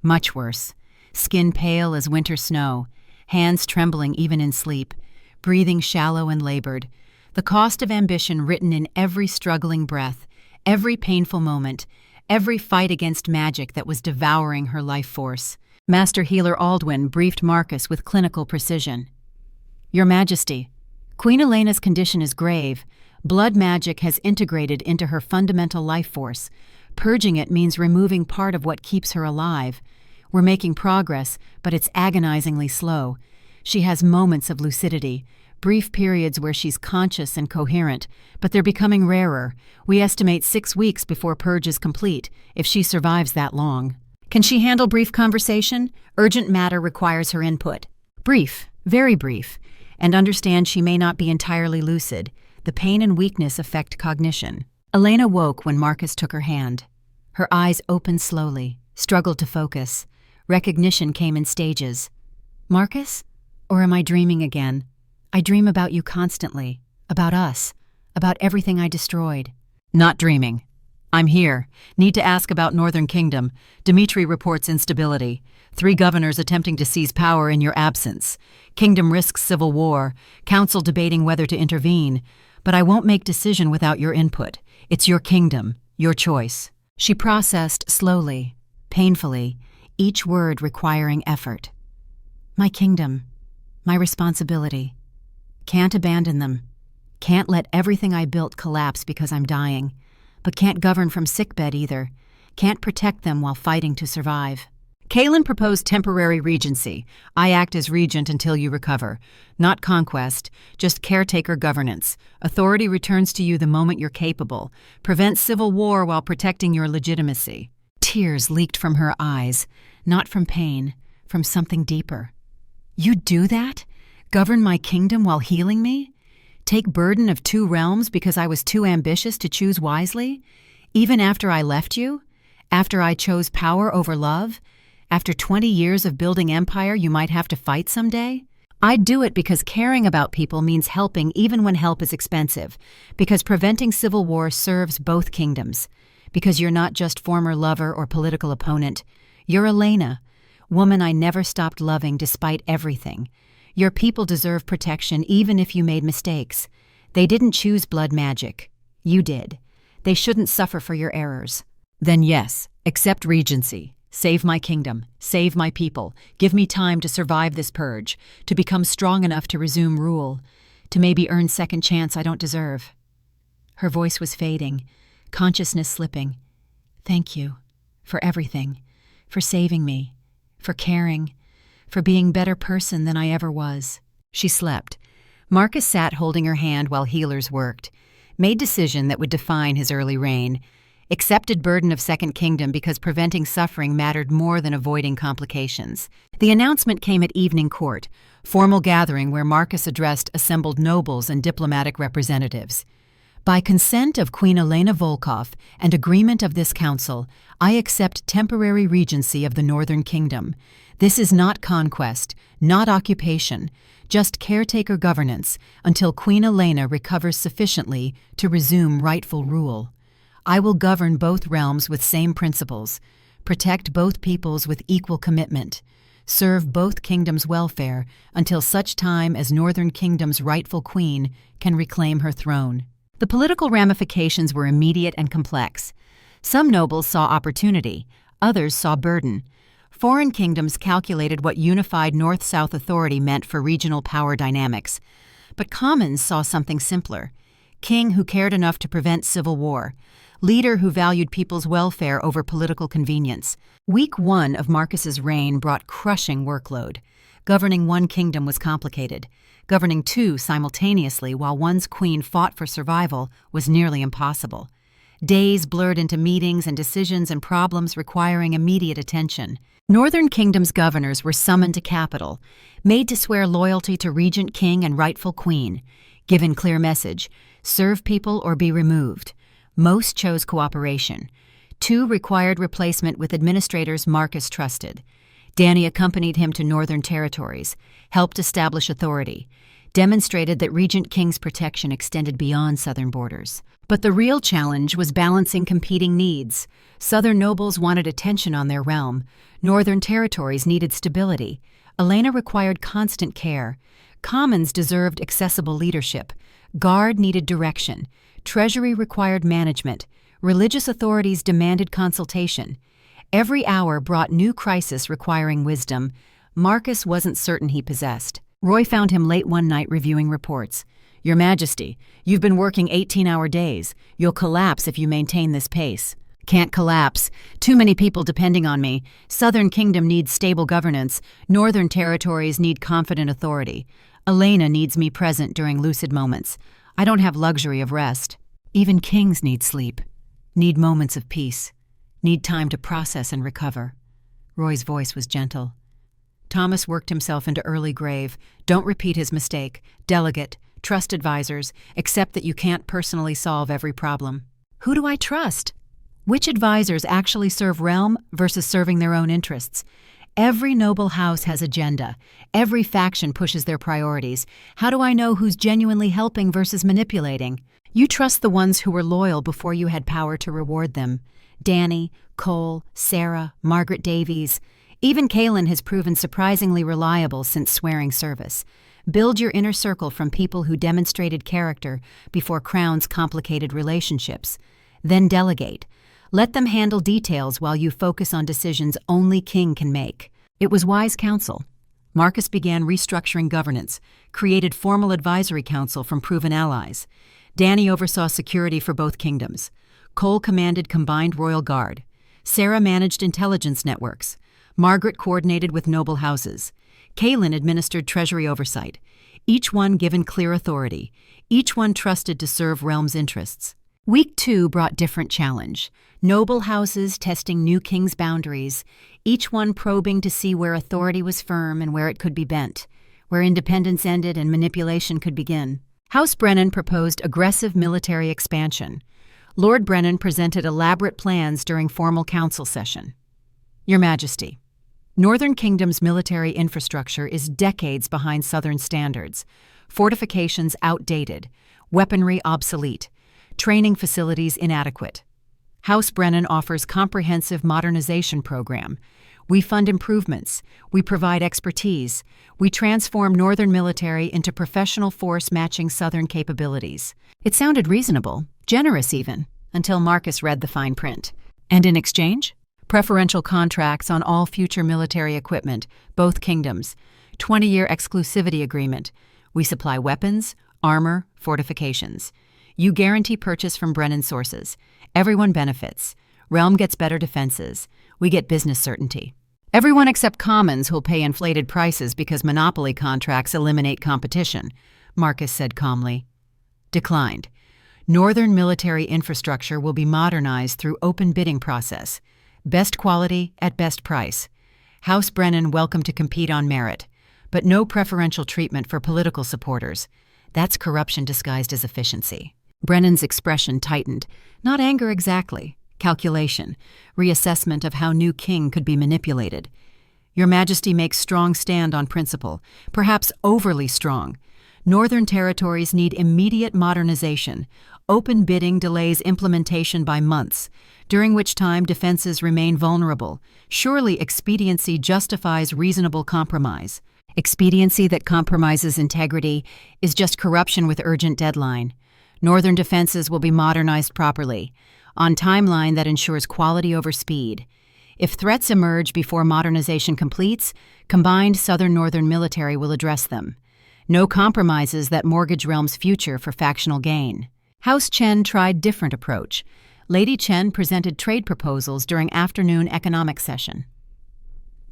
Much worse. Skin pale as winter snow, hands trembling even in sleep, breathing shallow and labored. The cost of ambition written in every struggling breath, every painful moment, every fight against magic that was devouring her life force. Master Healer Aldwin briefed Marcus with clinical precision. Your Majesty, Queen Elena's condition is grave. Blood magic has integrated into her fundamental life force. Purging it means removing part of what keeps her alive. We're making progress, but it's agonizingly slow. She has moments of lucidity, brief periods where she's conscious and coherent, but they're becoming rarer. We estimate 6 weeks before purge is complete, if she survives that long. Can she handle brief conversation? Urgent matter requires her input. Brief, very brief, and understand she may not be entirely lucid. The pain and weakness affect cognition. Elena woke when Marcus took her hand. Her eyes opened slowly, struggled to focus. Recognition came in stages. Marcus? Or am I dreaming again? I dream about you constantly, about us, about everything I destroyed. Not dreaming. I'm here. Need to ask about Northern Kingdom. Dmitri reports instability. 3 governors attempting to seize power in your absence. Kingdom risks civil war. Council debating whether to intervene. But I won't make decision without your input. It's your kingdom, your choice. She processed slowly, painfully, each word requiring effort. My kingdom, my responsibility. Can't abandon them. Can't let everything I built collapse because I'm dying. But can't govern from sickbed either. Can't protect them while fighting to survive. Kaelin proposed temporary regency. I act as regent until you recover. Not conquest, just caretaker governance. Authority returns to you the moment you're capable. Prevent civil war while protecting your legitimacy. Tears leaked from her eyes, not from pain, from something deeper. You'd do that? Govern my kingdom while healing me? Take burden of 2 realms because I was too ambitious to choose wisely? Even after I left you? After I chose power over love? After 20 years of building empire you might have to fight someday? I'd do it because caring about people means helping even when help is expensive, because preventing civil war serves both kingdoms, because you're not just former lover or political opponent. You're Elena, woman I never stopped loving despite everything. Your people deserve protection even if you made mistakes. They didn't choose blood magic. You did. They shouldn't suffer for your errors. Then yes, accept regency. Save my kingdom. Save my people. Give me time to survive this purge, to become strong enough to resume rule, to maybe earn second chance I don't deserve. Her voice was fading, consciousness slipping. Thank you. For everything. For saving me. For caring. For being better person than I ever was. She slept. Marcus sat holding her hand while healers worked. Made decision that would define his early reign. Accepted burden of Second Kingdom because preventing suffering mattered more than avoiding complications. The announcement came at evening court, formal gathering where Marcus addressed assembled nobles and diplomatic representatives. By consent of Queen Elena Volkov and agreement of this council, I accept temporary regency of the Northern Kingdom. This is not conquest, not occupation, just caretaker governance until Queen Elena recovers sufficiently to resume rightful rule. I will govern both realms with same principles, protect both peoples with equal commitment, serve both kingdoms' welfare until such time as Northern Kingdom's rightful queen can reclaim her throne. The political ramifications were immediate and complex. Some nobles saw opportunity, others saw burden. Foreign kingdoms calculated what unified North-South authority meant for regional power dynamics. But commons saw something simpler. King who cared enough to prevent civil war. Leader who valued people's welfare over political convenience. Week 1 of Marcus's reign brought crushing workload. Governing one kingdom was complicated. Governing 2 simultaneously while one's queen fought for survival was nearly impossible. Days blurred into meetings and decisions and problems requiring immediate attention. Northern Kingdom's governors were summoned to capital, made to swear loyalty to regent king and rightful queen. Given clear message, serve people or be removed. Most chose cooperation. 2 required replacement with administrators Marcus trusted. Danny accompanied him to northern territories, helped establish authority, demonstrated that Regent King's protection extended beyond southern borders. But the real challenge was balancing competing needs. Southern nobles wanted attention on their realm. Northern territories needed stability. Elena required constant care. Commons deserved accessible leadership. Guard needed direction. Treasury required management. Religious authorities demanded consultation. Every hour brought new crisis requiring wisdom Marcus wasn't certain he possessed. Roy found him late one night reviewing reports. Your Majesty, you've been working 18-hour days. You'll collapse if you maintain this pace. Can't collapse. Too many people depending on me. Southern Kingdom needs stable governance. Northern territories need confident authority. Elena needs me present during lucid moments. I don't have luxury of rest. Even kings need sleep. Need moments of peace. Need time to process and recover. Roy's voice was gentle. Thomas worked himself into early grave. Don't repeat his mistake. Delegate, trust advisors, accept that you can't personally solve every problem. Who do I trust? Which advisors actually serve realm versus serving their own interests? Every noble house has agenda. Every faction pushes their priorities. How do I know who's genuinely helping versus manipulating? You trust the ones who were loyal before you had power to reward them. Danny, Cole, Sarah, Margaret Davies. Even Kaelin has proven surprisingly reliable since swearing service. Build your inner circle from people who demonstrated character before Crown's complicated relationships. Then delegate. Let them handle details while you focus on decisions only King can make. It was wise counsel. Marcus began restructuring governance, created formal advisory council from proven allies. Danny oversaw security for both kingdoms. Cole commanded combined royal guard. Sarah managed intelligence networks. Margaret coordinated with noble houses. Kaelin administered treasury oversight. Each one given clear authority. Each one trusted to serve realm's interests. Week 2 brought different challenge. Noble houses testing new king's boundaries, each one probing to see where authority was firm and where it could be bent, where independence ended and manipulation could begin. House Brennan proposed aggressive military expansion. Lord Brennan presented elaborate plans during formal council session. Your Majesty, Northern Kingdom's military infrastructure is decades behind Southern standards. Fortifications outdated, weaponry obsolete, training facilities inadequate. House Brennan offers comprehensive modernization program. We fund improvements. We provide expertise. We transform Northern military into professional force matching Southern capabilities. It sounded reasonable, generous even, until Marcus read the fine print. And in exchange? Preferential contracts on all future military equipment, both kingdoms. 20-year exclusivity agreement. We supply weapons, armor, fortifications. You guarantee purchase from Brennan sources. Everyone benefits. Realm gets better defenses. We get business certainty. Everyone except commons who'll pay inflated prices because monopoly contracts eliminate competition, Marcus said calmly. Declined. Northern military infrastructure will be modernized through open bidding process. Best quality at best price. House Brennan welcome to compete on merit, but no preferential treatment for political supporters. That's corruption disguised as efficiency. Brennan's expression tightened. Not anger exactly. Calculation. Reassessment of how new king could be manipulated. Your Majesty makes strong stand on principle, perhaps overly strong. Northern territories need immediate modernization. Open bidding delays implementation by months, during which time defenses remain vulnerable. Surely expediency justifies reasonable compromise. Expediency that compromises integrity is just corruption with urgent deadline. Northern defenses will be modernized properly, on timeline that ensures quality over speed. If threats emerge before modernization completes, combined Southern-Northern military will address them. No compromises that mortgage realm's future for factional gain. House Chen tried different approach. Lady Chen presented trade proposals during afternoon economic session.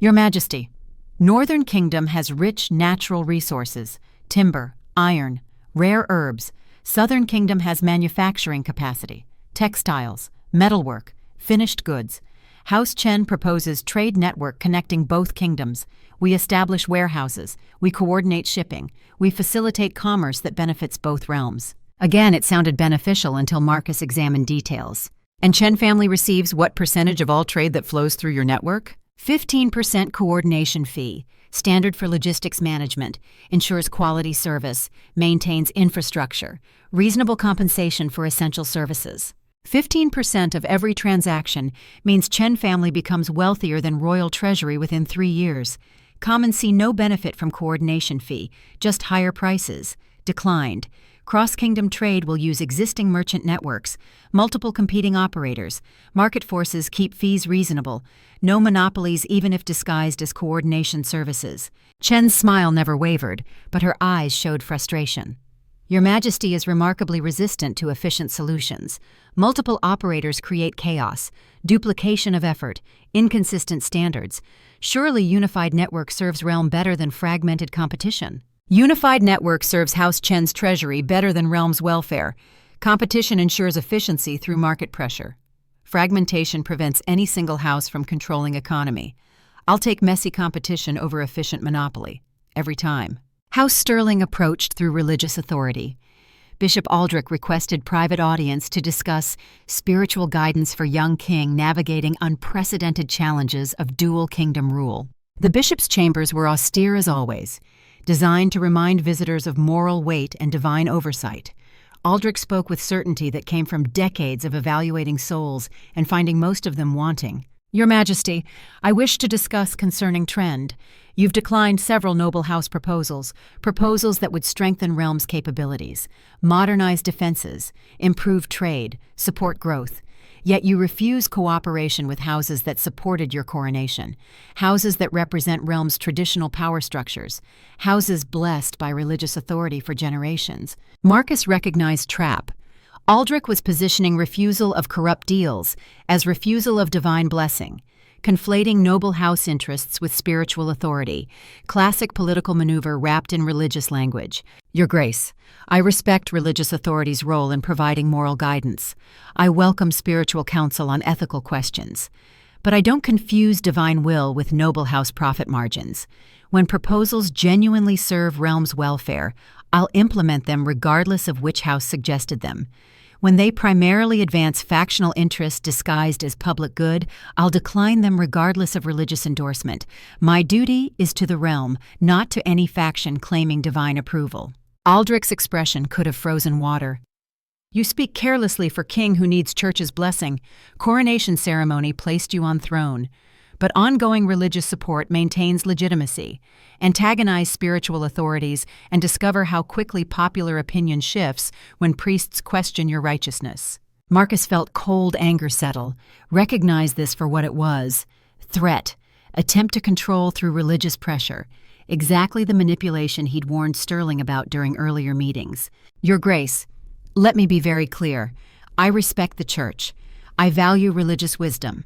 Your Majesty, Northern Kingdom has rich natural resources, timber, iron, rare herbs. Southern Kingdom has manufacturing capacity, textiles, metalwork, finished goods. House Chen proposes trade network connecting both kingdoms. We establish warehouses. We coordinate shipping. We facilitate commerce that benefits both realms. Again, it sounded beneficial until Marcus examined details. And Chen family receives what percentage of all trade that flows through your network? 15% coordination fee. Standard for logistics management, ensures quality service, maintains infrastructure, reasonable compensation for essential services. 15% of every transaction means Chen family becomes wealthier than royal treasury within 3 years. Commons see no benefit from coordination fee, just higher prices. Declined. Cross-kingdom trade will use existing merchant networks, multiple competing operators. Market forces keep fees reasonable. No monopolies even if disguised as coordination services. Chen's smile never wavered, but her eyes showed frustration. Your Majesty is remarkably resistant to efficient solutions. Multiple operators create chaos, duplication of effort, inconsistent standards. Surely unified network serves realm better than fragmented competition. Unified network serves House Chen's treasury better than realm's welfare. Competition ensures efficiency through market pressure. Fragmentation prevents any single house from controlling economy. I'll take messy competition over efficient monopoly. Every time. How Stirling approached through religious authority. Bishop Aldrich requested private audience to discuss spiritual guidance for young king navigating unprecedented challenges of dual kingdom rule. The bishop's chambers were austere as always, designed to remind visitors of moral weight and divine oversight. Aldrich spoke with certainty that came from decades of evaluating souls and finding most of them wanting. Your Majesty, I wish to discuss concerning trend. You've declined several noble house proposals that would strengthen realm's capabilities, modernize defenses, improve trade, support growth. Yet you refuse cooperation with houses that supported your coronation, houses that represent realm's traditional power structures, houses blessed by religious authority for generations. Marcus recognized trap. Aldrich was positioning refusal of corrupt deals as refusal of divine blessing, conflating noble house interests with spiritual authority, classic political maneuver wrapped in religious language. Your Grace, I respect religious authority's role in providing moral guidance. I welcome spiritual counsel on ethical questions. But I don't confuse divine will with noble house profit margins. When proposals genuinely serve realm's welfare, I'll implement them regardless of which house suggested them. When they primarily advance factional interests disguised as public good, I'll decline them regardless of religious endorsement. My duty is to the realm, not to any faction claiming divine approval. Aldrich's expression could have frozen water. You speak carelessly for king who needs church's blessing. Coronation ceremony placed you on throne. But ongoing religious support maintains legitimacy. Antagonize spiritual authorities and discover how quickly popular opinion shifts when priests question your righteousness. Marcus felt cold anger settle. Recognize this for what it was. Threat. Attempt to control through religious pressure. Exactly the manipulation he'd warned Stirling about during earlier meetings. Your Grace, let me be very clear. I respect the Church. I value religious wisdom.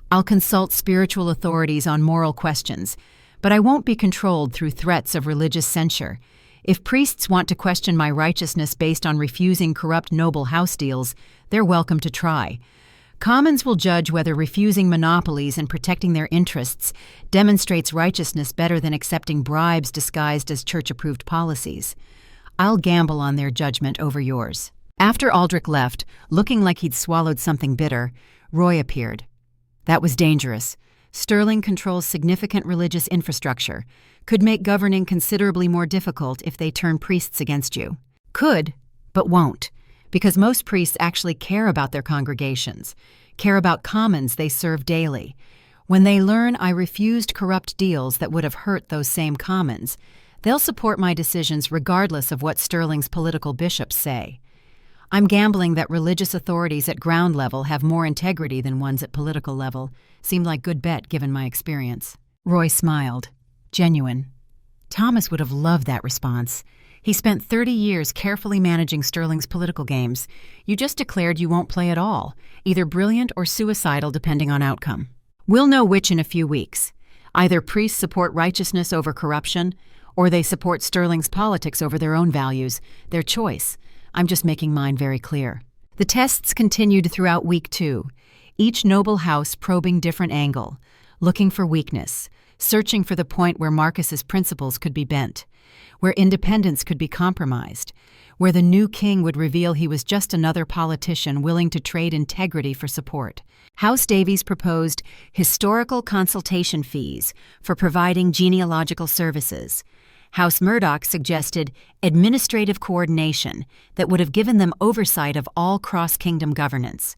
I'll consult spiritual authorities on moral questions, but I won't be controlled through threats of religious censure. If priests want to question my righteousness based on refusing corrupt noble house deals, they're welcome to try. Commons will judge whether refusing monopolies and protecting their interests demonstrates righteousness better than accepting bribes disguised as church-approved policies. I'll gamble on their judgment over yours. After Aldrich left, looking like he'd swallowed something bitter, Roy appeared. That was dangerous. Stirling controls significant religious infrastructure, could make governing considerably more difficult if they turn priests against you. Could, but won't, because most priests actually care about their congregations, care about commons they serve daily. When they learn I refused corrupt deals that would have hurt those same commons, they'll support my decisions regardless of what Stirling's political bishops say. I'm gambling that religious authorities at ground level have more integrity than ones at political level. Seemed like good bet given my experience. Roy smiled. Genuine. Thomas would have loved that response. He spent 30 years carefully managing Stirling's political games. You just declared you won't play at all, either brilliant or suicidal depending on outcome. We'll know which in a few weeks. Either priests support righteousness over corruption, or they support Stirling's politics over their own values. Their choice. I'm just making mine very clear. The tests continued throughout week 2, each noble house probing different angle, looking for weakness, searching for the point where Marcus's principles could be bent, where independence could be compromised, where the new king would reveal he was just another politician willing to trade integrity for support. House Davies proposed historical consultation fees for providing genealogical services. House Murdoch suggested administrative coordination that would have given them oversight of all cross-kingdom governance.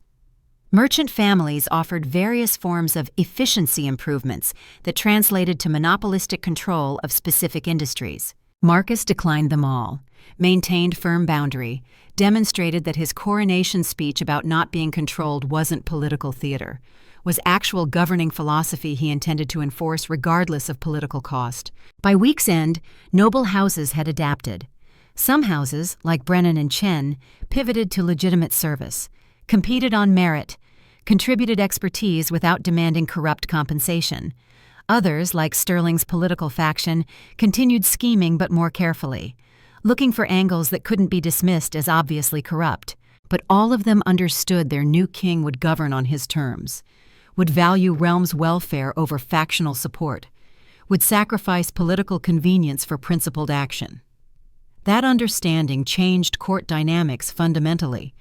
Merchant families offered various forms of efficiency improvements that translated to monopolistic control of specific industries. Marcus declined them all, maintained firm boundary, demonstrated that his coronation speech about not being controlled wasn't political theater, was actual governing philosophy he intended to enforce regardless of political cost. By week's end, noble houses had adapted. Some houses, like Brennan and Chen, pivoted to legitimate service, competed on merit, contributed expertise without demanding corrupt compensation. Others, like Stirling's political faction, continued scheming but more carefully, looking for angles that couldn't be dismissed as obviously corrupt. But all of them understood their new king would govern on his terms. would value realm's welfare over factional support, would sacrifice political convenience for principled action. That understanding changed court dynamics fundamentally,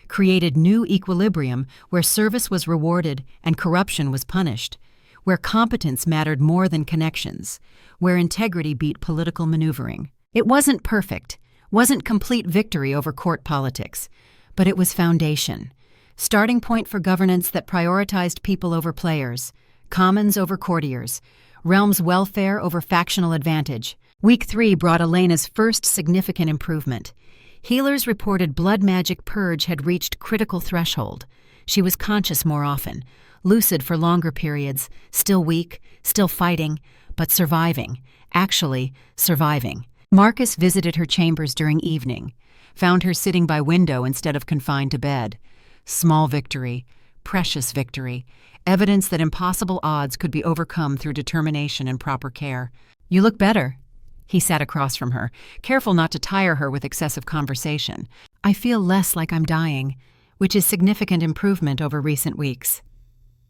created new equilibrium where service was rewarded and corruption was punished, where competence mattered more than connections, where integrity beat political maneuvering. It wasn't perfect, wasn't complete victory over court politics, but it was foundation, starting point for governance that prioritized people over players, commons over courtiers, realm's welfare over factional advantage. Week 3 brought Elena's first significant improvement. Healers reported blood magic purge had reached critical threshold. She was conscious more often, lucid for longer periods, still weak, still fighting, but surviving. Actually, surviving. Marcus visited her chambers during evening, found her sitting by window instead of confined to bed. Small victory, precious victory, evidence that impossible odds could be overcome through determination and proper care. "You look better." He sat across from her, careful not to tire her with excessive conversation. "I feel less like I'm dying, which is significant improvement over recent weeks."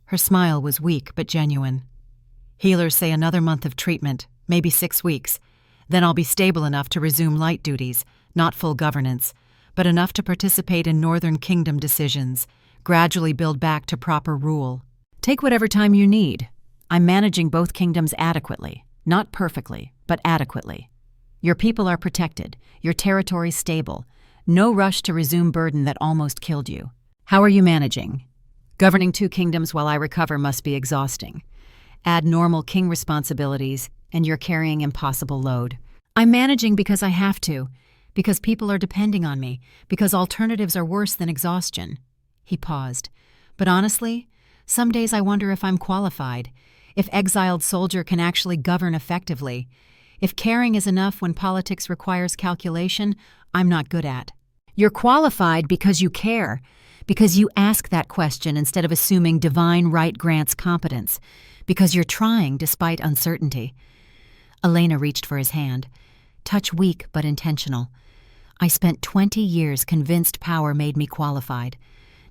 Her smile was weak but genuine. "Healers say another month of treatment, maybe 6 weeks. Then I'll be stable enough to resume light duties, not full governance, but enough to participate in Northern Kingdom decisions, gradually build back to proper rule. Take whatever time you need. I'm managing both kingdoms adequately, not perfectly, but adequately. Your people are protected, your territory stable, no rush to resume burden that almost killed you. How are you managing? Governing 2 kingdoms while I recover must be exhausting. Add normal king responsibilities, and you're carrying impossible load. I'm managing because I have to, because people are depending on me, because alternatives are worse than exhaustion." He paused. "But honestly, some days I wonder if I'm qualified, if exiled soldier can actually govern effectively. If caring is enough when politics requires calculation, I'm not good at." "You're qualified because you care, because you ask that question instead of assuming divine right grants competence, because you're trying despite uncertainty." Elena reached for his hand. Touch weak but intentional. "I spent 20 years convinced power made me qualified.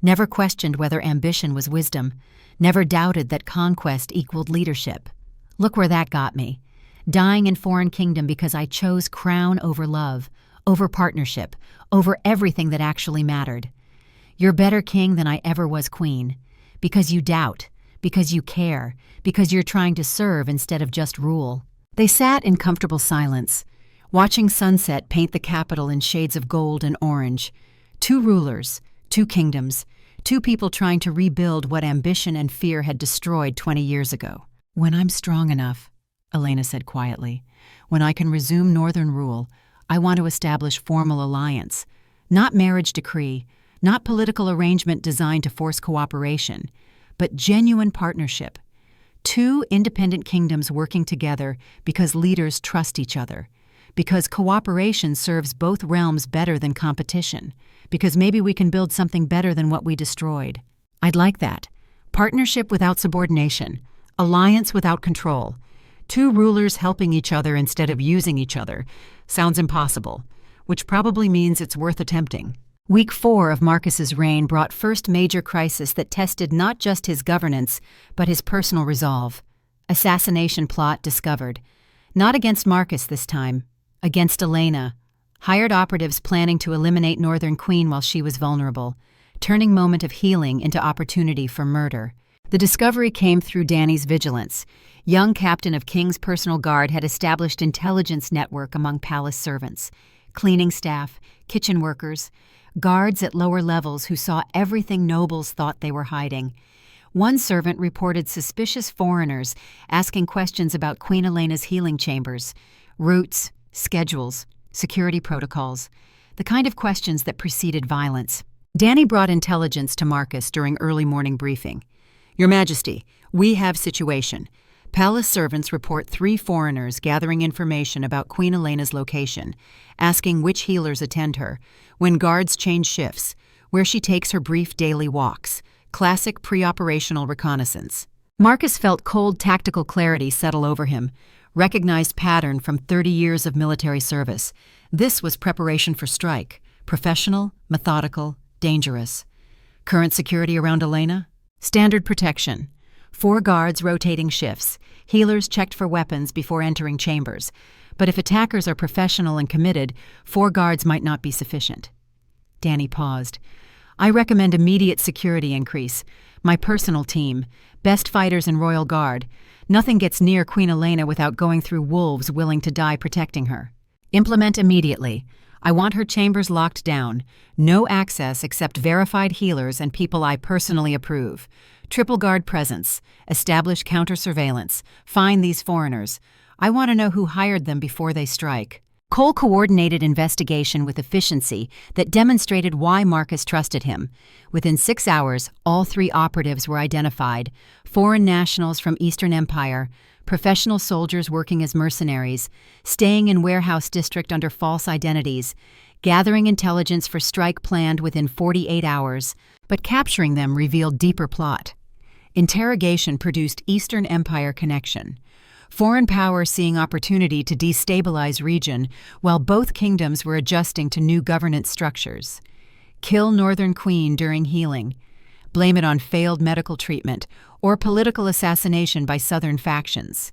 Never questioned whether ambition was wisdom. Never doubted that conquest equaled leadership. Look where that got me. Dying in foreign kingdom because I chose crown over love, over partnership, over everything that actually mattered. You're better king than I ever was queen. Because you doubt, because you care, because you're trying to serve instead of just rule." They sat in comfortable silence, watching sunset paint the capital in shades of gold and orange. 2 rulers, 2 kingdoms, 2 people trying to rebuild what ambition and fear had destroyed 20 years ago. "When I'm strong enough," Elena said quietly, "when I can resume northern rule, I want to establish formal alliance. Not marriage decree, not political arrangement designed to force cooperation, but genuine partnership. 2 independent kingdoms working together because leaders trust each other, because cooperation serves both realms better than competition, because maybe we can build something better than what we destroyed. I'd like that. Partnership without subordination, alliance without control. 2 rulers helping each other instead of using each other. Sounds impossible, which probably means it's worth attempting." Week 4 of Marcus's reign brought first major crisis that tested not just his governance, but his personal resolve. Assassination plot discovered. Not against Marcus this time, against Elena. Hired operatives planning to eliminate Northern Queen while she was vulnerable, turning moment of healing into opportunity for murder. The discovery came through Danny's vigilance. Young captain of King's personal guard had established intelligence network among palace servants, cleaning staff, kitchen workers, guards at lower levels who saw everything nobles thought they were hiding. One servant reported suspicious foreigners asking questions about Queen Elena's healing chambers, routes, schedules, security protocols, the kind of questions that preceded violence. Danny brought intelligence to Marcus during early morning briefing. "Your Majesty, we have situation. Palace servants report 3 foreigners gathering information about Queen Elena's location, asking which healers attend her, when guards change shifts, where she takes her brief daily walks. Classic pre-operational reconnaissance." Marcus felt cold tactical clarity settle over him, recognized pattern from 30 years of military service. This was preparation for strike, professional, methodical, dangerous. Current security around Elena? Standard protection. 4 guards rotating shifts. Healers checked for weapons before entering chambers. But if attackers are professional and committed, 4 guards might not be sufficient. Danny paused. I recommend immediate security increase. My personal team, best fighters in Royal Guard. Nothing gets near Queen Elena without going through wolves willing to die protecting her. Implement immediately. I want her chambers locked down. No access except verified healers and people I personally approve. Triple guard presence. Establish counter-surveillance. Find these foreigners. I want to know who hired them before they strike. Cole coordinated investigation with efficiency that demonstrated why Marcus trusted him. Within 6 hours, all 3 operatives were identified: foreign nationals from Eastern Empire, professional soldiers working as mercenaries, staying in warehouse district under false identities, gathering intelligence for strike planned within 48 hours, but capturing them revealed deeper plot. Interrogation produced Eastern Empire connection. Foreign power seeing opportunity to destabilize region while both kingdoms were adjusting to new governance structures. Kill Northern Queen during healing. Blame it on failed medical treatment or political assassination by Southern factions.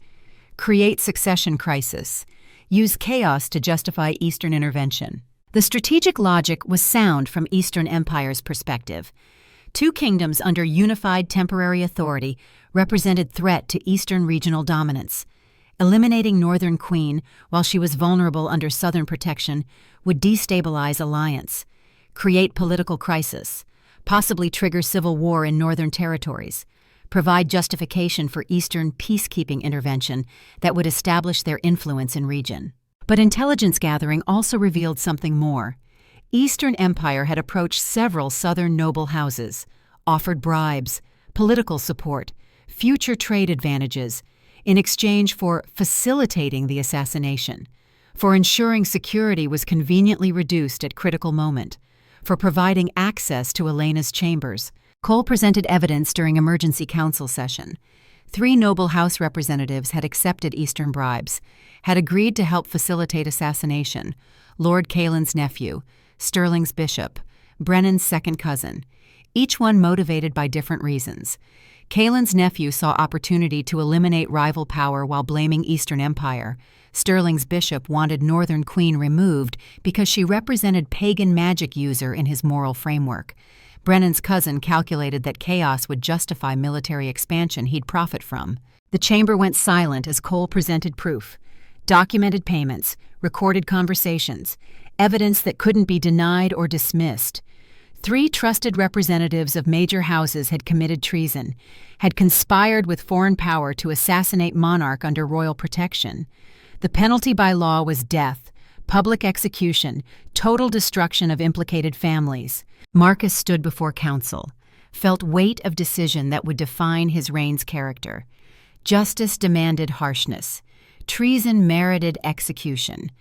Create succession crisis. Use chaos to justify Eastern intervention. The strategic logic was sound from Eastern Empire's perspective. 2 kingdoms under unified temporary authority represented threat to Eastern regional dominance. Eliminating Northern Queen while she was vulnerable under Southern protection would destabilize alliance, create political crisis, possibly trigger civil war in Northern territories, provide justification for Eastern peacekeeping intervention that would establish their influence in region. But intelligence gathering also revealed something more. Eastern Empire had approached several Southern noble houses, offered bribes, political support, future trade advantages, in exchange for facilitating the assassination, for ensuring security was conveniently reduced at critical moment, for providing access to Elena's chambers. Cole presented evidence during emergency council session. 3 noble house representatives had accepted Eastern bribes, had agreed to help facilitate assassination: Lord Kaelin's nephew, Sterling's bishop, Brennan's second cousin, each one motivated by different reasons. Kaelin's nephew saw opportunity to eliminate rival power while blaming Eastern Empire. Sterling's bishop wanted Northern Queen removed because she represented pagan magic user in his moral framework. Brennan's cousin calculated that chaos would justify military expansion he'd profit from. The chamber went silent as Cole presented proof. Documented payments, recorded conversations, evidence that couldn't be denied or dismissed. 3 trusted representatives of major houses had committed treason, had conspired with foreign power to assassinate monarch under royal protection. The penalty by law was death, public execution, total destruction of implicated families. Marcus stood before council, felt weight of decision that would define his reign's character. Justice demanded harshness. Treason merited execution.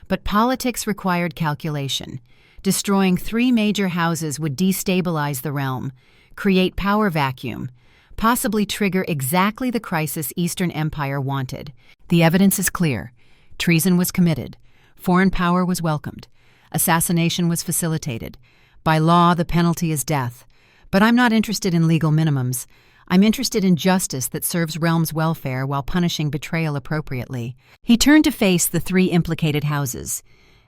But politics required calculation. Destroying 3 major houses would destabilize the realm, create power vacuum, possibly trigger exactly the crisis Eastern Empire wanted. The evidence is clear. Treason was committed. Foreign power was welcomed. Assassination was facilitated. By law, the penalty is death. But I'm not interested in legal minimums. I'm interested in justice that serves realm's welfare while punishing betrayal appropriately. He turned to face the 3 implicated houses: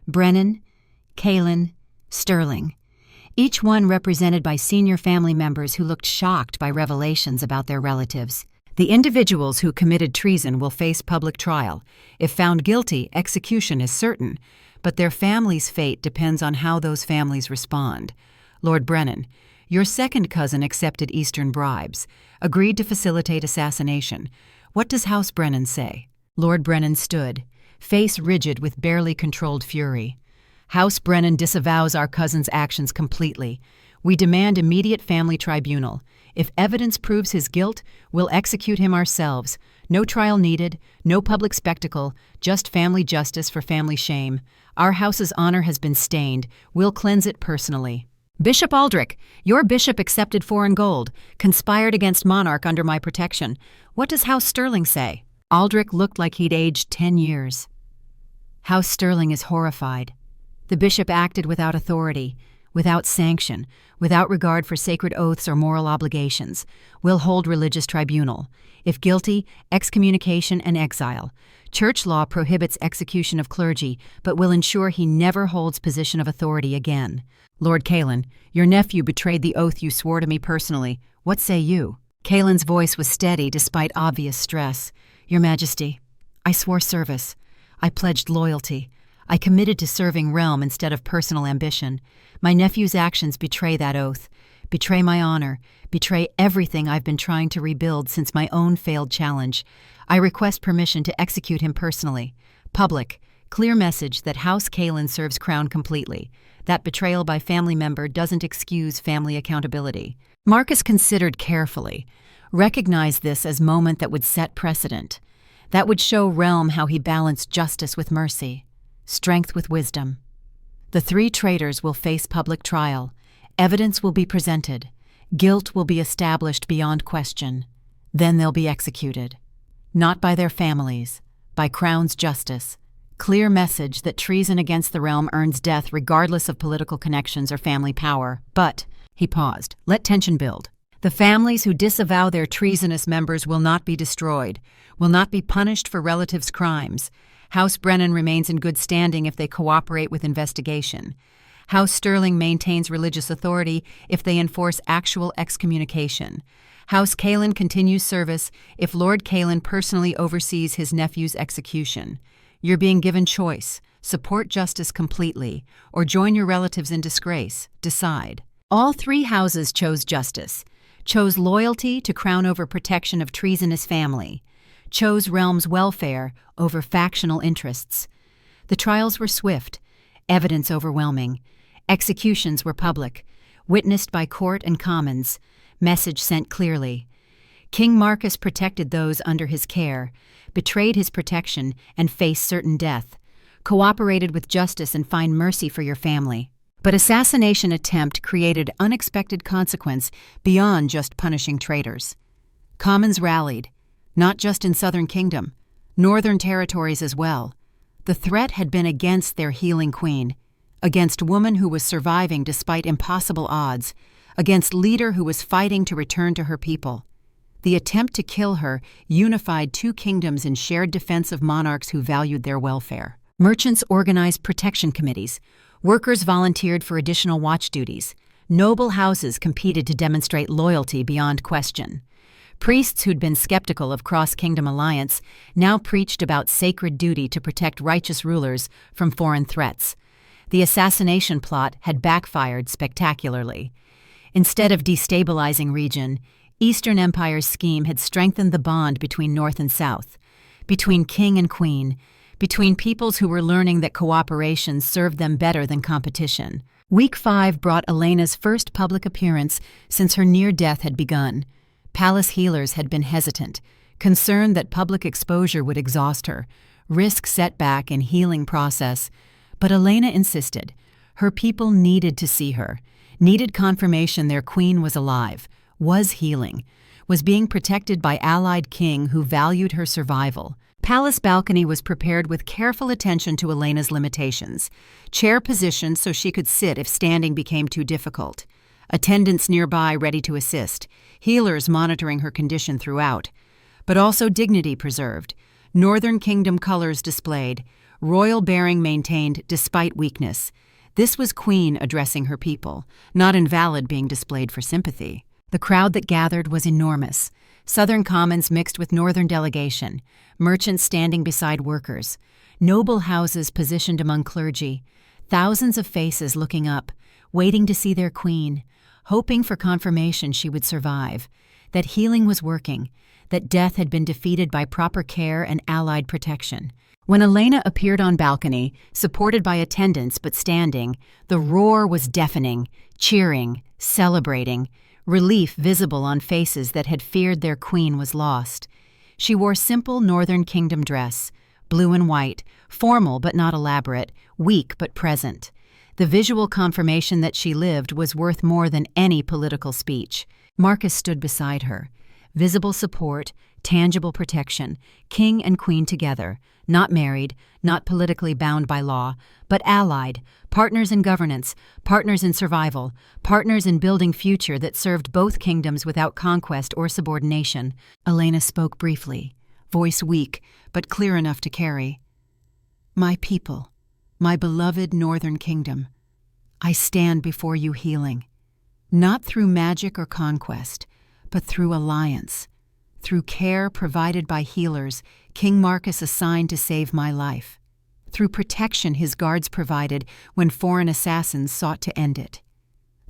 Brennan, Kaelin, Sterling, each one represented by senior family members who looked shocked by revelations about their relatives. The individuals who committed treason will face public trial. If found guilty, execution is certain, but their family's fate depends on how those families respond. Lord Brennan, your second cousin accepted Eastern bribes, agreed to facilitate assassination. What does House Brennan say? Lord Brennan stood, face rigid with barely controlled fury. House Brennan disavows our cousin's actions completely. We demand immediate family tribunal. If evidence proves his guilt, we'll execute him ourselves. No trial needed, no public spectacle, just family justice for family shame. Our house's honor has been stained. We'll cleanse it personally. Bishop Aldrich, your bishop accepted foreign gold, conspired against monarch under my protection. What does House Sterling say? Aldrich looked like he'd aged 10 years. House Sterling is horrified. The bishop acted without authority. without sanction, without regard for sacred oaths or moral obligations, will hold religious tribunal. If guilty, excommunication and exile. Church law prohibits execution of clergy, but will ensure he never holds position of authority again. Lord Callan, your nephew betrayed the oath you swore to me personally. What say you? Callan's voice was steady despite obvious stress. Your Majesty, I swore service. I pledged loyalty. I committed to serving realm instead of personal ambition. My nephew's actions betray that oath, betray my honor, betray everything I've been trying to rebuild since my own failed challenge. I request permission to execute him personally. Public, clear message that House Callan serves Crown completely. That betrayal by family member doesn't excuse family accountability. Marcus considered carefully, recognized this as moment that would set precedent. That would show realm how he balanced justice with mercy, strength with wisdom. The 3 traitors will face public trial. Evidence will be presented. Guilt will be established beyond question. Then they'll be executed. Not by their families, by Crown's justice. Clear message that treason against the realm earns death regardless of political connections or family power. But, he paused, let tension build. The families who disavow their treasonous members will not be destroyed, will not be punished for relatives' crimes. House Brennan remains in good standing if they cooperate with investigation. House Sterling maintains religious authority if they enforce actual excommunication. House Callan continues service if Lord Callan personally oversees his nephew's execution. You're being given choice. Support justice completely, or join your relatives in disgrace. Decide. All 3 houses chose justice, chose loyalty to Crown over protection of treasonous family, chose realm's welfare over factional interests. The trials were swift, evidence overwhelming. Executions were public, witnessed by court and commons, message sent clearly. King Marcus protected those under his care, betrayed his protection, and faced certain death, cooperated with justice and find mercy for your family. But assassination attempt created unexpected consequence beyond just punishing traitors. Commons rallied, not just in Southern Kingdom, Northern territories as well. The threat had been against their healing queen, against woman who was surviving despite impossible odds, against leader who was fighting to return to her people. The attempt to kill her unified 2 kingdoms in shared defense of monarchs who valued their welfare. Merchants organized protection committees. Workers volunteered for additional watch duties. Noble houses competed to demonstrate loyalty beyond question. Priests who'd been skeptical of cross-kingdom alliance now preached about sacred duty to protect righteous rulers from foreign threats. The assassination plot had backfired spectacularly. Instead of destabilizing region, Eastern Empire's scheme had strengthened the bond between North and South, between king and queen, between peoples who were learning that cooperation served them better than competition. Week 5 brought Elena's first public appearance since her near death had begun. Palace healers had been hesitant, concerned that public exposure would exhaust her, risk setback in healing process. But Elena insisted. Her people needed to see her, needed confirmation their queen was alive, was healing, was being protected by allied king who valued her survival. Palace balcony was prepared with careful attention to Elena's limitations. Chair positioned so she could sit if standing became too difficult. Attendants nearby ready to assist. Healers monitoring her condition throughout. But also dignity preserved. Northern Kingdom colors displayed. Royal bearing maintained despite weakness. This was Queen addressing her people, not invalid being displayed for sympathy. The crowd that gathered was enormous. Southern Commons mixed with Northern delegation, merchants standing beside workers, noble houses positioned among clergy, thousands of faces looking up, waiting to see their queen, hoping for confirmation she would survive, that healing was working, that death had been defeated by proper care and allied protection. When Elena appeared on balcony, supported by attendants but standing, the roar was deafening, cheering, celebrating, relief visible on faces that had feared their queen was lost. She wore simple Northern Kingdom dress, blue and white, formal but not elaborate, weak but present. The visual confirmation that she lived was worth more than any political speech. Marcus stood beside her, Visible support, tangible protection, king and queen together, not married, not politically bound by law, but allied, partners in governance, partners in survival, partners in building future that served both kingdoms without conquest or subordination. Elena spoke briefly, voice weak, but clear enough to carry. My people, my beloved Northern Kingdom, I stand before you healing, not through magic or conquest, but through alliance, through care provided by healers King Marcus assigned to save my life, through protection his guards provided when foreign assassins sought to end it,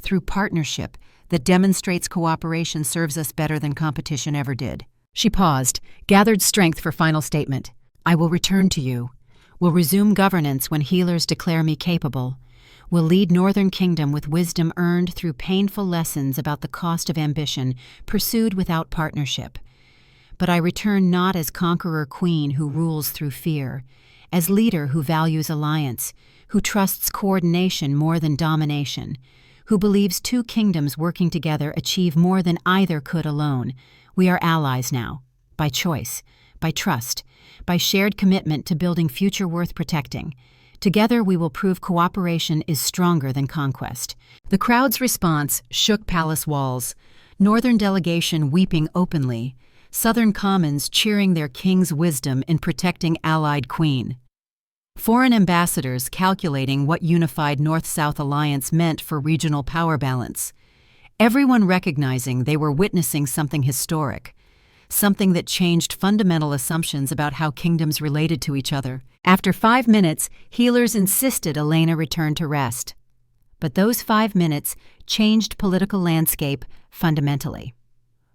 through partnership that demonstrates cooperation serves us better than competition ever did. She paused, gathered strength for final statement. I will return to you, will resume governance when healers declare me capable, will lead Northern Kingdom with wisdom earned through painful lessons about the cost of ambition pursued without partnership. But I return not as conqueror queen who rules through fear, as leader who values alliance, who trusts coordination more than domination, who believes two kingdoms working together achieve more than either could alone. We are allies now, by choice, by trust, by shared commitment to building future worth protecting. Together we will prove cooperation is stronger than conquest. The crowd's response shook palace walls, Northern delegation weeping openly, Southern commons cheering their king's wisdom in protecting allied queen. Foreign ambassadors calculating what unified North-South alliance meant for regional power balance. Everyone recognizing they were witnessing something historic, something that changed fundamental assumptions about how kingdoms related to each other. After 5 minutes, healers insisted Elena return to rest. But those 5 minutes changed political landscape fundamentally.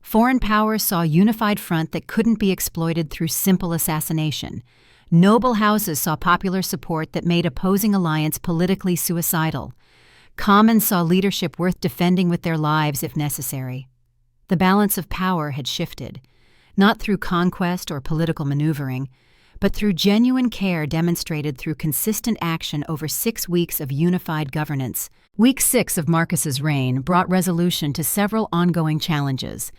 Foreign powers saw a unified front that couldn't be exploited through simple assassination. Noble houses saw popular support that made opposing alliance politically suicidal. Commons saw leadership worth defending with their lives if necessary. The balance of power had shifted, not through conquest or political maneuvering, but through genuine care demonstrated through consistent action over 6 weeks of unified governance. Week 6 of Marcus's reign brought resolution to several ongoing challenges.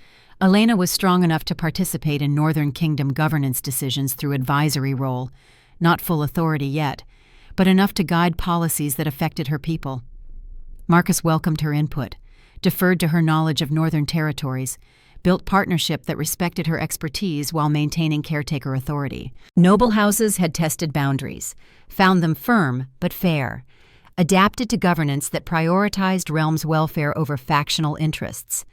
Elena was strong enough to participate in Northern Kingdom governance decisions through advisory role, not full authority yet, but enough to guide policies that affected her people. Marcus welcomed her input, deferred to her knowledge of Northern territories, built partnership that respected her expertise while maintaining caretaker authority. Noble houses had tested boundaries, found them firm but fair, adapted to governance that prioritized realms' welfare over factional interests.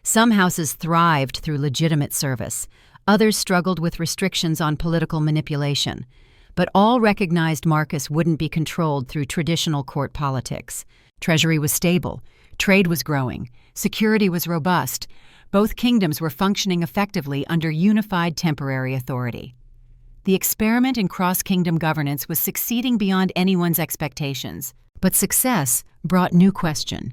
Some houses thrived through legitimate service, others struggled with restrictions on political manipulation, but all recognized Marcus wouldn't be controlled through traditional court politics. Treasury was stable, trade was growing, security was robust. Both kingdoms were functioning effectively under unified temporary authority. The experiment in cross-kingdom governance was succeeding beyond anyone's expectations, but success brought new question.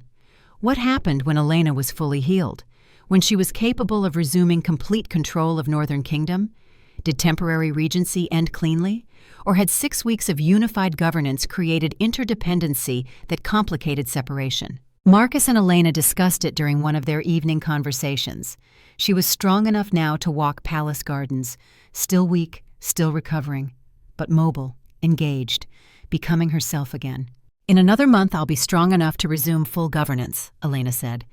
What happened when Elena was fully healed? When she was capable of resuming complete control of Northern Kingdom? Did temporary regency end cleanly? Or had 6 weeks of unified governance created interdependency that complicated separation? Marcus and Elena discussed it during one of their evening conversations. She was strong enough now to walk palace gardens, still weak, still recovering, but mobile, engaged, becoming herself again. In another month I'll be strong enough to resume full governance, Elena said.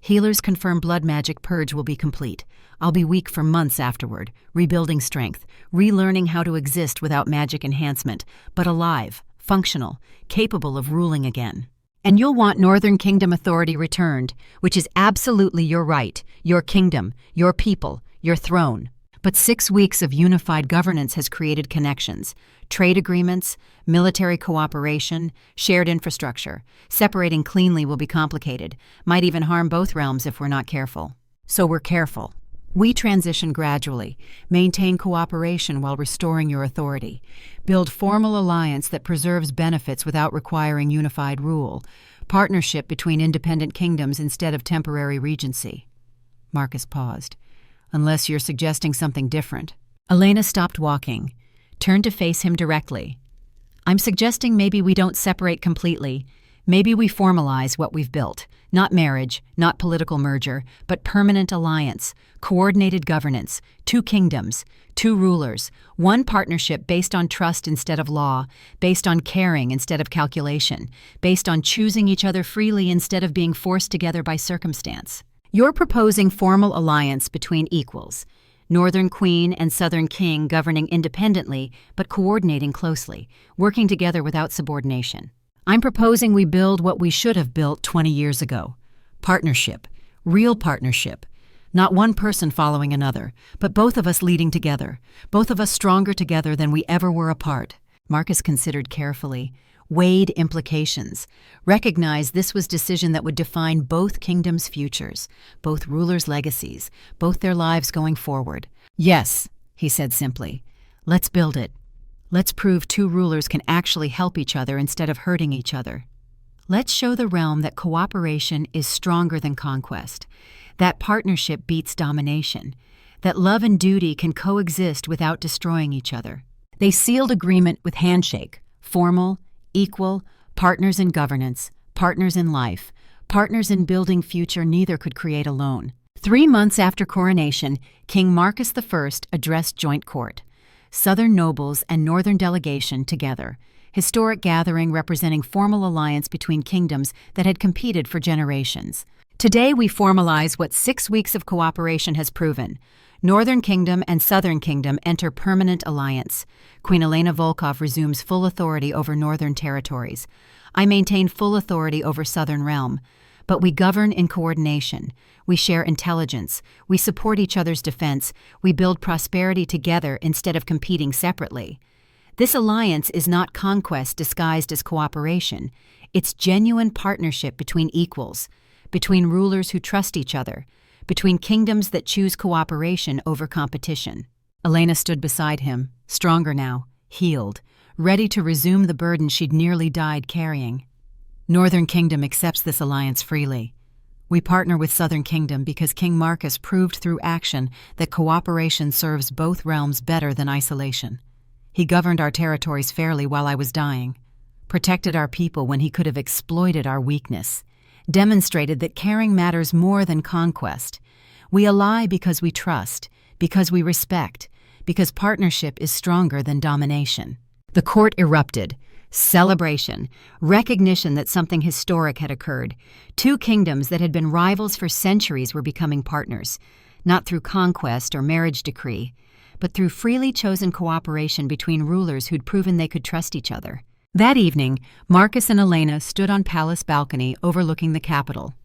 Healers confirm blood magic purge will be complete. I'll be weak for months afterward, rebuilding strength, relearning how to exist without magic enhancement, but alive, functional, capable of ruling again. And you'll want Northern Kingdom authority returned, which is absolutely your right, your kingdom, your people, your throne. But 6 weeks of unified governance has created connections, trade agreements, military cooperation, shared infrastructure. Separating cleanly will be complicated, might even harm both realms if we're not careful. So we're careful. We transition gradually, maintain cooperation while restoring your authority, build formal alliance that preserves benefits without requiring unified rule, partnership between independent kingdoms instead of temporary regency. Marcus paused. Unless you're suggesting something different. Elena stopped walking, turned to face him directly. I'm suggesting maybe we don't separate completely. Maybe we formalize what we've built, Not marriage, not political merger, but permanent alliance, coordinated governance, two kingdoms, two rulers, one partnership based on trust instead of law, based on caring instead of calculation, based on choosing each other freely instead of being forced together by circumstance. You're proposing formal alliance between equals, Northern Queen and Southern King governing independently but coordinating closely, working together without subordination. I'm proposing we build what we should have built 20 years ago. Partnership. Real partnership. Not one person following another, but both of us leading together, both of us stronger together than we ever were apart. Marcus considered carefully, weighed implications, recognized this was decision that would define both kingdoms' futures, both rulers' legacies, both their lives going forward. Yes, he said simply. Let's build it. Let's prove two rulers can actually help each other instead of hurting each other. Let's show the realm that cooperation is stronger than conquest, that partnership beats domination, that love and duty can coexist without destroying each other. They sealed agreement with handshake, formal, equal, partners in governance, partners in life, partners in building future neither could create alone. 3 months after coronation, King Marcus I addressed joint court. Southern nobles and Northern delegation together, historic gathering representing formal alliance between kingdoms that had competed for generations. Today we formalize what 6 weeks of cooperation has proven. Northern Kingdom and Southern Kingdom enter permanent alliance. Queen Elena Volkov resumes full authority over Northern territories. I maintain full authority over Southern realm. But we govern in coordination. We share intelligence. We support each other's defense. We build prosperity together instead of competing separately. This alliance is not conquest disguised as cooperation. It's genuine partnership between equals, between rulers who trust each other, between kingdoms that choose cooperation over competition. Elena stood beside him, stronger now, healed, ready to resume the burden she'd nearly died carrying. Northern Kingdom accepts this alliance freely. We partner with Southern Kingdom because King Marcus proved through action that cooperation serves both realms better than isolation. He governed our territories fairly while I was dying, protected our people when he could have exploited our weakness, demonstrated that caring matters more than conquest. We ally because we trust, because we respect, because partnership is stronger than domination. The court erupted. Celebration, recognition that something historic had occurred. Two kingdoms that had been rivals for centuries were becoming partners, not through conquest or marriage decree, but through freely chosen cooperation between rulers who'd proven they could trust each other. That evening, Marcus and Elena stood on palace balcony overlooking the capital.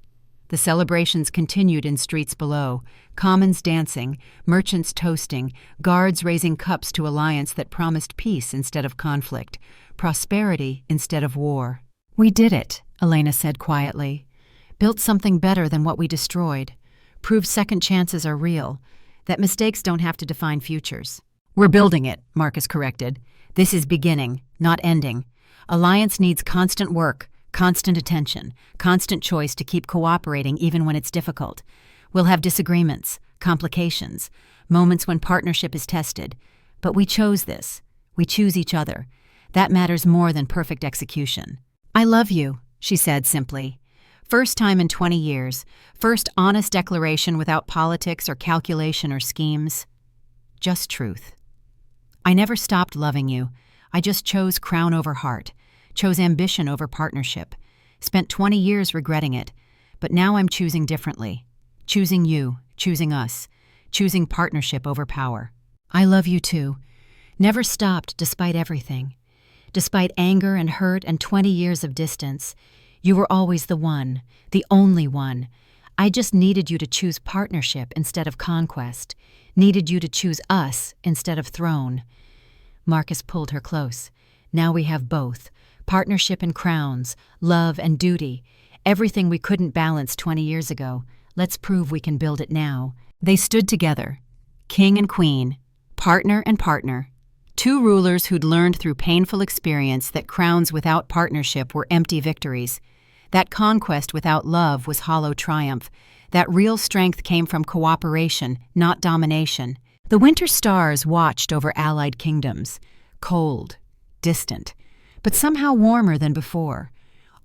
The celebrations continued in streets below, commons dancing, merchants toasting, guards raising cups to alliance that promised peace instead of conflict, prosperity instead of war. We did it, Elena said quietly. Built something better than what we destroyed. Proved second chances are real, that mistakes don't have to define futures. We're building it, Marcus corrected. This is beginning, not ending. Alliance needs constant work, constant attention, constant choice to keep cooperating even when it's difficult. We'll have disagreements, complications, moments when partnership is tested. But we chose this. We choose each other. That matters more than perfect execution. I love you, she said simply. First time in 20 years. First honest declaration without politics or calculation or schemes. Just truth. I never stopped loving you. I just chose crown over heart. Chose ambition over partnership. Spent 20 years regretting it. But now I'm choosing differently. Choosing you, choosing us. Choosing partnership over power. I love you too. Never stopped despite everything. Despite anger and hurt and 20 years of distance, you were always the one, the only one. I just needed you to choose partnership instead of conquest. Needed you to choose us instead of throne. Marcus pulled her close. Now we have both. Partnership and crowns, love and duty. Everything we couldn't balance 20 years ago. Let's prove we can build it now. They stood together, king and queen, partner and partner. Two rulers who'd learned through painful experience that crowns without partnership were empty victories. That conquest without love was hollow triumph. That real strength came from cooperation, not domination. The winter stars watched over allied kingdoms, cold, distant, but somehow warmer than before.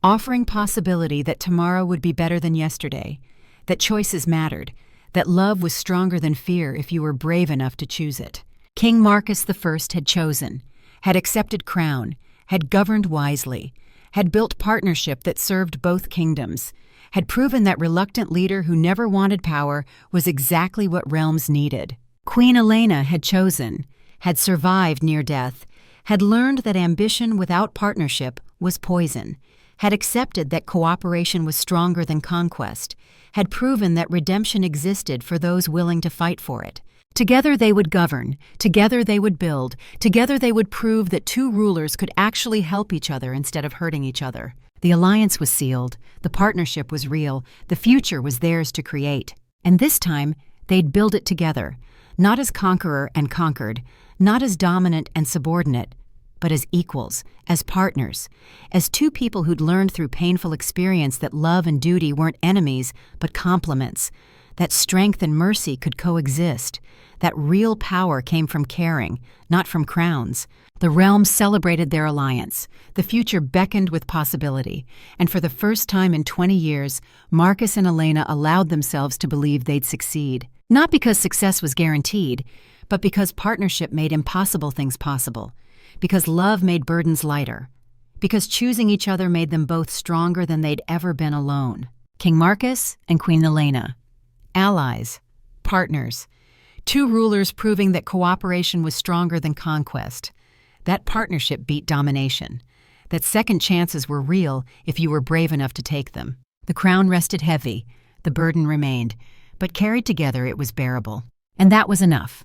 offering possibility that tomorrow would be better than yesterday, that choices mattered, that love was stronger than fear if you were brave enough to choose it. King Marcus I had chosen, had accepted crown, had governed wisely, had built partnership that served both kingdoms, had proven that reluctant leader who never wanted power was exactly what realms needed. Queen Elena had chosen, had survived near death, had learned that ambition without partnership was poison, had accepted that cooperation was stronger than conquest, had proven that redemption existed for those willing to fight for it. Together they would govern, together they would build, together they would prove that two rulers could actually help each other instead of hurting each other. The alliance was sealed, the partnership was real, the future was theirs to create. And this time, they'd build it together, not as conqueror and conquered, not as dominant and subordinate, but as equals, as partners, as two people who'd learned through painful experience that love and duty weren't enemies, but complements, that strength and mercy could coexist, that real power came from caring, not from crowns. The realms celebrated their alliance. The future beckoned with possibility. And for the first time in 20 years, Marcus and Elena allowed themselves to believe they'd succeed. Not because success was guaranteed, but because partnership made impossible things possible. Because love made burdens lighter. Because choosing each other made them both stronger than they'd ever been alone. King Marcus and Queen Elena. Allies. Partners. Two rulers proving that cooperation was stronger than conquest. That partnership beat domination. That second chances were real if you were brave enough to take them. The crown rested heavy. The burden remained. But carried together it was bearable. And that was enough.